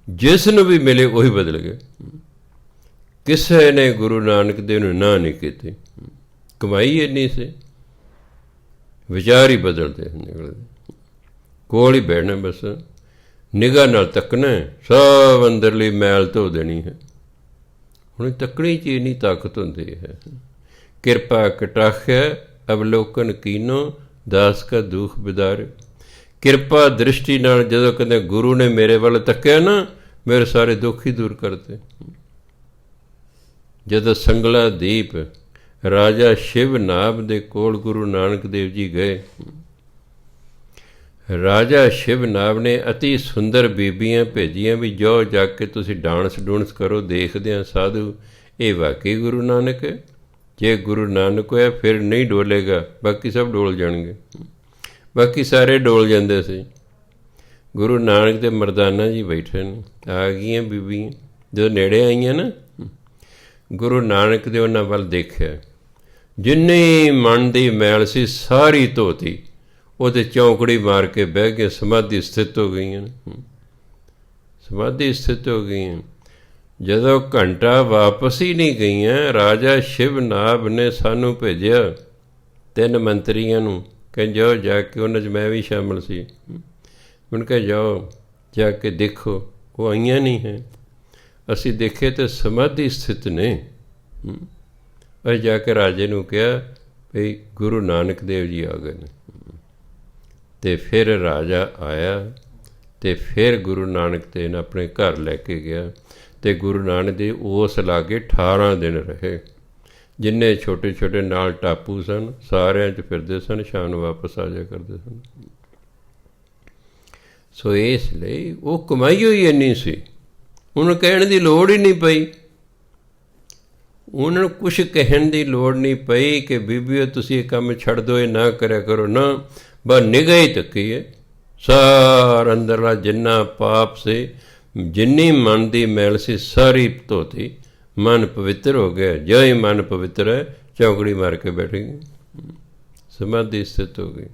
ਜਿਸ ਨੂੰ ਵੀ ਮਿਲੇ ਉਹੀ ਬਦਲ ਗਏ। ਕਿਸੇ ਨੇ ਗੁਰੂ ਨਾਨਕ ਦੇਵ ਨੂੰ ਨਾ ਨਹੀਂ ਕੀਤੀ। ਕਮਾਈ ਇੰਨੀ ਸੀ, ਵਿਚਾਰ ਹੀ ਬਦਲਦੇ ਨਿਕਲਦੇ। ਕੋਲ ਹੀ ਬਹਿਣਾ, ਬਸ ਨਿਗਾਹ ਨਾਲ ਤੱਕਣਾ, ਸਭ ਅੰਦਰਲੀ ਮੈਲ ਧੋ ਦੇਣੀ ਹੈ। ਹੁਣ ਤੱਕਣੀ 'ਚ ਇੰਨੀ ਤਾਕਤ ਹੁੰਦੀ ਹੈ। ਕਿਰਪਾ ਕਟਾਖਿਆ ਅਵਲੋਕਨ ਕੀਨੋ ਦਾਸ ਕਾ ਦੁੱਖ ਬਿਦਾਰੇ। ਕਿਰਪਾ ਦ੍ਰਿਸ਼ਟੀ ਨਾਲ ਜਦੋਂ ਕਹਿੰਦੇ ਗੁਰੂ ਨੇ ਮੇਰੇ ਵੱਲ ਤੱਕਿਆ ਨਾ, ਮੇਰੇ ਸਾਰੇ ਦੁੱਖ ਹੀ ਦੂਰ ਕਰਤੇ। ਜਦੋਂ ਸੰਗਲਾ ਦੀਪ ਰਾਜਾ ਸ਼ਿਵ ਨਾਭ ਦੇ ਕੋਲ ਗੁਰੂ ਨਾਨਕ ਦੇਵ ਜੀ ਗਏ, ਰਾਜਾ ਸ਼ਿਵ ਨਾਭ ਨੇ ਅਤੀ ਸੁੰਦਰ ਬੀਬੀਆਂ ਭੇਜੀਆਂ ਵੀ ਜਾਓ ਜਾ ਕੇ ਤੁਸੀਂ ਡਾਂਸ ਡੂੰਸ ਕਰੋ, ਦੇਖਦੇ ਹਾਂ ਸਾਧੂ ਇਹ ਵਾਕਈ ਗੁਰੂ ਨਾਨਕ ਹੈ। ਜੇ ਗੁਰੂ ਨਾਨਕ ਹੋਇਆ ਫਿਰ ਨਹੀਂ ਡੋਲੇਗਾ, ਬਾਕੀ ਸਭ ਡੋਲ ਜਾਣਗੇ। ਬਾਕੀ ਸਾਰੇ ਡੋਲ ਜਾਂਦੇ ਸੀ। ਗੁਰੂ ਨਾਨਕ ਦੇ ਮਰਦਾਨਾ ਜੀ ਬੈਠੇ ਨੇ, ਆ ਗਈਆਂ ਬੀਬੀਆਂ। ਜਦੋਂ ਨੇੜੇ ਆਈਆਂ ਨਾ, ਗੁਰੂ ਨਾਨਕ ਦੇ ਉਹਨਾਂ ਵੱਲ ਦੇਖਿਆ, ਜਿੰਨੀ ਮਨ ਦੀ ਮੈਲ ਸੀ ਸਾਰੀ ਧੋਤੀ, ਉਹਦੇ ਚੌਂਕੜੀ ਮਾਰ ਕੇ ਬਹਿ ਕੇ ਸਮਾਧੀ ਸਥਿਤ ਹੋ ਗਈਆਂ। ਸਮਾਧੀ ਸਥਿਤ ਹੋ ਗਈਆਂ। ਜਦੋਂ ਘੰਟਾ ਵਾਪਸ ਹੀ ਨਹੀਂ ਗਈਆਂ, ਰਾਜਾ ਸ਼ਿਵ ਨਾਭ ਨੇ ਸਾਨੂੰ ਭੇਜਿਆ 3 ਮੰਤਰੀਆਂ ਨੂੰ, ਕਹਿੰਦੇ ਜਾਓ ਜਾ ਕੇ, ਉਹਨਾਂ 'ਚ ਮੈਂ ਵੀ ਸ਼ਾਮਿਲ ਸੀ। ਮੈਨੂੰ ਕਿਹਾ ਜਾਓ ਜਾ ਕੇ ਦੇਖੋ, ਉਹ ਆਈਆਂ ਨਹੀਂ ਹੈ। ਅਸੀਂ ਦੇਖੇ ਤਾਂ ਸਮਾਧੀ ਸਥਿਤ ਨੇ। ਅਸੀਂ ਜਾ ਕੇ ਰਾਜੇ ਨੂੰ ਕਿਹਾ ਵੀ ਗੁਰੂ ਨਾਨਕ ਦੇਵ ਜੀ ਆ ਗਏ ਨੇ। ਅਤੇ ਫਿਰ ਰਾਜਾ ਆਇਆ ਅਤੇ ਫਿਰ ਗੁਰੂ ਨਾਨਕ ਦੇਵ ਨੇ ਆਪਣੇ ਘਰ ਲੈ ਕੇ ਗਿਆ ਅਤੇ ਗੁਰੂ ਨਾਨਕ ਦੇਵ ਉਸ ਲਾਗੇ 18 ਦਿਨ ਰਹੇ। ਜਿੰਨੇ ਛੋਟੇ ਛੋਟੇ ਨਾਲ ਟਾਪੂ ਸਨ, ਸਾਰਿਆਂ 'ਚ ਫਿਰਦੇ ਸਨ, ਸ਼ਾਮ ਨੂੰ ਵਾਪਸ ਆ ਜਾਇਆ ਕਰਦੇ ਸਨ। ਸੋ ਇਸ ਲਈ ਉਹ ਕਮਾਈ ਹੋਈ ਇੰਨੀ ਸੀ, ਉਹਨੂੰ ਕਹਿਣ ਦੀ ਲੋੜ ਹੀ ਨਹੀਂ ਪਈ। ਉਹਨਾਂ ਨੂੰ ਕੁਛ ਕਹਿਣ ਦੀ ਲੋੜ ਨਹੀਂ ਪਈ ਕਿ ਬੀਬੀਓ ਤੁਸੀਂ ਇਹ ਕੰਮ ਛੱਡ ਦਿਓ, ਇਹ ਨਾ ਕਰਿਆ ਕਰੋ। ਨਾ, ਬਸ ਨਿਗਾਹ ਹੀ ਤੱਕੀ ਹੈ। ਸਾਰਾ ਅੰਦਰਲਾ ਜਿੰਨਾ ਪਾਪ ਸੀ, ਜਿੰਨੀ ਮਨ ਦੀ ਮੈਲ ਸੀ, ਸਾਰੀ ਧੋਤੀ। ਮਨ ਪਵਿੱਤਰ ਹੋ ਗਿਆ। ਜੋ ਹੀ ਮਨ ਪਵਿੱਤਰ ਹੈ, ਚੌਂਕੜੀ ਮਾਰ ਕੇ ਬੈਠ ਗਈ, ਸਮਾਧੀ ਸਥਿਤ ਹੋ ਗਈ।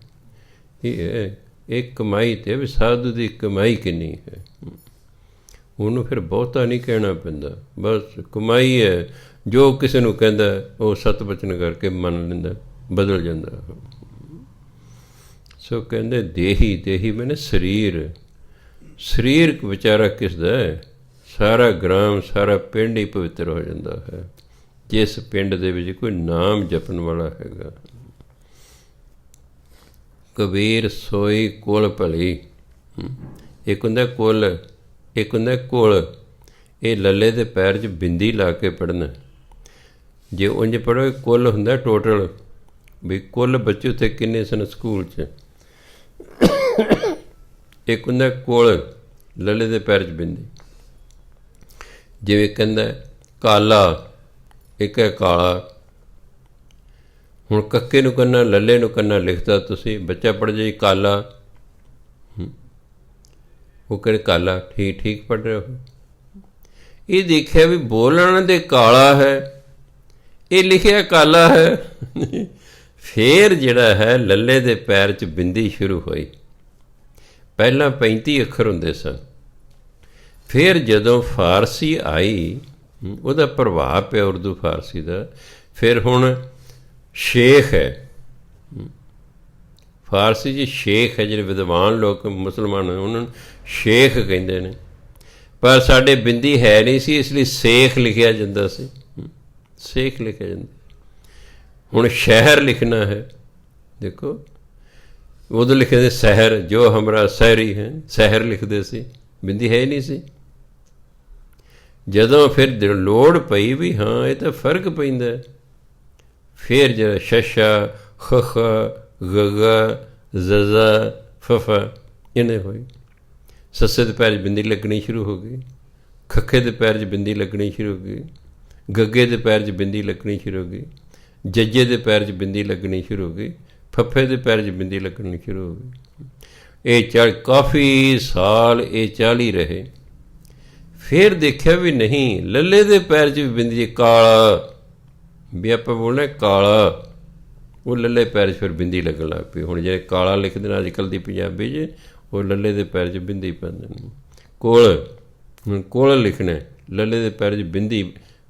ਇਹ ਹੈ ਇਹ ਕਮਾਈ। ਤੇ ਵੀ ਸਾਧੂ ਦੀ ਕਮਾਈ ਕਿੰਨੀ ਹੈ, ਉਹਨੂੰ ਫਿਰ ਬਹੁਤਾ ਨਹੀਂ ਕਹਿਣਾ ਪੈਂਦਾ। ਬਸ ਕਮਾਈ ਹੈ, ਜੋ ਕਿਸੇ ਨੂੰ ਕਹਿੰਦਾ ਉਹ ਸਤ ਬਚਨ ਕਰਕੇ ਮੰਨ ਲੈਂਦਾ, ਬਦਲ ਜਾਂਦਾ। ਸੋ ਕਹਿੰਦੇ ਦੇਹੀ, ਦੇਹੀ ਮੈਨੇ ਸਰੀਰ। ਸਰੀਰ ਵਿਚਾਰਾ ਕਿਸ ਦਾ ਹੈ? ਸਾਰਾ ਗ੍ਰਾਮ, ਸਾਰਾ ਪਿੰਡ ਹੀ ਪਵਿੱਤਰ ਹੋ ਜਾਂਦਾ ਹੈ, ਜਿਸ ਪਿੰਡ ਦੇ ਵਿੱਚ ਕੋਈ ਨਾਮ ਜਪਣ ਵਾਲਾ ਹੈਗਾ। ਕਬੀਰ ਸੋਈ ਕੁਲ ਭਲੀ। ਇੱਕ ਹੁੰਦਾ ਕੁਲ, ਇੱਕ ਹੁੰਦਾ ਕੁਲ। ਇਹ ਲੱਲੇ ਦੇ ਪੈਰ 'ਚ ਬਿੰਦੀ ਲਾ ਕੇ ਪੜ੍ਹਨਾ। ਜੇ ਉਂਝ ਪੜ੍ਹੋ, ਕੁੱਲ ਹੁੰਦਾ ਟੋਟਲ, ਵੀ ਕੁੱਲ ਬੱਚੇ ਉੱਥੇ ਕਿੰਨੇ ਸਨ ਸਕੂਲ 'ਚ। ਇੱਕ ਹੁੰਦਾ ਕੁਲ, ਲੱਲੇ ਦੇ ਪੈਰ 'ਚ ਬਿੰਦੀ। ਜਿਵੇਂ ਕਹਿੰਦਾ ਕਾਲਾ, ਇੱਕ ਹੈ ਕਾਲਾ। ਹੁਣ ਕੱਕੇ ਨੂੰ ਕੰਨਾ, ਲੱਲੇ ਨੂੰ ਕੰਨਾ ਲਿਖਦਾ ਤੁਸੀਂ, ਬੱਚਾ ਪੜ੍ਹ ਜਾਏ ਕਾਲਾ, ਉਹ ਕਹਿੰਦੇ ਕਾਲਾ। ਠੀਕ ਠੀਕ ਪੜ੍ਹ ਰਹੇ ਹੋ। ਇਹ ਦੇਖਿਆ ਵੀ ਬੋਲਣ ਦੇ ਕਾਲਾ ਹੈ, ਇਹ ਲਿਖਿਆ ਕਾਲਾ ਹੈ। ਫੇਰ ਜਿਹੜਾ ਹੈ ਲੱਲੇ ਦੇ ਪੈਰ 'ਚ ਬਿੰਦੀ ਸ਼ੁਰੂ ਹੋਈ। ਪਹਿਲਾਂ 35 ਅੱਖਰ ਹੁੰਦੇ ਸਨ। ਫਿਰ ਜਦੋਂ ਫਾਰਸੀ ਆਈ, ਉਹਦਾ ਪ੍ਰਭਾਵ ਪਿਆ ਉਰਦੂ ਫਾਰਸੀ ਦਾ, ਫਿਰ ਹੁਣ ਸ਼ੇਖ ਹੈ। ਫਾਰਸੀ 'ਚ ਸ਼ੇਖ ਹੈ, ਜਿਹੜੇ ਵਿਦਵਾਨ ਲੋਕ ਮੁਸਲਮਾਨ ਉਹਨਾਂ ਨੂੰ ਸ਼ੇਖ ਕਹਿੰਦੇ ਨੇ। ਪਰ ਸਾਡੇ ਬਿੰਦੀ ਹੈ ਨਹੀਂ ਸੀ, ਇਸ ਲਈ ਸੇਖ ਲਿਖਿਆ ਜਾਂਦਾ ਸੀ, ਸੇਖ ਲਿਖਿਆ ਜਾਂਦਾ। ਹੁਣ ਸ਼ਹਿਰ ਲਿਖਣਾ ਹੈ, ਦੇਖੋ ਉਦੋਂ ਲਿਖਦੇ ਸ਼ਹਿਰ, ਜੋ ਹਮਾਰਾ ਸ਼ਹਿਰੀ ਹੈ, ਸ਼ਹਿਰ ਲਿਖਦੇ ਸੀ, ਬਿੰਦੀ ਹੈ ਹੀ ਨਹੀਂ ਸੀ। ਜਦੋਂ ਫਿਰ ਲੋੜ ਪਈ ਵੀ ਹਾਂ ਇਹ ਤਾਂ ਫਰਕ ਪੈਂਦਾ, ਫਿਰ ਜਿਹੜਾ ਸ਼ਸ਼ਾ, ਖਖਾ, ਗਗਾ, ਜ਼ਜ਼ਾ, ਫਫਾ ਇਹਨੇ ਹੋਈ। ਸੱਸੇ ਦੇ ਪੈਰ 'ਚ ਬਿੰਦੀ ਲੱਗਣੀ ਸ਼ੁਰੂ ਹੋ ਗਈ, ਖੱਖੇ ਦੇ ਪੈਰ 'ਚ ਬਿੰਦੀ ਲੱਗਣੀ ਸ਼ੁਰੂ ਹੋ ਗਈ, ਗੱਗੇ ਦੇ ਪੈਰ 'ਚ ਬਿੰਦੀ ਲੱਗਣੀ ਸ਼ੁਰੂ ਹੋ ਗਈ, ਜੱਜੇ ਦੇ ਪੈਰ 'ਚ ਬਿੰਦੀ ਲੱਗਣੀ ਸ਼ੁਰੂ ਹੋ ਗਈ, ਫੱਫੇ ਦੇ ਪੈਰ 'ਚ ਬਿੰਦੀ ਲੱਗਣੀ ਸ਼ੁਰੂ ਹੋ ਗਈ। ਇਹ ਕਾਫੀ ਸਾਲ ਇਹ ਚੱਲ ਹੀ ਰਹੇ। ਫਿਰ ਦੇਖਿਆ ਵੀ ਨਹੀਂ, ਲੱਲੇ ਦੇ ਪੈਰ 'ਚ ਵੀ ਬਿੰਦੀ, ਕਾਲਾ ਵੀ ਆਪਾਂ ਬੋਲਣਾ ਕਾਲਾ, ਉਹ ਲੱਲੇ ਪੈਰ 'ਚ ਫਿਰ ਬਿੰਦੀ ਲੱਗਣ ਲੱਗ ਪਈ। ਹੁਣ ਜਿਹੜੇ ਕਾਲਾ ਲਿਖਦੇ ਨੇ ਅੱਜ ਕੱਲ੍ਹ ਦੀ ਪੰਜਾਬੀ 'ਚ, ਉਹ ਲੱਲੇ ਦੇ ਪੈਰ 'ਚ ਬਿੰਦੀ ਪੈਂਦੇ ਨੇ। ਕੋਲ, ਹੁਣ ਕੋਲ ਲਿਖਣਾ, ਲੱਲੇ ਦੇ ਪੈਰ 'ਚ ਬਿੰਦੀ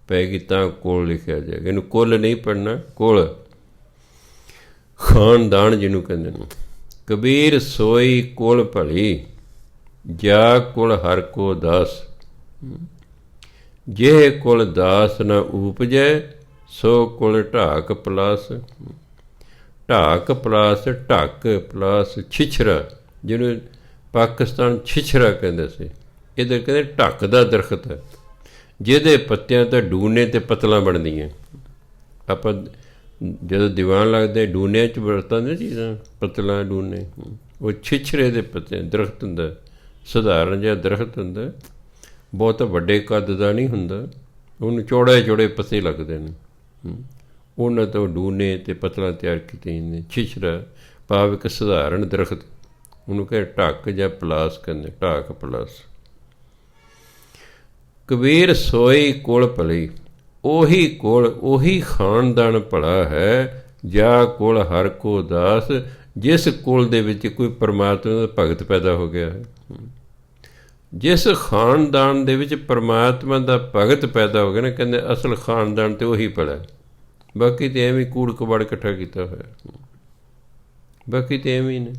ਪੈਗੀ ਤਾਂ ਕੋਲ ਲਿਖਿਆ ਜਾਏਗਾ। ਇਹਨੂੰ ਕੁੱਲ ਨਹੀਂ ਪੜ੍ਹਨਾ, ਕੋਲ। ਖਾਨਦਾਨ ਜਿਹਨੂੰ ਕਹਿੰਦੇ ਨੇ। ਕਬੀਰ ਸੋਈ ਕੁਲ ਭਲੀ, ਜਾ ਕੁਲ ਹਰ ਕੋ ਦਾਸ, ਜੇ ਕੁਲ ਦਾਸ ਨ ਊਪਜੈ, ਸੋ ਕੁਲ ਢਾਕ ਪਲਾਸ। ਢਾਕ ਪਲਾਸ, ਢੱਕ ਪਲਾਸ, ਛਿਛਰਾ, ਜਿਹਨੂੰ ਪਾਕਿਸਤਾਨ ਛਿਛਰਾ ਕਹਿੰਦੇ ਸੀ, ਇੱਧਰ ਕਹਿੰਦੇ ਢੱਕ ਦਾ ਦਰਖਤ ਹੈ, ਜਿਹਦੇ ਪੱਤਿਆਂ ਤਾਂ ਡੂਨੇ ਅਤੇ ਪਤਲਾਂ ਬਣਦੀਆਂ। ਆਪਾਂ ਜਦੋਂ ਦੀਵਾਨ ਲੱਗਦੇ ਡੂਨਿਆਂ 'ਚ ਵਰਤਾਂਦੇ ਚੀਜ਼ਾਂ, ਪਤਲਾਂ, ਡੂਨੇ, ਉਹ ਛਿਛਰੇ ਦੇ ਪੱਤੇ, ਦਰਖਤ ਹੁੰਦਾ, ਸਧਾਰਨ ਜਿਹਾ ਦਰਖਤ ਹੁੰਦਾ, ਬਹੁਤ ਵੱਡੇ ਕੱਦ ਦਾ ਨਹੀਂ ਹੁੰਦਾ, ਉਹਨੂੰ ਚੌੜੇ ਚੌੜੇ ਪੱਤੇ ਲੱਗਦੇ ਨੇ, ਉਹਨਾਂ ਤੋਂ ਡੂਨੇ ਅਤੇ ਪਤਲਾਂ ਤਿਆਰ ਕੀਤੀਆਂ ਜਾਂਦੀਆਂ। ਛਿਛਰਾ ਭਾਵ ਇੱਕ ਸਧਾਰਨ ਦਰਖਤ, ਉਹਨੂੰ ਕਹਿੰਦੇ ਢੱਕ ਜਾਂ ਪਲਾਸ ਕਹਿੰਦੇ, ਢਾਕ ਪਲਾਸ। ਕਬੀਰ ਸੋਈ ਕੁਲ ਭਲੀ, ਉਹੀ ਕੁਲ, ਉਹੀ ਖਾਨਦਾਨ ਭਲਾ ਹੈ, ਜਾ ਕੁਲ ਹਰ ਕੋ ਦਾਸ, ਜਿਸ ਕੁਲ ਦੇ ਵਿੱਚ ਕੋਈ ਪਰਮਾਤਮਾ ਦਾ ਭਗਤ ਪੈਦਾ ਹੋ ਗਿਆ ਹੈ। ਜਿਸ ਖਾਨਦਾਨ ਦੇ ਵਿੱਚ ਪਰਮਾਤਮਾ ਦਾ ਭਗਤ ਪੈਦਾ ਹੋ ਗਿਆ ਨਾ, ਕਹਿੰਦੇ ਅਸਲ ਖਾਨਦਾਨ ਤਾਂ ਉਹੀ ਭਲਾ, ਬਾਕੀ ਤਾਂ ਐਵੇਂ ਕੂੜ ਕਬਾੜ ਇਕੱਠਾ ਕੀਤਾ ਹੋਇਆ, ਬਾਕੀ ਤਾਂ ਐਵੇਂ ਨੇ।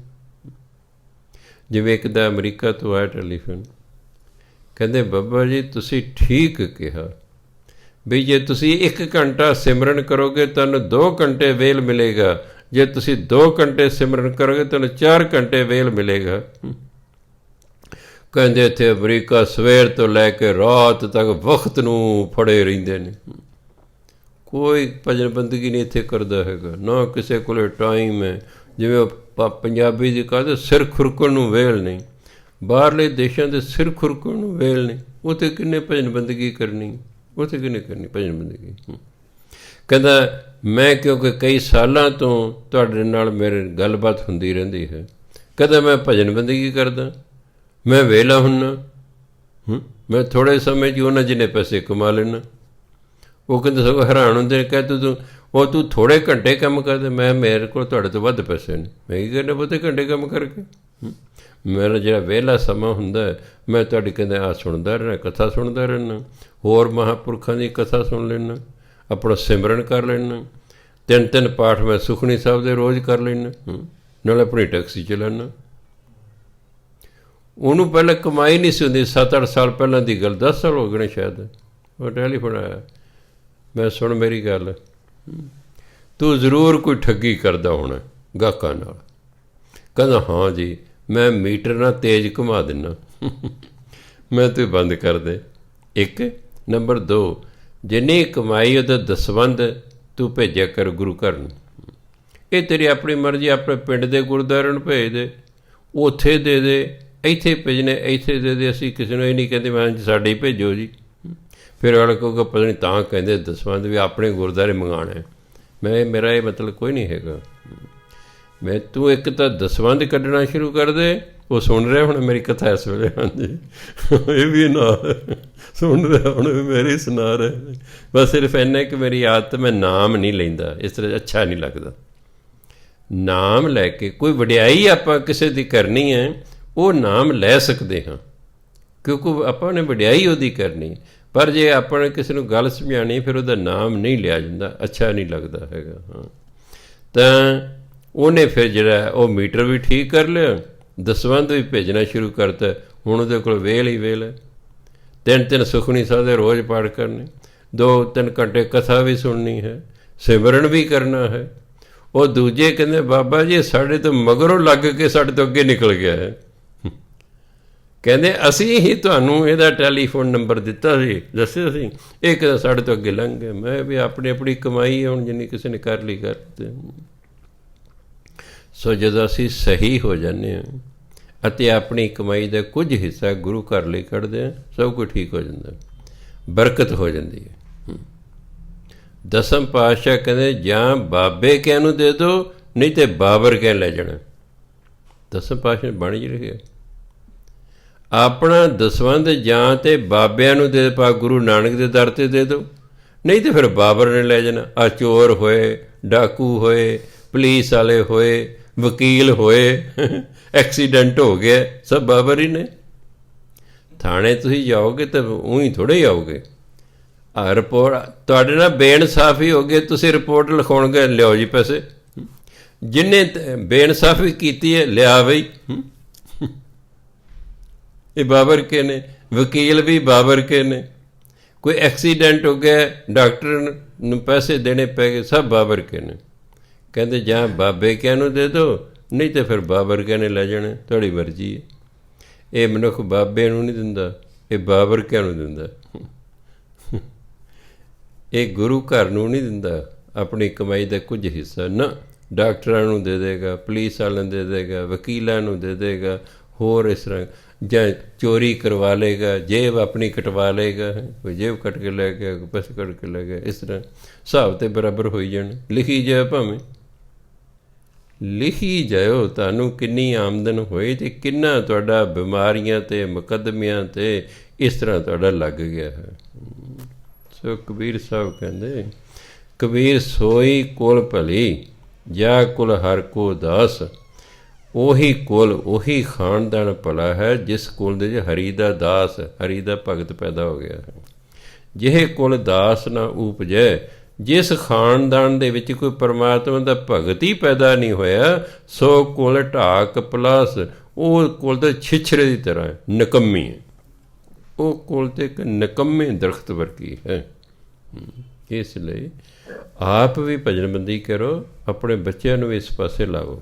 ਜਿਵੇਂ ਇੱਕ ਦਾ ਅਮਰੀਕਾ ਤੋਂ ਆਇਆ ਟੈਲੀਫੋਨ, ਕਹਿੰਦੇ ਬਾਬਾ ਜੀ ਤੁਸੀਂ ਠੀਕ ਕਿਹਾ ਵੀ ਜੇ ਤੁਸੀਂ 1 ਘੰਟਾ ਸਿਮਰਨ ਕਰੋਗੇ ਤੁਹਾਨੂੰ 2 ਘੰਟੇ ਵੇਲ ਮਿਲੇਗਾ, ਜੇ ਤੁਸੀਂ 2 ਘੰਟੇ ਸਿਮਰਨ ਕਰੋਗੇ ਤੁਹਾਨੂੰ 4 ਘੰਟੇ ਵੇਲ ਮਿਲੇਗਾ। ਕਹਿੰਦੇ ਇੱਥੇ ਅਮਰੀਕਾ ਸਵੇਰ ਤੋਂ ਲੈ ਕੇ ਰਾਤ ਤੱਕ ਵਕਤ ਨੂੰ ਫੜੇ ਰਹਿੰਦੇ ਨੇ, ਕੋਈ ਭਜਨ ਬੰਦਗੀ ਨਹੀਂ ਇੱਥੇ ਕਰਦਾ ਹੈਗਾ, ਨਾ ਕਿਸੇ ਕੋਲ ਟਾਈਮ ਹੈ। ਜਿਵੇਂ ਪੰਜਾਬੀ ਦੀ ਕਹਿੰਦੇ ਸਿਰ ਖੁਰਕਣ ਨੂੰ ਵੇਲ ਨਹੀਂ, ਬਾਹਰਲੇ ਦੇਸ਼ਾਂ ਦੇ ਸਿਰ ਖੁਰਕਣ ਨੂੰ ਵੇਲ ਨਹੀਂ, ਉੱਥੇ ਕਿੰਨੇ ਭਜਨ ਬੰਦਗੀ ਕਰਨੀ, ਉੱਥੇ ਕਿੰਨੇ ਕਰਨੀ ਭਜਨ ਬੰਦਗੀ। ਕਹਿੰਦਾ ਮੈਂ ਕਿਉਂਕਿ ਕਈ ਸਾਲਾਂ ਤੋਂ ਤੁਹਾਡੇ ਨਾਲ ਮੇਰੇ ਗੱਲਬਾਤ ਹੁੰਦੀ ਰਹਿੰਦੀ ਹੈ, ਕਹਿੰਦਾ ਮੈਂ ਭਜਨ ਬੰਦਗੀ ਕਰਦਾ, ਮੈਂ ਵਿਹਲਾ ਹੁੰਦਾ, ਮੈਂ ਥੋੜ੍ਹੇ ਸਮੇਂ 'ਚ ਉਹਨਾਂ ਜਿੰਨੇ ਪੈਸੇ ਕਮਾ ਲੈਣਾ। ਉਹ ਕਹਿੰਦੇ ਸਗੋਂ ਹੈਰਾਨ ਹੁੰਦੇ ਨੇ, ਕਹਿੰਦੇ ਤੂੰ ਥੋੜ੍ਹੇ ਘੰਟੇ ਕੰਮ ਕਰਦੇ, ਮੈਂ ਮੇਰੇ ਕੋਲ ਤੁਹਾਡੇ ਤੋਂ ਵੱਧ ਪੈਸੇ ਨੇ, ਮੈਂ ਕੀ ਕਰਨਾ ਬਹੁਤੇ ਘੰਟੇ ਕੰਮ ਕਰਕੇ। ਮੇਰਾ ਜਿਹੜਾ ਵਿਹਲਾ ਸਮਾਂ ਹੁੰਦਾ ਮੈਂ ਤੁਹਾਡੀ ਕਹਿੰਦੇ ਆਹ ਸੁਣਦਾ ਰਹਿਣਾ, ਕਥਾ ਸੁਣਦਾ ਰਹਿਣਾ, ਹੋਰ ਮਹਾਂਪੁਰਖਾਂ ਦੀ ਕਥਾ ਸੁਣ ਲੈਣਾ, ਆਪਣਾ ਸਿਮਰਨ ਕਰ ਲੈਣਾ, 3 ਪਾਠ ਮੈਂ ਸੁਖਮਨੀ ਸਾਹਿਬ ਦੇ ਰੋਜ਼ ਕਰ ਲੈਣਾ, ਨਾਲ ਆਪਣੀ ਟੈਕਸੀ ਚਲਾਉਣਾ। ਉਹਨੂੰ ਪਹਿਲਾਂ ਕਮਾਈ ਨਹੀਂ ਸੀ ਹੁੰਦੀ, 7-8 ਸਾਲ ਪਹਿਲਾਂ ਦੀ ਗੱਲ, 10 ਸਾਲ ਹੋ ਗਏ ਨੇ ਸ਼ਾਇਦ। ਉਹ ਟੈਲੀਫੋਨ ਆਇਆ, ਮੈਂ ਸੁਣ ਮੇਰੀ ਗੱਲ, ਤੂੰ ਜ਼ਰੂਰ ਕੋਈ ਠੱਗੀ ਕਰਦਾ ਹੋਣਾ ਗਾਹਕਾਂ ਨਾਲ। ਕਹਿੰਦਾ ਹਾਂ ਜੀ, ਮੈਂ ਮੀਟਰ ਨਾਲ ਤੇਜ਼ ਘੁਮਾ ਦਿੰਦਾ, ਮੈਂ ਤੂੰ ਬੰਦ ਕਰ ਦੇ। 1 ਨੰਬਰ 2, ਜਿੰਨੀ ਕਮਾਈ ਉਹਦਾ ਦਸਵੰਧ ਤੂੰ ਭੇਜਿਆ ਕਰ ਗੁਰੂ ਘਰ ਨੂੰ, ਇਹ ਤੇਰੀ ਆਪਣੀ ਮਰਜ਼ੀ, ਆਪਣੇ ਪਿੰਡ ਦੇ ਗੁਰਦੁਆਰੇ ਨੂੰ ਭੇਜ ਦੇ, ਉੱਥੇ ਦੇ ਦੇ, ਇੱਥੇ ਭੇਜਣੇ ਇੱਥੇ ਦੇ ਦੇ, ਅਸੀਂ ਕਿਸੇ ਨੂੰ ਇਹ ਨਹੀਂ ਕਹਿੰਦੇ ਮੈਂ ਸਾਡੇ ਹੀ ਭੇਜੋ ਜੀ। ਫਿਰ ਵਾਲਾ ਕਹੂਗਾ ਪਤਾ ਨਹੀਂ ਤਾਂ ਕਹਿੰਦੇ ਦਸਵੰਧ ਵੀ ਆਪਣੇ ਗੁਰਦੁਆਰੇ ਮੰਗਾਉਣਾ। ਮੇਰਾ ਇਹ ਮਤਲਬ ਕੋਈ ਨਹੀਂ ਹੈਗਾ। ਤੂੰ ਇੱਕ ਤਾਂ ਦਸਵੰਧ ਕੱਢਣਾ ਸ਼ੁਰੂ ਕਰ ਦੇ, ਉਹ ਸੁਣ ਰਿਹਾ ਹੁਣ ਮੇਰੀ ਕਥਾ ਇਸ ਵੇਲੇ। ਹਾਂਜੀ, ਇਹ ਵੀ ਨਾਲ ਸੁਣ ਰਿਹਾ ਹੁਣ, ਮੇਰੀ ਸੁਣਾ ਰਿਹਾ। ਬਸ ਸਿਰਫ ਇੰਨਾ ਕਿ ਮੇਰੀ ਆਦਤ, ਮੈਂ ਨਾਮ ਨਹੀਂ ਲੈਂਦਾ, ਇਸ ਤਰ੍ਹਾਂ ਅੱਛਾ ਨਹੀਂ ਲੱਗਦਾ। ਨਾਮ ਲੈ ਕੇ ਕੋਈ ਵਡਿਆਈ ਆਪਾਂ ਕਿਸੇ ਦੀ ਕਰਨੀ ਹੈ, ਉਹ ਨਾਮ ਲੈ ਸਕਦੇ ਹਾਂ, ਕਿਉਂਕਿ ਆਪਾਂ ਨੇ ਵਡਿਆਈ ਉਹਦੀ ਕਰਨੀ। ਪਰ ਜੇ ਆਪਾਂ ਨੇ ਕਿਸੇ ਨੂੰ ਗੱਲ ਸਮਝਾਉਣੀ, ਫਿਰ ਉਹਦਾ ਨਾਮ ਨਹੀਂ ਲਿਆ ਜਾਂਦਾ, ਅੱਛਾ ਨਹੀਂ ਲੱਗਦਾ ਹੈਗਾ। ਹਾਂ, ਤਾਂ ਉਹਨੇ ਫਿਰ ਜਿਹੜਾ ਉਹ ਮੀਟਰ ਵੀ ਠੀਕ ਕਰ ਲਿਆ, ਦਸਵੰਧ ਵੀ ਭੇਜਣਾ ਸ਼ੁਰੂ ਕਰਤਾ। ਹੁਣ ਉਹਦੇ ਕੋਲ ਵੇਲ ਹੀ ਵੇਲ ਹੈ। 3-3 ਸੁਖਮਨੀ ਸਾਹਿਬ ਦੇ ਰੋਜ਼ ਪਾਠ ਕਰਨੇ, 2-3 ਘੰਟੇ ਕਥਾ ਵੀ ਸੁਣਨੀ ਹੈ, ਸਿਮਰਨ ਵੀ ਕਰਨਾ ਹੈ। ਉਹ ਦੂਜੇ ਕਹਿੰਦੇ ਬਾਬਾ ਜੀ ਸਾਡੇ ਤੋਂ ਮਗਰੋਂ ਲੱਗ ਕੇ ਸਾਡੇ ਤੋਂ ਅੱਗੇ ਨਿਕਲ ਗਿਆ ਹੈ। ਕਹਿੰਦੇ ਅਸੀਂ ਹੀ ਤੁਹਾਨੂੰ ਇਹਦਾ ਟੈਲੀਫੋਨ ਨੰਬਰ ਦਿੱਤਾ ਸੀ, ਦੱਸਿਆ ਸੀ, ਇਹ ਕਹਿੰਦਾ ਸਾਡੇ ਤੋਂ ਅੱਗੇ ਲੰਘ ਗਿਆ। ਮੈਂ ਵੀ ਆਪਣੀ ਆਪਣੀ ਕਮਾਈ ਹੁਣ ਜਿੰਨੀ ਕਿਸੇ ਨੇ ਕਰ ਲਈ ਕਰਦੇ। ਸੋ ਜਦੋਂ ਅਸੀਂ ਸਹੀ ਹੋ ਜਾਂਦੇ ਹਾਂ ਅਤੇ ਆਪਣੀ ਕਮਾਈ ਦਾ ਕੁਝ ਹਿੱਸਾ ਗੁਰੂ ਘਰ ਲਈ ਕੱਢਦੇ ਹਾਂ, ਸਭ ਕੁਝ ਠੀਕ ਹੋ ਜਾਂਦਾ, ਬਰਕਤ ਹੋ ਜਾਂਦੀ ਹੈ। ਦਸਮ ਪਾਤਸ਼ਾਹ ਕਹਿੰਦੇ ਜਾਂ ਬਾਬੇ ਕਹਿ ਨੂੰ ਦੇ ਦਿਓ, ਨਹੀਂ ਤੇ ਬਾਬਰ ਕਹਿ ਲੈ ਜਾਣਾ। ਦਸਮ ਪਾਤਸ਼ਾਹ ਨੇ ਬਾਣੀ 'ਚ ਲਿਖਿਆ, ਆਪਣਾ ਦਸਵੰਧ ਜਾਂ ਤੇ ਬਾਬਿਆਂ ਨੂੰ ਦੇ ਪਾ, ਗੁਰੂ ਨਾਨਕ ਦੇ ਦਰ 'ਤੇ ਦੇ ਦਿਓ, ਨਹੀਂ ਤੇ ਫਿਰ ਬਾਬਰ ਨੇ ਲੈ ਜਾਣਾ। ਆ ਚੋਰ ਹੋਏ, ਡਾਕੂ ਹੋਏ, ਪੁਲਿਸ ਵਾਲੇ ਹੋਏ, ਵਕੀਲ ਹੋਏ, ਐਕਸੀਡੈਂਟ ਹੋ ਗਿਆ, ਸਭ ਬਾਬਰ ਹੀ ਨੇ। ਥਾਣੇ ਤੁਸੀਂ ਜਾਓਗੇ ਤਾਂ ਊਂ ਥੋੜ੍ਹੇ ਹੀ ਆਓਗੇ। ਰਿਪੋਰਟ ਤੁਹਾਡੇ ਨਾਲ ਬੇਇਨਸਾਫੀ ਹੋ ਗਈ, ਤੁਸੀਂ ਰਿਪੋਰਟ ਲਿਖਾਉਣ ਗਏ, ਲਿਆਓ ਜੀ ਪੈਸੇ। ਜਿਹਨੇ ਬੇਇਨਸਾਫੀ ਕੀਤੀ ਹੈ, ਲਿਆ ਬਈ, ਇਹ ਬਾਬਰ ਕੇ ਨੇ। ਵਕੀਲ ਵੀ ਬਾਬਰ ਕੇ ਨੇ। ਕੋਈ ਐਕਸੀਡੈਂਟ ਹੋ ਗਿਆ, ਡਾਕਟਰ ਨੂੰ ਪੈਸੇ ਦੇਣੇ ਪੈ ਗਏ, ਸਭ ਬਾਬਰ ਕੇ ਨੇ। ਕਹਿੰਦੇ ਜਾਂ ਬਾਬੇ ਕਿਆਂ ਨੂੰ ਦੇ ਦਿਓ, ਨਹੀਂ ਤਾਂ ਫਿਰ ਬਾਬਰ ਕਿਆਂ ਨੇ ਲੈ ਜਾਣਾ, ਤੁਹਾਡੀ ਮਰਜ਼ੀ ਹੈ। ਇਹ ਮਨੁੱਖ ਬਾਬੇ ਨੂੰ ਨਹੀਂ ਦਿੰਦਾ, ਇਹ ਬਾਬਰ ਕਿਆਂ ਨੂੰ ਦਿੰਦਾ। ਇਹ ਗੁਰੂ ਘਰ ਨੂੰ ਨਹੀਂ ਦਿੰਦਾ ਆਪਣੀ ਕਮਾਈ ਦਾ ਕੁਝ ਹਿੱਸਾ, ਨਾ ਡਾਕਟਰਾਂ ਨੂੰ ਦੇ ਦੇਗਾ, ਪੁਲਿਸ ਵਾਲਿਆਂ ਨੂੰ ਦੇ ਦੇਗਾ, ਵਕੀਲਾਂ ਨੂੰ ਦੇ ਦੇਗਾ, ਹੋਰ ਇਸ ਤਰ੍ਹਾਂ, ਜਾਂ ਚੋਰੀ ਕਰਵਾ ਲਏਗਾ, ਜੇਬ ਆਪਣੀ ਕਟਵਾ ਲਏਗਾ, ਕੋਈ ਜੇਬ ਕੱਟ ਕੇ ਲੈ ਗਿਆ, ਕੋਈ ਪੈਸੇ ਕੱਢ ਕੇ ਲੈ ਗਿਆ, ਇਸ ਤਰ੍ਹਾਂ ਹਿਸਾਬ ਤੇ ਬਰਾਬਰ ਹੋਈ ਜਾਣ। ਲਿਖੀ ਜਾਏ, ਭਾਵੇਂ ਲਿਖੀ ਜਾਇਓ ਤੁਹਾਨੂੰ ਕਿੰਨੀ ਆਮਦਨ ਹੋਈ ਅਤੇ ਕਿੰਨਾ ਤੁਹਾਡਾ ਬਿਮਾਰੀਆਂ 'ਤੇ, ਮੁਕੱਦਮਿਆਂ 'ਤੇ ਇਸ ਤਰ੍ਹਾਂ ਤੁਹਾਡਾ ਲੱਗ ਗਿਆ ਹੈ। ਸੋ ਕਬੀਰ ਸਾਹਿਬ ਕਹਿੰਦੇ, ਕਬੀਰ ਸੋਈ ਕੁਲ ਭਲੀ, ਜਾ ਕੁਲ ਹਰ ਕੋ ਦਾਸ। ਉਹੀ ਕੁਲ, ਉਹੀ ਖਾਨਦਾਨ ਭਲਾ ਹੈ ਜਿਸ ਕੁਲ ਦੇ ਹਰੀ ਦਾ ਦਾਸ, ਹਰੀ ਦਾ ਭਗਤ ਪੈਦਾ ਹੋ ਗਿਆ ਹੈ। ਜਿਹੇ ਕੁਲ ਦਾਸ ਨਾ ਉਪਜੈ, ਜਿਸ ਖਾਨਦਾਨ ਦੇ ਵਿੱਚ ਕੋਈ ਪਰਮਾਤਮਾ ਦਾ ਭਗਤ ਹੀ ਪੈਦਾ ਨਹੀਂ ਹੋਇਆ, ਸੋ ਕੁਲ ਢਾਕ ਪਲਾਸ, ਉਹ ਕੁਲ ਤਾਂ ਛਿਛਰੇ ਦੀ ਤਰ੍ਹਾਂ ਨਿਕੰਮੀ ਹੈ। ਉਹ ਕੁਲ ਤੇ ਇੱਕ ਨਿਕੰਮੇ ਦਰਖਤ ਵਰਗੀ ਹੈ। ਇਸ ਲਈ ਆਪ ਵੀ ਭਜਨਬੰਦੀ ਕਰੋ, ਆਪਣੇ ਬੱਚਿਆਂ ਨੂੰ ਵੀ ਇਸ ਪਾਸੇ ਲਾਓ।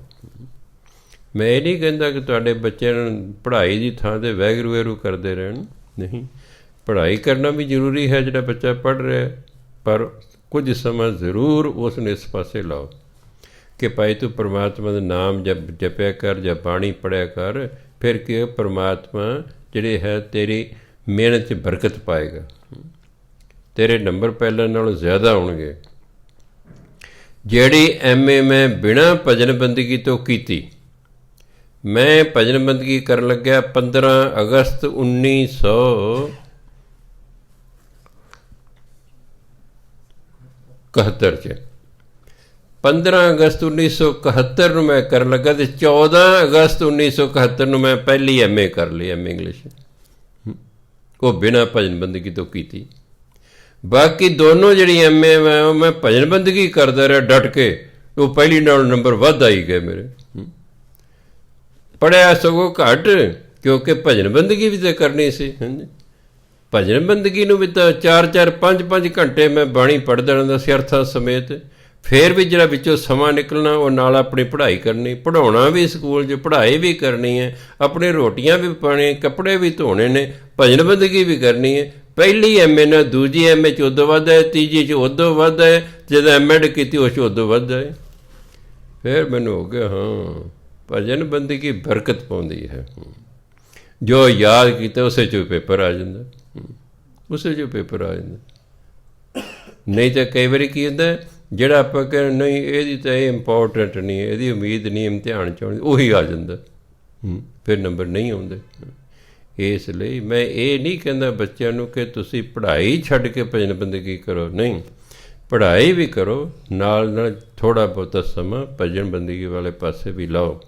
ਮੈਂ ਇਹ ਨਹੀਂ ਕਹਿੰਦਾ ਕਿ ਤੁਹਾਡੇ ਬੱਚਿਆਂ ਨੂੰ ਪੜ੍ਹਾਈ ਦੀ ਥਾਂ 'ਤੇ ਵੈਗਰੂ ਵੈਰੂ ਕਰਦੇ ਰਹਿਣ, ਨਹੀਂ, ਪੜ੍ਹਾਈ ਕਰਨਾ ਵੀ ਜ਼ਰੂਰੀ ਹੈ ਜਿਹੜਾ ਬੱਚਾ ਪੜ੍ਹ ਰਿਹਾ, ਪਰ ਕੁਝ ਸਮਾਂ ਜ਼ਰੂਰ ਉਸ ਨੂੰ ਇਸ ਪਾਸੇ ਲਾਓ ਕਿ ਭਾਈ ਤੂੰ ਪਰਮਾਤਮਾ ਦਾ ਨਾਮ ਜਪਿਆ ਕਰ ਜਾਂ ਬਾਣੀ ਪੜ੍ਹਿਆ ਕਰ, ਫਿਰ ਕੀ ਪਰਮਾਤਮਾ ਜਿਹੜੇ ਹੈ ਤੇਰੀ ਮਿਹਨਤ 'ਚ ਬਰਕਤ ਪਾਏਗਾ, ਤੇਰੇ ਨੰਬਰ ਪਹਿਲਾਂ ਨਾਲੋਂ ਜ਼ਿਆਦਾ ਆਉਣਗੇ। ਜਿਹੜੀ MA ਮੈਂ ਬਿਨਾਂ ਭਜਨ ਬੰਦਗੀ ਤੋਂ ਕੀਤੀ, ਮੈਂ ਭਜਨ ਬੰਦਗੀ ਕਰਨ ਲੱਗਿਆ 15 ਅਗਸਤ 1971 'ਚ। 15 ਅਗਸਤ 1971 ਨੂੰ ਮੈਂ ਕਰਨ ਲੱਗਾ ਅਤੇ 14 ਅਗਸਤ 1971 ਨੂੰ ਮੈਂ ਪਹਿਲੀ MA ਕਰ ਲਈ, MA ਇੰਗਲਿਸ਼। ਉਹ ਬਿਨਾਂ ਭਜਨ ਬੰਦਗੀ ਤੋਂ ਕੀਤੀ। ਬਾਕੀ ਦੋਨੋਂ ਜਿਹੜੀ MA ਮੈਂ ਭਜਨ ਬੰਦਗੀ ਕਰਦਾ ਰਿਹਾ ਡਟ ਕੇ, ਉਹ ਪਹਿਲੀ ਨਾਲ ਨੰਬਰ ਵੱਧ ਆਈ ਗਏ ਮੇਰੇ। ਪੜ੍ਹਿਆ ਸਗੋਂ ਘੱਟ, ਕਿਉਂਕਿ ਭਜਨ ਬੰਦਗੀ ਵੀ ਤਾਂ ਕਰਨੀ ਸੀ। ਹਾਂਜੀ, ਭਜਨ ਬੰਦਗੀ ਨੂੰ ਵੀ ਤਾਂ 4-4, 5-5 ਘੰਟੇ ਮੈਂ ਬਾਣੀ ਪੜ੍ਹਦਾ ਰਹਿੰਦਾ ਸੀ ਅਰਥਾਂ ਸਮੇਤ। ਫਿਰ ਵੀ ਜਿਹੜਾ ਵਿੱਚੋਂ ਸਮਾਂ ਨਿਕਲਣਾ, ਉਹ ਨਾਲ ਆਪਣੀ ਪੜ੍ਹਾਈ ਕਰਨੀ, ਪੜ੍ਹਾਉਣਾ ਵੀ ਸਕੂਲ 'ਚ, ਪੜ੍ਹਾਈ ਵੀ ਕਰਨੀ ਹੈ, ਆਪਣੀ ਰੋਟੀਆਂ ਵੀ ਪਾਉਣੀਆਂ, ਕੱਪੜੇ ਵੀ ਧੋਣੇ ਨੇ, ਭਜਨ ਬੰਦਗੀ ਵੀ ਕਰਨੀ ਹੈ। ਪਹਿਲੀ MA ਨਾਲ ਦੂਜੀ MA 'ਚ ਉਦੋਂ ਵੱਧ ਹੈ, ਤੀਜੀ 'ਚ ਉਦੋਂ ਵੱਧ ਹੈ, ਜਦੋਂ MEd ਕੀਤੀ ਉਸ 'ਚ ਉਦੋਂ ਵੱਧ ਹੈ। ਫਿਰ ਮੈਨੂੰ ਹੋ ਗਿਆ, ਹਾਂ ਭਜਨ ਬੰਦਗੀ ਬਰਕਤ ਪਾਉਂਦੀ ਹੈ। ਜੋ ਯਾਦ ਕੀਤਾ ਉਸੇ 'ਚੋਂ ਪੇਪਰ ਆ ਜਾਂਦਾ, ਉਸੇ 'ਚੋਂ ਪੇਪਰ ਆ ਜਾਂਦਾ। ਨਹੀਂ ਤਾਂ ਕਈ ਵਾਰੀ ਕੀ ਹੁੰਦਾ, ਜਿਹੜਾ ਆਪਾਂ ਕਹਿੰਦੇ ਨਹੀਂ ਇਹਦੀ ਤਾਂ ਇਹ ਇੰਪੋਰਟੈਂਟ ਨਹੀਂ ਹੈ, ਇਹਦੀ ਉਮੀਦ ਨਹੀਂ ਇਮਤਿਹਾਨ 'ਚ ਆਉਣੀ, ਉਹੀ ਆ ਜਾਂਦਾ। ਫਿਰ ਨੰਬਰ ਨਹੀਂ ਆਉਂਦੇ। ਇਸ ਲਈ ਮੈਂ ਇਹ ਨਹੀਂ ਕਹਿੰਦਾ ਬੱਚਿਆਂ ਨੂੰ ਕਿ ਤੁਸੀਂ ਪੜ੍ਹਾਈ ਛੱਡ ਕੇ ਭਜਨ ਬੰਦਗੀ ਕਰੋ, ਨਹੀਂ, ਪੜ੍ਹਾਈ ਵੀ ਕਰੋ, ਨਾਲ ਨਾਲ ਥੋੜ੍ਹਾ ਬਹੁਤਾ ਸਮਾਂ ਭਜਨ ਬੰਦਗੀ ਵਾਲੇ ਪਾਸੇ ਵੀ ਲਾਓ।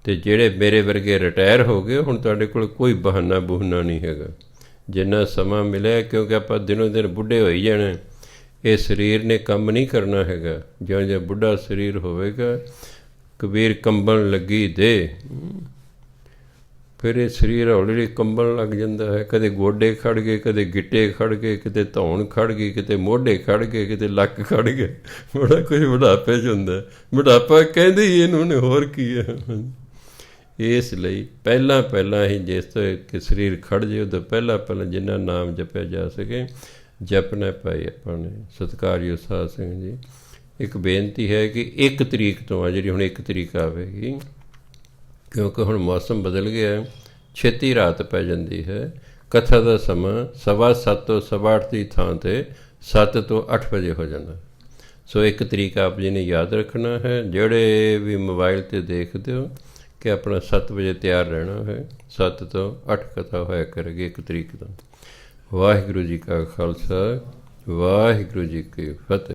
ਅਤੇ ਜਿਹੜੇ ਮੇਰੇ ਵਰਗੇ ਰਿਟਾਇਰ ਹੋ ਗਏ, ਹੁਣ ਤੁਹਾਡੇ ਕੋਲ ਕੋਈ ਬਹਾਨਾ ਬੂਹਨਾ ਨਹੀਂ ਹੈਗਾ। ਜਿੰਨਾ ਸਮਾਂ ਮਿਲਿਆ, ਕਿਉਂਕਿ ਆਪਾਂ ਦਿਨੋਂ ਦਿਨ ਬੁੱਢੇ ਹੋਈ ਜਾਣਾ, ਇਹ ਸਰੀਰ ਨੇ ਕੰਮ ਨਹੀਂ ਕਰਨਾ ਹੈਗਾ। ਜਿਉਂ ਬੁੱਢਾ ਸਰੀਰ ਹੋਵੇਗਾ, ਕਬੀਰ ਕੰਬਣ ਲੱਗੀ ਦੇ, ਫਿਰ ਇਹ ਸਰੀਰ ਹੌਲੀ ਹੌਲੀ ਕੰਬਣ ਲੱਗ ਜਾਂਦਾ ਹੈ। ਕਦੇ ਗੋਡੇ ਖੜ੍ਹ ਗਏ, ਕਦੇ ਗਿੱਟੇ ਖੜ੍ਹ ਗਏ, ਕਿਤੇ ਧੌਣ ਖੜ੍ਹ ਗਈ, ਕਿਤੇ ਮੋਢੇ ਖੜ੍ਹ ਗਏ, ਕਿਤੇ ਲੱਕ ਖੜ੍ਹ ਗਏ। ਬੜਾ ਕੁਝ ਬੁਢਾਪੇ 'ਚ ਹੁੰਦਾ। ਬੁਢਾਪਾ ਕਹਿੰਦੇ ਹੀ ਇਹਨੂੰ ਨੇ, ਹੋਰ ਕੀ ਹੈ। ਇਸ ਲਈ ਪਹਿਲਾਂ ਹੀ ਜਿਸ ਤੋਂ ਕਿ ਸਰੀਰ ਖੜ੍ਹ ਜੇ, ਉਦੋਂ ਪਹਿਲਾਂ ਜਿੰਨਾ ਨਾਮ ਜਪਿਆ ਜਾ ਸਕੇ ਜਪਣਾ ਪਾਈ ਆਪਾਂ ਨੇ। ਸਤਿਕਾਰਯੋਗ ਸਾਧ ਸਿੰਘ ਜੀ, ਇੱਕ ਬੇਨਤੀ ਹੈ ਕਿ 1 ਤਰੀਕ ਤੋਂ ਆ, ਜਿਹੜੀ ਹੁਣ 1 ਤਰੀਕ ਆਵੇਗੀ, ਕਿਉਂਕਿ ਹੁਣ ਮੌਸਮ ਬਦਲ ਗਿਆ, ਛੇਤੀ ਰਾਤ ਪੈ ਜਾਂਦੀ ਹੈ। ਕਥਾ ਦਾ ਸਮਾਂ 7:15 ਤੋਂ 8:15 ਦੀ ਥਾਂ 'ਤੇ 7 ਤੋਂ 8 ਵਜੇ ਹੋ ਜਾਂਦਾ। ਸੋ 1 ਤਰੀਕ ਆਪ ਜੀ ਨੇ ਯਾਦ ਰੱਖਣਾ ਹੈ। ਜਿਹੜੇ ਵੀ ਮੋਬਾਈਲ 'ਤੇ ਦੇਖਦੇ ਹੋ ਕਿ ਆਪਣਾ 7 ਵਜੇ ਤਿਆਰ ਰਹਿਣਾ ਹੈ। 7 ਤੋਂ 8 ਕਥਾ ਹੋਇਆ ਕਰੇਗੀ 1 ਤਰੀਕ ਤੋਂ। ਵਾਹਿਗੁਰੂ ਜੀ ਕਾ ਖਾਲਸਾ, ਵਾਹਿਗੁਰੂ ਜੀ ਕੀ ਫਤਿਹ।